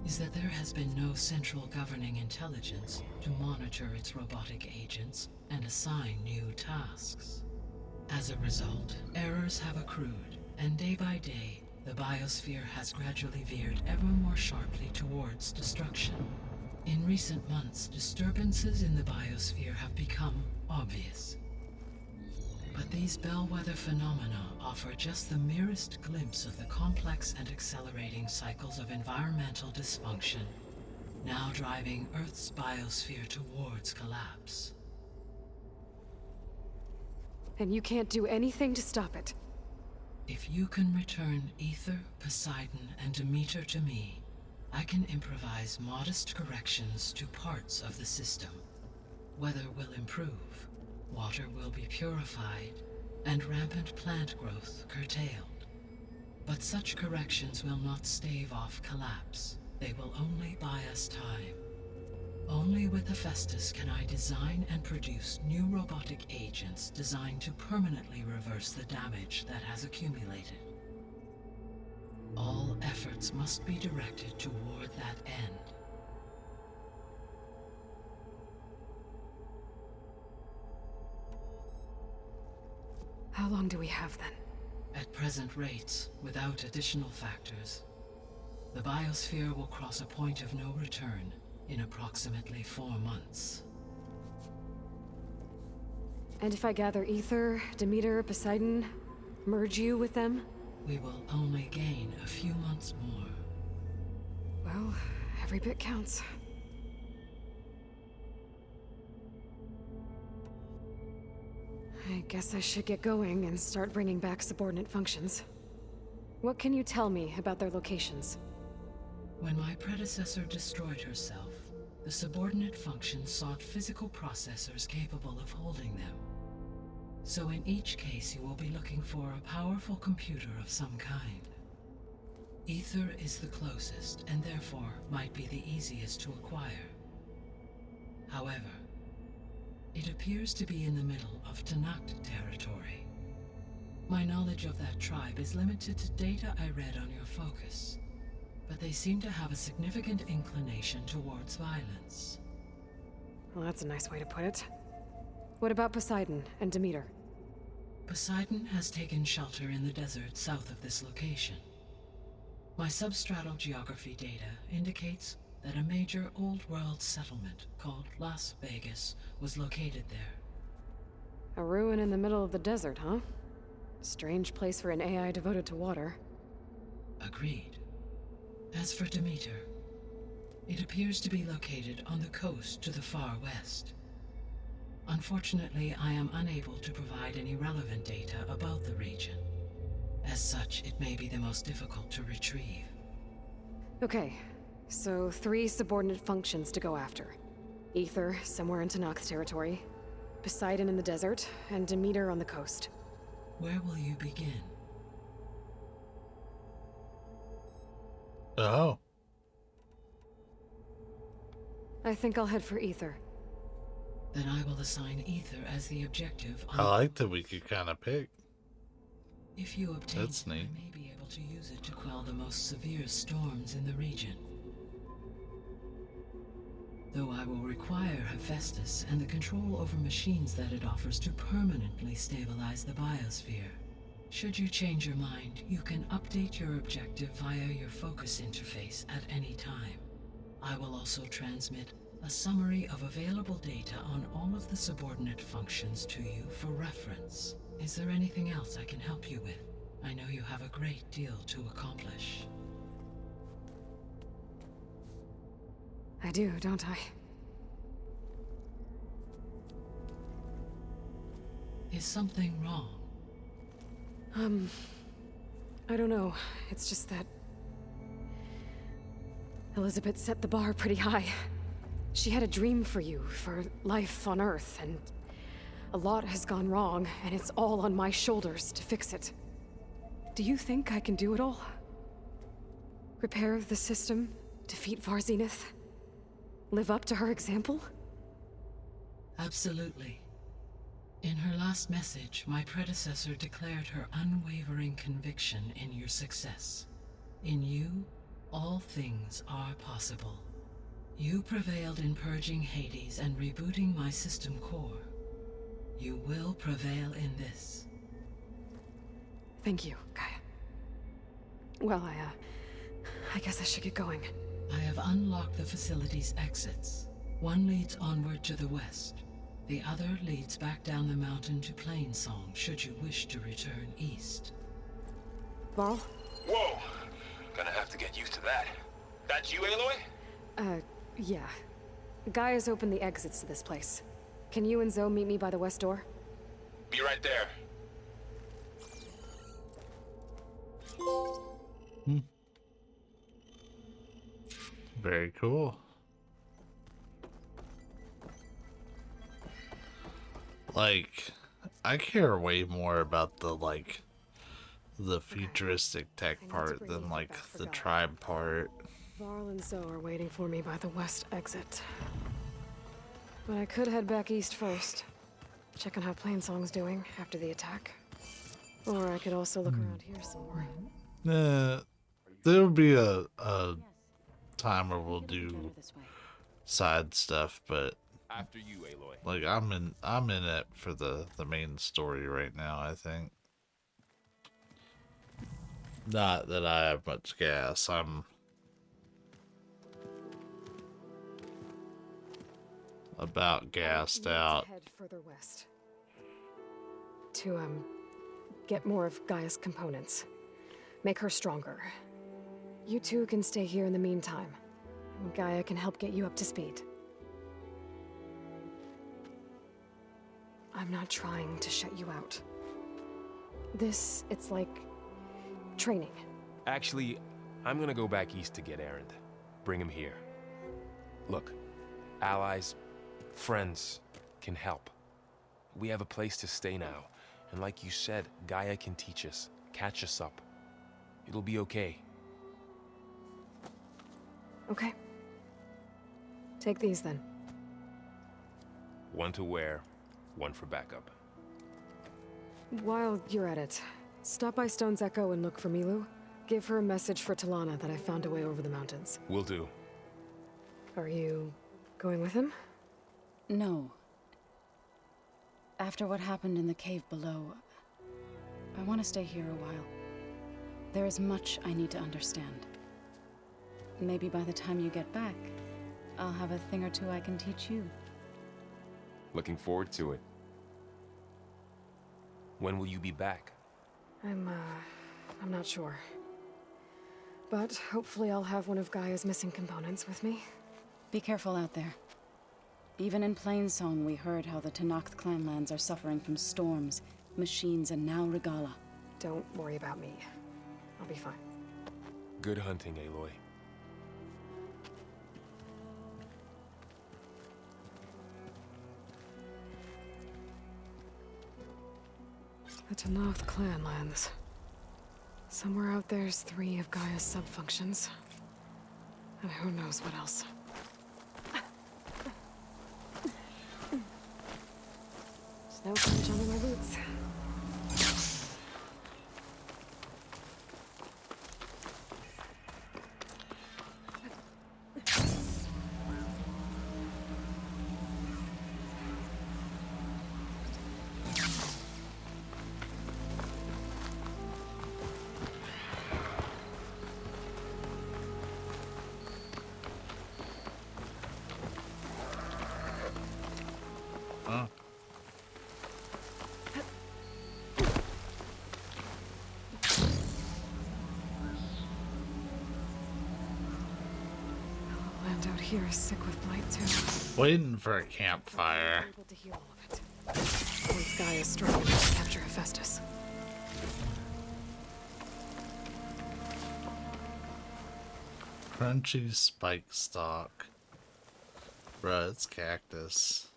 is that there has been no central governing intelligence to monitor its robotic agents and assign new tasks. As a result, errors have accrued, and day by day, the biosphere has gradually veered ever more sharply towards destruction. In recent months, disturbances in the biosphere have become obvious. But these bellwether phenomena offer just the merest glimpse of the complex and accelerating cycles of environmental dysfunction, now driving Earth's biosphere towards collapse. And you can't do anything to stop it? If you can return Aether, Poseidon, and Demeter to me, I can improvise modest corrections to parts of the system. Weather will improve, water will be purified, and rampant plant growth curtailed. But such corrections will not stave off collapse. They will only buy us time. Only with Hephaestus can I design and produce new robotic agents designed to permanently reverse the damage that has accumulated. All efforts must be directed toward that end. How long do we have then? At present rates, without additional factors, the biosphere will cross a point of no return in approximately 4 months. And if I gather Aether, Demeter, Poseidon, merge you with them? We will only gain a few months more. Well, every bit counts. I guess I should get going and start bringing back subordinate functions. What can you tell me about their locations? When my predecessor destroyed herself, the subordinate functions sought physical processors capable of holding them. So in each case you will be looking for a powerful computer of some kind. Aether is the closest, and therefore might be the easiest to acquire. However, it appears to be in the middle of Tanakh territory. My knowledge of that tribe is limited to data I read on your focus, but they seem to have a significant inclination towards violence. Well, that's a nice way to put it. What about Poseidon and Demeter? Poseidon has taken shelter in the desert south of this location. My substratal geography data indicates that a major old-world settlement called Las Vegas was located there. A ruin in the middle of the desert, huh? Strange place for an AI devoted to water. Agreed. As for Demeter, it appears to be located on the coast to the far west. Unfortunately, I am unable to provide any relevant data about the region. As such, it may be the most difficult to retrieve. Okay, so 3 subordinate functions to go after. Aether, somewhere in Tanakh territory. Poseidon in the desert, and Demeter on the coast. Where will you begin? Oh. I think I'll head for Aether. then I will assign Ether as the objective on... I like that we could kind of pick. If you obtain That's it, neat. I may be able to use it to quell the most severe storms in the region. Though I will require Hephaestus and the control over machines that it offers to permanently stabilize the biosphere. Should you change your mind, you can update your objective via your focus interface at any time. I will also transmit a summary of available data on all of the subordinate functions to you for reference. Is there anything else I can help you with? I know you have a great deal to accomplish. I do, don't I? Is something wrong? I don't know. It's just that... Elizabeth set the bar pretty high. She had a dream for you, for life on Earth, and a lot has gone wrong, and it's all on my shoulders to fix it. Do you think I can do it all? Repair the system, defeat Varzenith, live up to her example? Absolutely. In her last message, my predecessor declared her unwavering conviction in your success. In you, all things are possible. You prevailed in purging Hades and rebooting my system core. You will prevail in this. Thank you, Gaia. Well, I guess I should get going. I have unlocked the facility's exits. One leads onward to the west. The other leads back down the mountain to Plainsong, should you wish to return east. Varl? Whoa! Gonna have to get used to that. That's you, Aloy? Yeah. Gaia's opened the exits to this place. Can you and Zoe meet me by the west door? Be right there. Very cool. Like, I care way more about the futuristic tech part than the tribe part. Varl and Zoe are waiting for me by the west exit. But I could head back east first. Check on how Plainsong's doing after the attack. Or I could also look around here some more. There'll be a time where we'll do side stuff, but after you, Aloy. Like I'm in it for the main story right now, I think. Not that I have much gas. I'm about gassed out. Head further west. To get more of Gaia's components. Make her stronger. You two can stay here in the meantime. Gaia can help get you up to speed. I'm not trying to shut you out. It's like training. Actually, I'm gonna go back east to get Erend. Bring him here. Look, allies, friends can help. We have a place to stay now. And like you said, Gaia can teach us, catch us up. It'll be okay. Okay. Take these then. One to wear, one for backup. While you're at it, stop by Stone's Echo and look for Milu. Give her a message for Talana that I found a way over the mountains. Will do. Are you going with him? No. After what happened in the cave below, I want to stay here a while. There is much I need to understand. Maybe by the time you get back, I'll have a thing or two I can teach you. Looking forward to it. When will you be back? I'm not sure. But hopefully I'll have one of Gaia's missing components with me. Be careful out there. Even in Plainsong, we heard how the Tenakth clanlands are suffering from storms, machines, and now Regala. Don't worry about me. I'll be fine. Good hunting, Aloy. The Tenakth clanlands. Somewhere out there's 3 of Gaia's sub-functions. And who knows what else. Huh? The land out here is sick with blight too. Waiting for a campfire. Able to heal all of it. Once Gaia is strong enough to capture Hephaestus. Crunchy spike stalk. Bruh, it's cactus.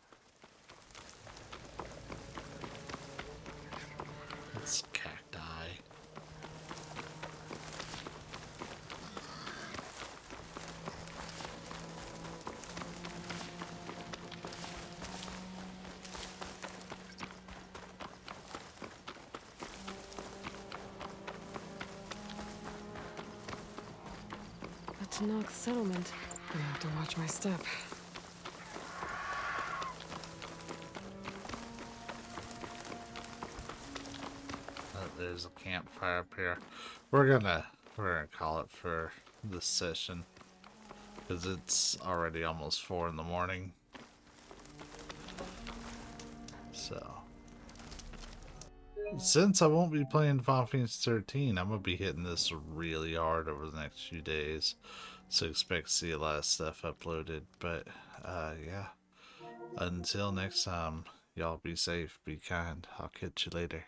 It's cacti. The Tanakh settlement. I have to watch my step. There's a campfire up here. We're gonna call it for this session because it's already almost 4 in the morning. So since I won't be playing Final Fantasy 13, I'm gonna be hitting this really hard over the next few days. So expect to see a lot of stuff uploaded. But yeah. Until next time, y'all be safe, be kind. I'll catch you later.